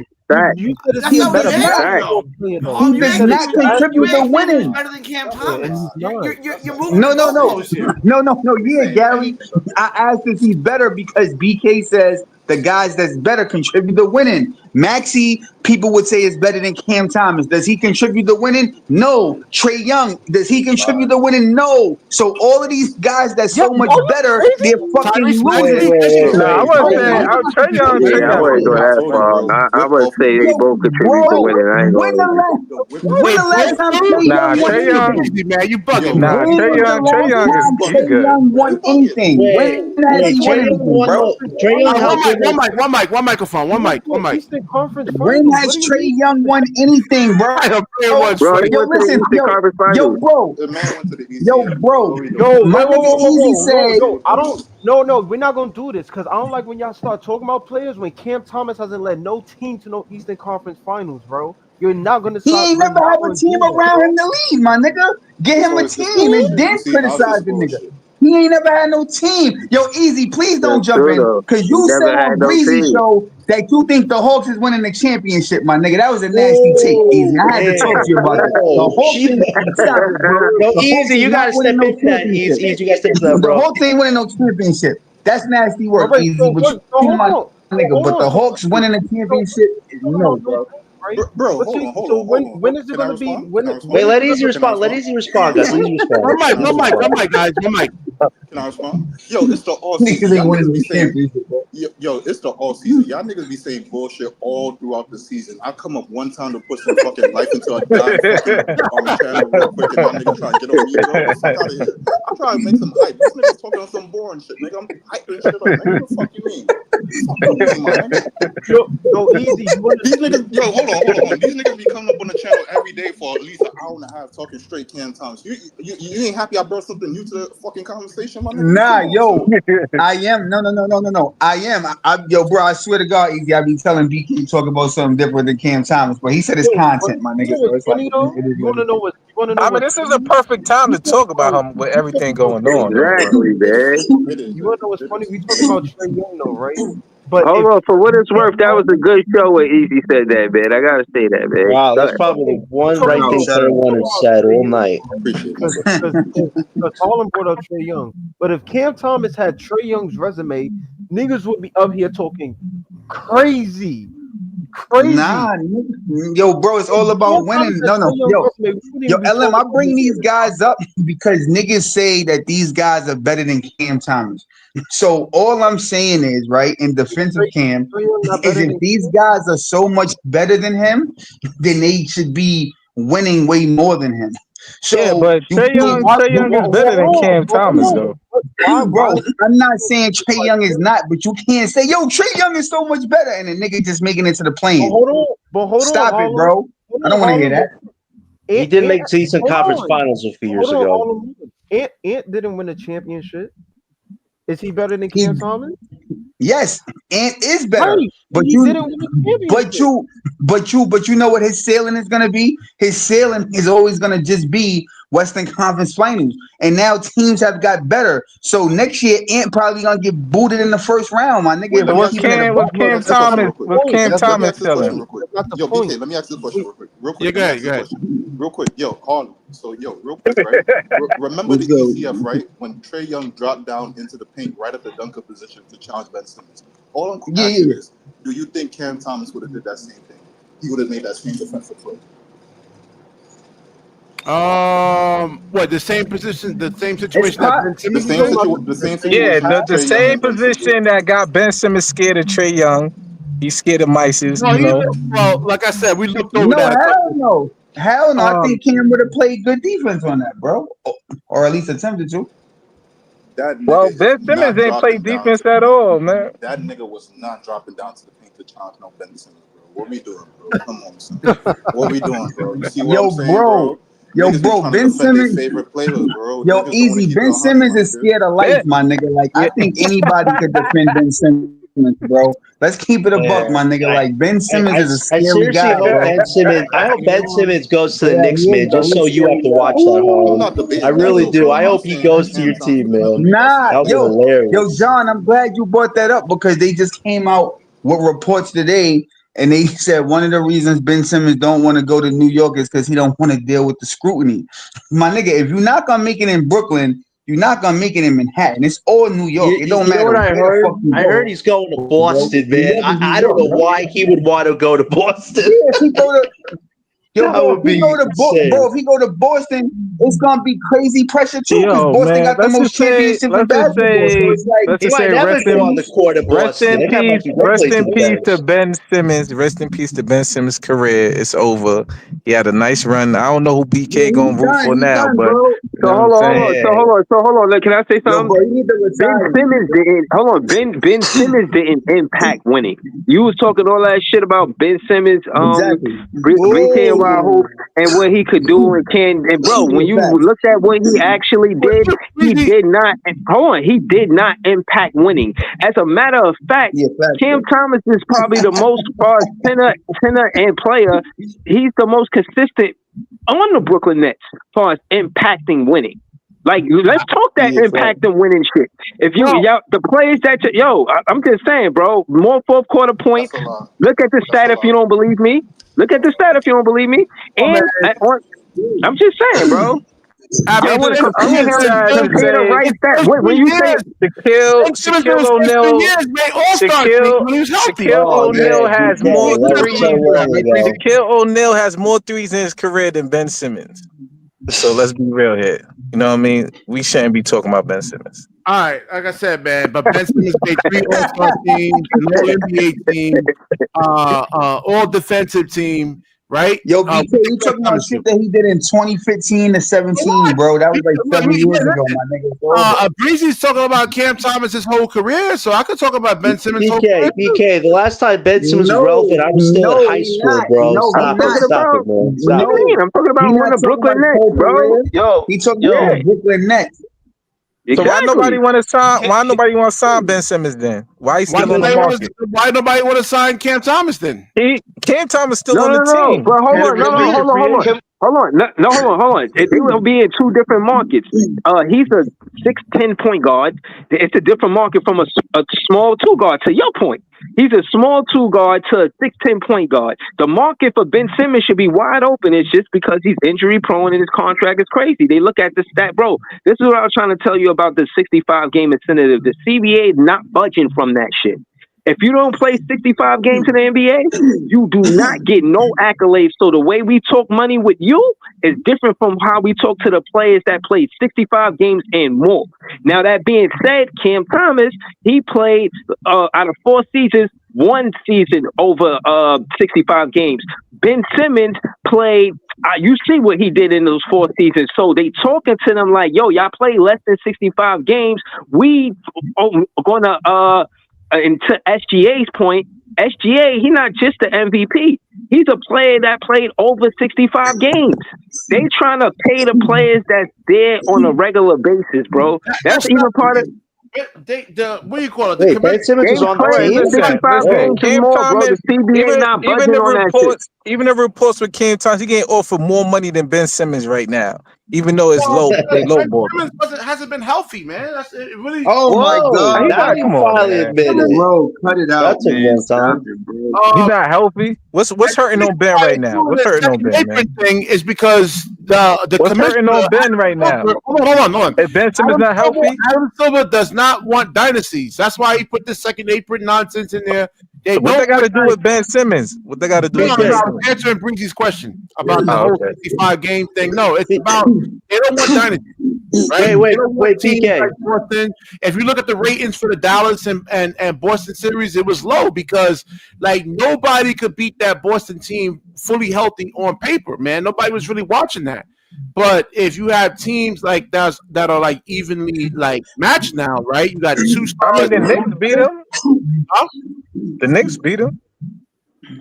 You said is That's he a not what better you asked me, basketball though. player though? He does not contribute to You asked me if he was winning. better than Cam and Thomas. he's not. You're moving the goalposts here. No. Yeah, Gary. I asked if he's better because BK says the guys that's better contribute to winning. Maxi, people would say is better than Cam Thomas. Does he contribute to winning? No. Trey Young, does he contribute to winning? No. So all of these guys that's so much better, they're fucking Tyrese losing. Maxey. Nah, I wasn't saying. Trey Young. Yeah, I wouldn't go that far. I would say they both contribute to winning. I ain't When the last time Trey Nah, Young won Trey Young. anything? Man, you bugging, Nah, man. When Trey was the Young. Trey Young last is time he's Trey good. Young won anything? When has he won Trey Young anything, won. bro? Trey Young One helped mic, win. one microphone, one mic. Eastern Conference When Finals. has What do you Trey mean? Young won anything, bro? I don't care what's Bro, funny. he went to the Eastern Conference Finals. Bro, The man went to the East. yo, bro. Yo, My nigga Easy said, yo, I don't. No, we're not gonna do this because I don't like when y'all start talking about players when Cam Thomas hasn't led no team to no Eastern Conference Finals, bro. You're not gonna he start. ain't never had a team around him to lead, my nigga. Get him a team and then criticize the nigga. He ain't never had no team. Yo, Easy, please don't That's jump true, in. though. Because He you said never had on no Breezy's team. show that you think the Hawks is winning the championship, my nigga. That was a nasty take, Easy. I had to talk to you about that. The Hawks ain't stop it, bro. Yo, The Hawks Easy, is you not gotta winning step no into that. championship. Easy, you gotta step into that, The bro. Hawks ain't winning no championship. That's nasty All work, right, Easy. so But what? So you hold my on. nigga. But the Hawks winning the championship is no, bro. Right? Bro, But hold see, on, hold so on, when hold on. when is it Can I gonna be? respond? When Can I when respond? Wait, is let it Easy gonna respond. Let Easy respond, guys. Let Easy respond. One mic, guys. One mic. Can I respond? Yo, it's the all Niggas season. Y'all ain't winning niggas be no saying, championship, bro. yo, it's the all season. Y'all niggas be saying bullshit all throughout the season. I come up one time to put some fucking life into a guy's fucking channel real quick, and y'all niggas try to get on me, bro. Get the fuck out of here. I try to make some hype. This nigga's talking on some boring shit, nigga. I'm hyping shit up, nigga. What the fuck you mean? Fuck you mean, my nigga? Yo, Easy. These niggas, yo, hold on. These niggas be coming up on the channel every day for at least an hour and a half talking straight Cam Thomas. You ain't happy I brought something new to the fucking conversation, my nigga? Nah, Come on, yo, son. I am. No. I am. Yo, bro, I swear to God, Easy, I be telling BK talk about something different than Cam Thomas, but he said it's Yo, content, my you nigga. know So what's it's like, funny though? it is You what wanna it know is. what? You wanna know I mean, what? this is a perfect time to talk about him with everything going on, though. Bro. Exactly, man. It is. You wanna know what's funny? We talking about Trey Young though, right? But Hold if on, for what it's worth, that was a good show when Easy said that, man. I gotta say that, man. Wow, Go that's ahead. probably the one Shout right out, thing shout Player out. One has said all night. Appreciate because it. Harlem brought up Trey Young, but if Cam Thomas had Trey Young's resume, niggas would be up here talking crazy. Nah, nigga. Yo, bro, it's all about winning. No. Yo, LM, I bring these guys up because niggas say that these guys are better than Cam Thomas. So all I'm saying is, right, in defense of Cam, is if these guys are so much better than him, then they should be winning way more than him. So Yeah, but Trey Young is better than Cam Thomas, though. Bro, I'm not saying Trey Young is not, but you can't say, yo, Trey Young is so much better, and the nigga just making it to the plane. But hold on, Stop it, bro. I don't want to hear that. He did make decent conference finals a few years ago. Ant didn't win a championship. Is he better than Cam Thomas? Yes, Ant is better. Right. But he you didn't win a championship. but you know what his ceiling is gonna be? His ceiling is always gonna just be Western Conference Finals. And now teams have got better. So next year, Ant probably gonna get booted in the first round, my nigga. Was Cam Thomas selling? Yo, BK, let me ask you a question real quick. Yeah, go ahead. Real quick, yo, Harlem. So, real quick, right? Remember the ECF, right? When Trae Young dropped down into the paint right at the dunker position to challenge Ben Simmons. All I'm asking is, do you think Cam Thomas would have did that same thing? He would have made that same defensive play. What, the same position, the same situation that Ben Simmons the same situation. Yeah, the same position that got Ben Simmons scared of Trae Young. He's scared of Mices, Well, like I said, we looked over that. Hell no. I think Cam would have played good defense on that, bro. Or at least attempted to. Well, Ben Simmons ain't played defense at all, man. That nigga was not dropping down to the paint to challenge no Ben Simmons, bro. What we doing, bro? Come on, son. What we doing, bro? You see what I'm saying, bro? Ben Simmons, favorite player, bro. Yo, easy. Ben Simmons is scared of life, my nigga. Like, I think anybody could defend Ben Simmons, bro. Let's keep it a buck, my nigga. Like, Ben Simmons is a scary guy, bro. I hope Ben Simmons goes to the Knicks, man. Just so you have to watch that, Harlem. I really do. I hope he goes to your team, man. Yo, John, I'm glad you brought that up because they just came out with reports today. And they said one of the reasons Ben Simmons don't want to go to New York is because he don't want to deal with the scrutiny. My nigga, if you're not gonna make it in Brooklyn, you're not gonna make it in Manhattan. It's all New York. It don't matter. What I heard? I heard he's going to Boston, man. I don't know why he would want to go to Boston. Yeah, if he go to if he go to Boston, it's gonna be crazy pressure too because Boston got the most championships in basketball. So he might never go on the court of Boston. Rest in peace to Ben Simmons. Rest in peace to Ben Simmons' career. It's over. He had a nice run. I don't know who BK gonna root for now, but hold on. Can I say something? Ben Simmons didn't impact winning. You was talking all that shit about Ben Simmons, BKNY hoops and what he could do and bro, when you look at what he actually did, he did not impact winning. As a matter of fact, Cam Thomas is probably the most tenor and player. He's the most consistent on the Brooklyn Nets as far as impacting winning. Like, let's talk that impact and winning shit. If the players that I'm just saying, bro, more fourth quarter points. Look at the stat if you don't believe me. And I'm just saying, bro. When you say Shaquille O'Neal has more threes. Shaquille O'Neal has more threes in his career than Ben Simmons. So let's be real here. You know what I mean? We shouldn't be talking about Ben Simmons. All right, like I said, man, but Ben Simmons made 3 All-Star teams, an All-NBA team, all defensive team, right? Yo, BK, you talking about shit that he did in 2015 to 17, bro. That was like 7 years ago, my nigga. Breezy's talking about Cam Thomas his whole career, so I could talk about Ben Simmons' whole career. BK, the last time Ben Simmons was relevant, I was still in high school, bro. Stop it, man. Stop it. I'm talking about one of Brooklyn Nets, bro. Yo, he talking about Brooklyn Nets. So why nobody want to sign Ben Simmons then? Why he still on the market? Why nobody want to sign Cam Thomas then? Cam Thomas still on the team. Bro, hold on. It will be in 2 different markets. He's a 6'10" point guard. It's a different market from a small 2 guard. To your point, he's a small 2 guard to a 6'10" point guard. The market for Ben Simmons should be wide open. It's just because he's injury prone and his contract is crazy. They look at the stat, bro. This is what I was trying to tell you about the 65 game incentive. The CBA is not budging from that shit. If you don't play 65 games in the NBA, you do not get no accolades. So the way we talk money with you is different from how we talk to the players that played 65 games and more. Now, that being said, Cam Thomas, he played out of 4 seasons, 1 season over 65 games. Ben Simmons played, you see what he did in those 4 seasons. So they talking to them like, yo, y'all play less than 65 games. We are going to... and to SGA's point, SGA, he's not just the MVP. He's a player that played over 65 games. They trying to pay the players that's there on a regular basis, bro. That's even part of. What do you call it? Wait, Ben Simmons was on the team. 65 games Cam more, bro. Thomas, The CBA not budging on that shit. Even the reports with Cam Thomas, he getting offered more money than Ben Simmons right now, even though it's low. They low ball. Hasn't been healthy, man. That's it. Really. Oh my God! Now you finally admit it, bro. Cut it out, That's a man. long time. He's not healthy. What's hurting on Ben right now? What's hurting on Ben, man? Thing is because the what's hurting on Ben right now? Hold on. If Ben Simmons not healthy, Adam Silver does not want dynasties. That's why he put this second apron nonsense in there. What they got to do with Ben Simmons? What they got to do with Ben Simmons? Answering Breezy's question about the whole 55 game thing. No, it's about they don't want dynasty. Right? Wait, PK. Like Boston. If you look at the ratings for the Dallas and Boston series, it was low because like nobody could beat that Boston team fully healthy on paper, man. Nobody was really watching that. But if you have teams like that are like evenly like matched now, right? You got two stars. I mean, the Knicks beat them. Huh? The Knicks beat them.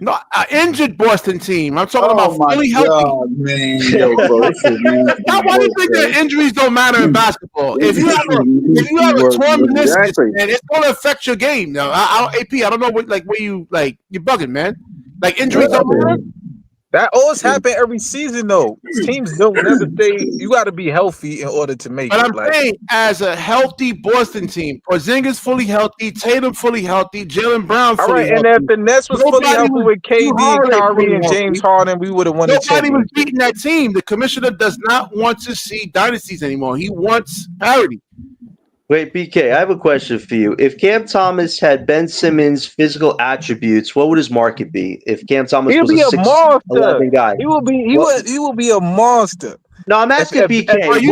No, an injured Boston team. I'm talking about fully healthy. Man. Yo, bro, why do you think that injuries don't matter in basketball? If you have a torn meniscus, man, it's going to affect your game. Now, AP, I don't know what where you you're bugging, man. Like injuries don't matter. That always happen every season, though. Teams don't never say you got to be healthy in order to make but it. I'm saying, as a healthy Boston team, Porzingis fully healthy, Tatum fully healthy, Jaylen Brown fully healthy. All right, and if the Nets was fully healthy with KD, Kyrie, and James Harden, we would have won the championship. Nobody was beating that team. The commissioner does not want to see dynasties anymore. He wants parity. Wait, BK, I have a question for you. If Cam Thomas had Ben Simmons' physical attributes, what would his market be? If Cam Thomas was a 6'11" guy, he will be a monster. No, I'm asking BK. What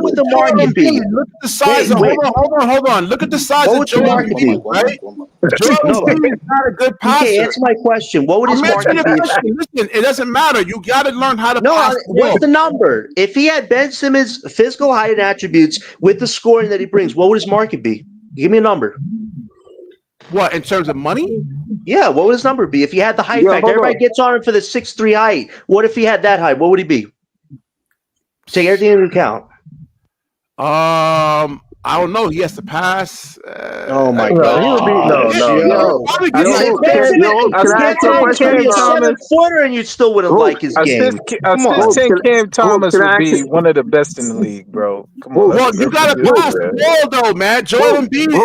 would the market be? Look at the size. Hold on. Look at the size of Joel Embiid, right? Joel Embiid is not a good passer. BK, answer my question. What would his market be? Listen, it doesn't matter. You got to learn how to pass. What's the number? If he had Ben Simmons' physical height and attributes with the scoring that he brings, what would his market be? Give me a number. What, in terms of money? Yeah, what would his number be? If he had the height factor, everybody gets on him for the 6'3" height. What if he had that height? What would he be? Take everything into account. I don't know. He has to pass. Oh my God! He would be Can I ask you a question? A 7-footer, and you still wouldn't like his game. Assistant Cam Thomas would be one of the best in the league, bro. Come on. Well, you got to pass the ball, though, man. Joel Embiid is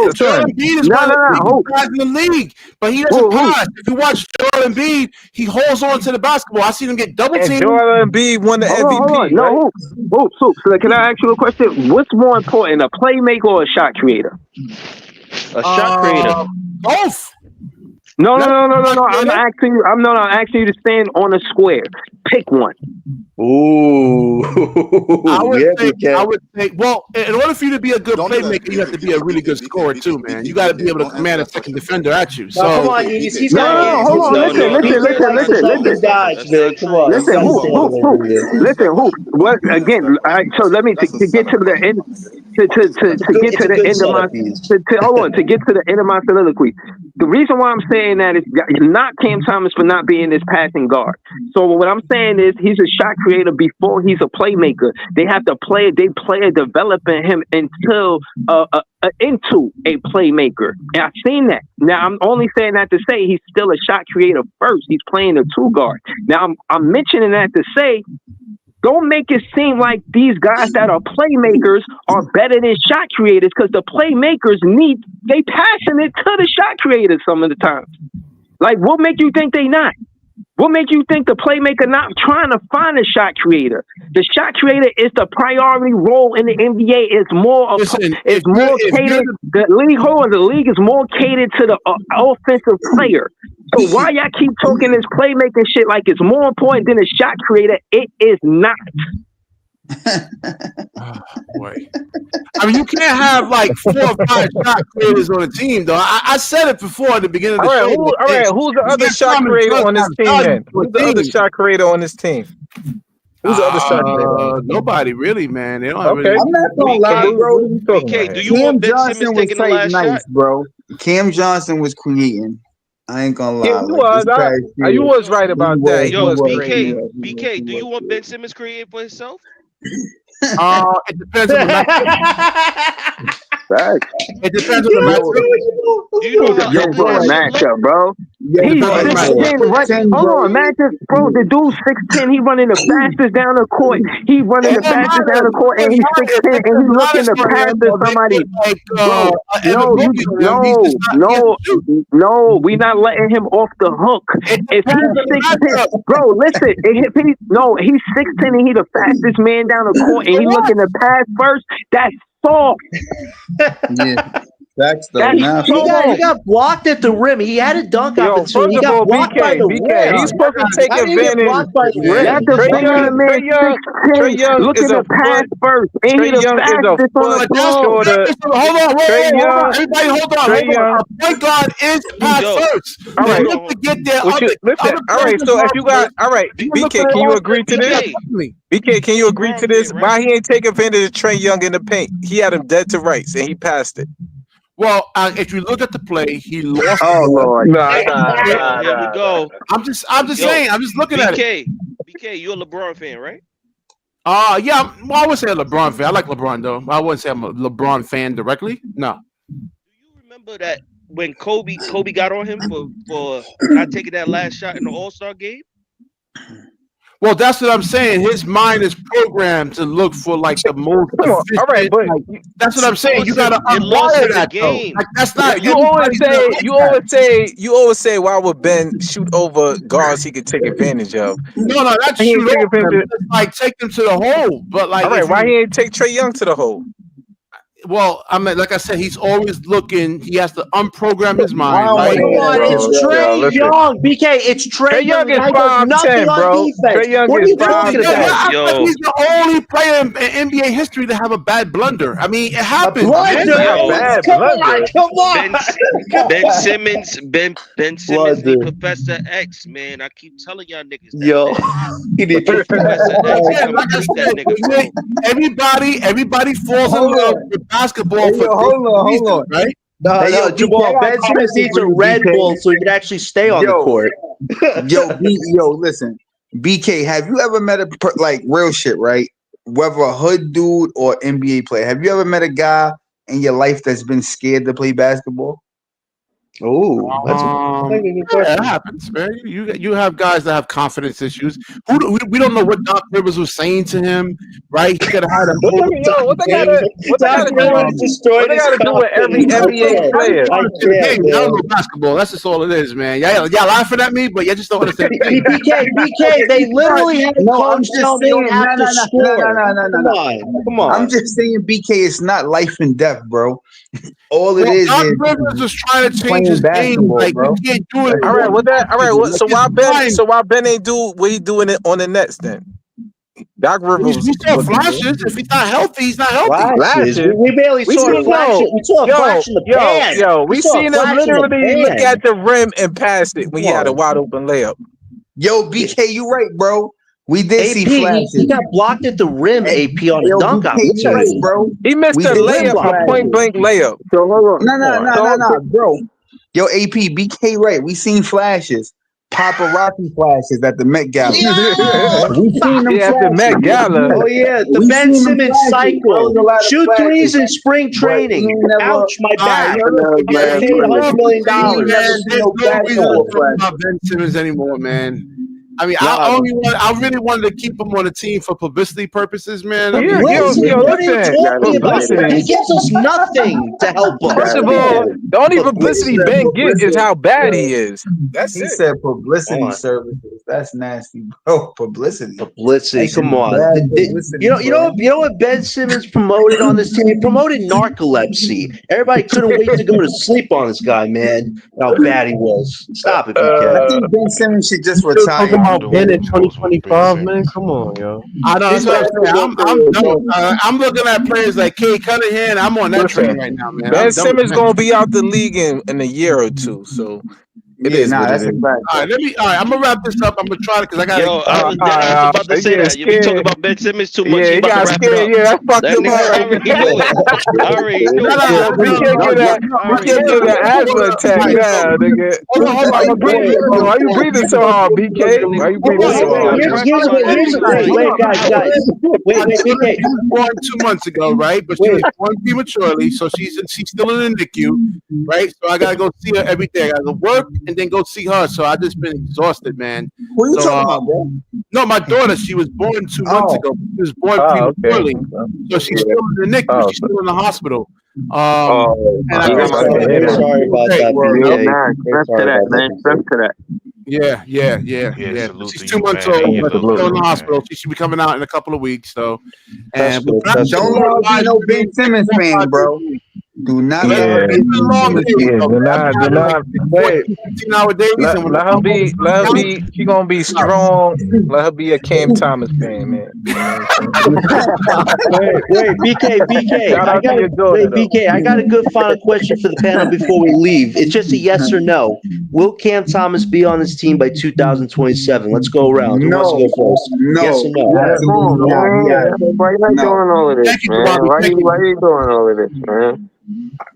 one of the guys in the league, but he doesn't pass. If you watch Joel Embiid, he holds on to the basketball. I seen him get double teamed. Joel Embiid won the MVP. So can I ask you a question? What's more important, a playmaker or a shot creator? A shot creator. Both. No. I'm asking you to stand on a square. Pick one. Ooh. I would say, well, in order for you to be a good playmaker, you have to be a really good scorer too, man. You got to be able to command a second defender at you. So come on, he's hold on. Listen. What again? So let me to get to the end. To get to the end of my soliloquy. The reason why I'm saying that is not Cam Thomas for not being this passing guard. So what I'm saying is he's a shot creator before he's a playmaker. They have to play developing him into a playmaker. And I've seen that. Now I'm only saying that to say he's still a shot creator first. He's playing a 2 guard. Now I'm mentioning that to say, don't make it seem like these guys that are playmakers are better than shot creators, because the playmakers they passing it to the shot creators some of the time. Like, what make you think they not? What make you think the playmaker not trying to find a shot creator? The shot creator is the priority role in the NBA. It's more catered. The league is more catered to the offensive player. So why y'all keep talking this playmaking shit like it's more important than a shot creator? It is not. Boy. I mean, you can't have like 4 or 5 shot creators on a team, though. I said it before at the beginning of the show. All right, who's the other shot creator on this team then? Who's the other shot creator on this team? Who's the other shot creator? Nobody really, man. They don't have Okay. really. I'm not gonna lie, What bro. are you talking BK, about do here? you want Cam Ben Simmons Johnson was taking the tight last nice, shot? bro. Cam Johnson was creating. I ain't gonna lie. Yeah, he Like was. this past year, You was right he about was, that. He he Yo, was was, he creating. BK, was, he was, BK, he do was you want creating. Ben Simmons creating for himself? It depends on the matchup. Facts. It depends on the Yo, matchup. Do you know how depends ugly on that the shit look? matchup, bro. Yo, It He's depends on the bro, matchup. 6'10", right? 6'10", Hold bro. on, man. Bro, the dude's 6'10". He running the fastest down the court. He running It the don't fastest matter. down the court, and It he's doesn't matter 6'10", if they and put he's looking Giannis to on pass him to or they somebody. put like Bro, Evan no, Mobley on him. He's just not. He has to shoot. we not letting him off the hook. It If depends on he's the 6'10", matchup. bro, listen. He's 6'10" and he the fastest man down the court, and So he what? looking to pass first. That's soft. Yeah, facts though. That's Nah, He soft. got blocked at the rim. He had a dunk Yo, opportunity. first He of got all, blocked by the BK, rim. he's supposed to take How do you get advantage. blocked by the Man, That rim? defender, man, Trey 6'10", Young is looking a to pass foot. first, and he Trey the Young is a fastest on the foot but that's floor. shorter. hold on, Trey hold on. Young. Everybody, hold on. Trey Young. A point guard is pass Yo, first. All For right. him to get there, Listen. other All right. players So if you got, all right, you look for BK, can you agree to this? BK, BK, can you you agree LeBron to this? fan, Why right? he ain't take advantage of Trey Young in the paint? He had him dead to rights, and he passed it. Well, if you look at the play, he lost the Oh ball. Lord. Here we go. I'm just Yo, saying. I'm just looking at it. BK, you're a LeBron fan, right? Yeah. Well, I would say a LeBron fan. I like LeBron though. I wouldn't say I'm a LeBron fan directly. No. Do you remember that when Kobe got on him for not taking that last shot in the All-Star game? Well, that's what I'm saying. His mind is programmed to look for like the most Come on. efficient. All right, but That's what I'm saying. You gotta It lost unwire him the that though. game. Like that's not. you always say, why would Ben shoot over guards he could take advantage of? No, that's He ain't shoot take over them. advantage. It's like take them to the hole. But like, All right, why he ain't take Trey Young to the hole? Well, I mean, like I said, he's always looking. He has to unprogram his mind. Oh, Right? come on. It's Trey listen. Young. BK, it's Trey Young. is The guy does nothing 5'10", on bro. defense. Trey Young What are is you talking 5'10". about? Yo. He's the only player in NBA history to have a bad blunder. I mean, it happens. Blunder. Yo. Bad Come blunder. on. Come on. Ben Simmons, Blunder. the Professor X, man. I keep telling y'all niggas that. Yo. Man. He need to Professor X, Yeah, come like I treat that said, nigga, bro. everybody falls in Hold love on. with basketball Hey, for yo, hold different on, reasons, hold on. right? No, Hey, yo, Jamal. BK, I Ben got a Simmons question needs for a you, Red BK. Bull so he can actually stay on the court. Yo, listen, BK, have you ever met like real shit, right? Whether a hood dude or NBA player, have you ever met a guy in your life that's been scared to play basketball? Oh, that's a good Yeah, question. it happens, man. You have guys that have confidence issues. We don't know what Doc Rivers was saying to him, right? He could have had a What they gotta do with every NBA player? I the can't, game. Y'all man. don't know basketball. That's just all it is, man. Y'all laughing at me, but y'all just don't understand the game. BK, they literally had a No, I'm coach just tell them they don't saying, have to score. Come on. I'm just saying, BK, it's not life and death, bro. All it is Doc Rivers is trying to change his game. Like bro. you can't do it. All right, so why Ben? Ben ain't do what he doing it on the Nets then? Doc Rivers. We saw flashes. If he's not healthy, he's not healthy. Flashes. We barely saw a flash. We saw a flash in the pan. We seen him literally look at the rim and pass it when he had a wide open layup. Yo, BK, you right, bro. We did see flashes. He got blocked at the rim, AP, on a dunk opportunity. Right, bro. He missed a layup, a point blank layup. So hold on. No, bro. Yo, AP, BK, right. We seen flashes. Paparazzi flashes at the Met Gala. We seen them at the Met Gala. Oh, yeah. The We Ben seen them Simmons flashes. There was cycle. a lot of Shoot flashes. threes in spring But training. we ain't never- Ouch, my back. Man, I paid $100 million. Man, there's no reason to talk flash. about Ben Simmons anymore, man. I mean, Nah, I really wanted to keep him on the team for publicity purposes, man. I mean, Listen, what are you listen. talking about? Publicity. He gives us nothing to help us. First of all, the only publicity Ben gets is how bad he is. That's He it. said publicity Come on. services. That's nasty, bro. Publicity. Publicity, come on. Bad publicity, You know what Ben Simmons promoted on this team? He promoted narcolepsy. Everybody couldn't wait to go to sleep on this guy, man. How bad he was. Stop it, I BK. think Ben Simmons should just Still retire. talking about Ben in 2025, man. Come on, yo. I know. That's what I'm saying. I'm looking at players like Kade Cunningham. I'm on that train right now, man. Ben Simmons gonna be out the league in a year or two. So It is what it is. All right, I'm gonna wrap this up. I'm gonna try it because I got. Yo, I was about to say that. If you talk about Ben Simmons too much, he about to wrap it up. Yeah, that fucked him nigga up. already knew it. I already knew it. We can't get an asthma attack now, nigga. Why you breathing so hard, BK? Why you breathing so hard? Wait, guys. Wait, BK. She was born 2 months ago, right? But she was born prematurely, so she's still in the NICU, right? So I gotta go see her every day. I gotta go work and then go see her. So I just been exhausted, man. Who are you talking about, bro? No, my daughter. She was born 2 months ago. She was born prematurely, so she's still in the NICU. She's still in the hospital. And I'm very sorry about that. Yeah. She's 2 months old, but she's still in the hospital. She should be coming out in a couple of weeks, though. And don't be no Ben Simmons fan, bro. Do not let her be. Let her be. She gonna be strong. Let her be a Cam Thomas fan, man. Wait, BK. I got a good final question for the panel before we leave. It's just a yes or no. Will Cam Thomas be on this team by 2027? Let's go around. Who wants to go first? No. Yes or no? Why you not doing all of this, man? Why you doing all of this, man?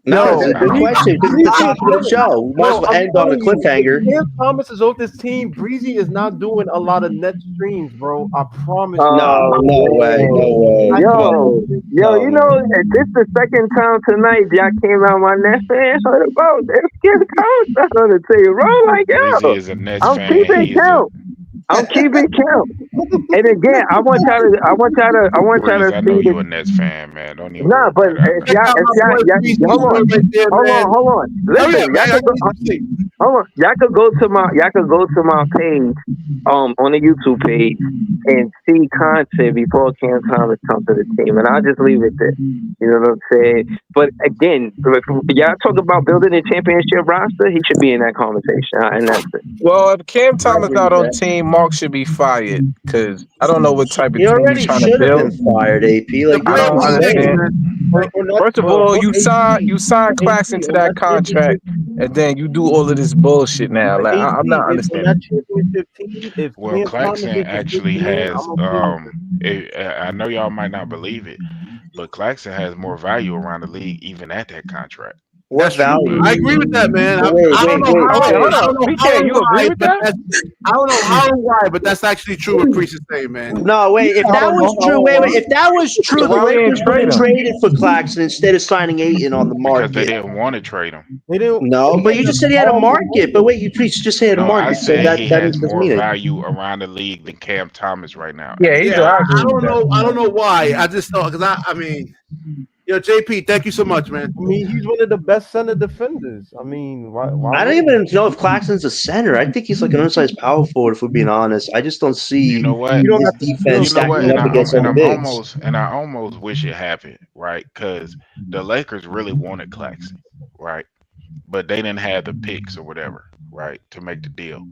No, it's a good question because it's the top of the show. We might as well end on a cliffhanger. Cam Thomas is off this team. Breezy is not doing a lot of net streams, bro. I promise. No way. Yo, you know, this the second time tonight y'all came out my Nets fans heard about this. Cam Thomas on the table, bro. Like, yo, I'm keeping count. I'm keeping count. And again, I want y'all to I know you a Nets fan, man. Don't even. Nah, but if y'all hold on. Listen, y'all could go to my page, on the YouTube page, and see content before Cam Thomas comes to the team, and I'll just leave it there. You know what I'm saying? But again, if y'all talk about building a championship roster, he should be in that conversation, and that's it. Well, if Cam Thomas not on team, Mark should be fired because I don't know what type of team already he's trying to build. Been fired, AP. Like, I don't understand. First of all, you sign Claxton to that contract, and then you do all of this bullshit now. Like, I'm not understanding. Well, Claxton actually has. I know y'all might not believe it, but Claxton has more value around the league even at that contract. What value? I agree with that, man. I don't know how and why, but that's actually true what Priest is saying, man. No, wait. If that was true, if that was true, the Lakers would have traded for Claxton instead of signing Ayton on the market. Because they didn't want to trade him. They didn't. No, but you just said he had a market. But wait, you Priest just said a market. I said so he that has more mean value around the league than Cam Thomas right now. I don't know why. I just thought because I mean. Yo, JP, thank you so much, man. I mean, he's one of the best center defenders. I mean, why I don't even know if Claxton's a center. I think he's like an undersized power forward, if we're being honest. I just don't see his defense stacking up against other bigs. I almost wish it happened, right? Because the Lakers really wanted Claxton, right? But they didn't have the picks or whatever, right, to make the deal.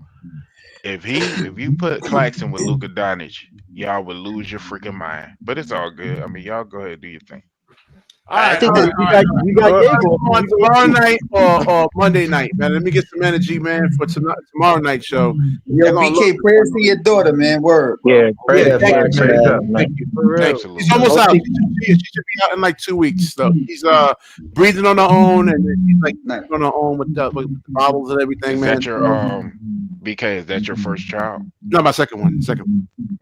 If you put Claxton with Luka Doncic, y'all would lose your freaking mind. But it's all good. I mean, y'all go ahead and do your thing. I think you got on tomorrow night or Monday night, man. Let me get some energy, man, for tomorrow night show. Yo, BK, prayers for your daughter, man. Word. Yeah, thank you. She's almost out. She should be out in like 2 weeks. So she's breathing on her own, and she's like on her own with the bobbles and everything, man. Is that your BK? Is that your first child? No, my second one.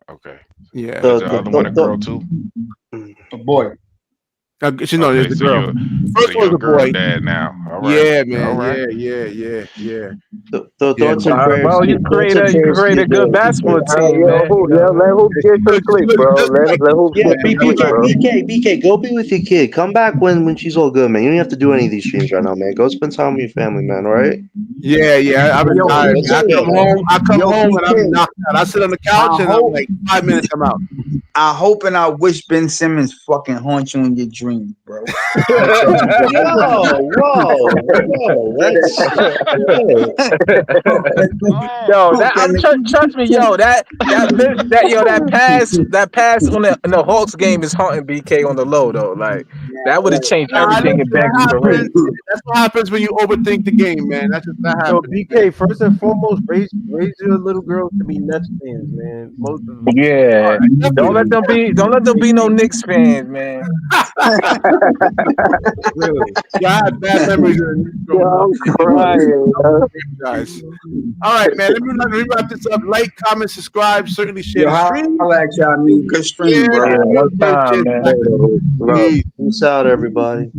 Okay. Yeah. Is the other one a girl too? A boy. She knows it's a girl. First one's a boy. Dad now. All right. Yeah, man. All right. Yeah. Well, you create a good basketball team, man. Let Hoop get some sleep, bro. Let Hoop get some sleep, bro. BK, go be with your kid. Come back when she's all good, man. You don't have to do any of these streams right now, man. Go spend time with your family, man. All right? Yeah. I come home and I'm knocked out. I sit on the couch and I'm like 5 minutes. I'm out. I hope and I wish Ben Simmons fucking haunt you in your dreams, bro. Whoa. Trust me, that pass on the Hawks game is haunting BK on the low though. Like That would have changed everything in Banks' career. That's what happens when you overthink the game, man. That's just not So happening. BK, first and foremost, raise your little girls to be Nets fans, man. Yeah, don't let them be no Knicks fans, man. Really, yeah, I had bad memories of the Knicks. I'm crying, guys. All right, man. Let me wrap this up. Like, comment, subscribe. Certainly share the stream. Holla at y'all, man. Good stream, bro. Yeah, one time, man. Peace out, everybody.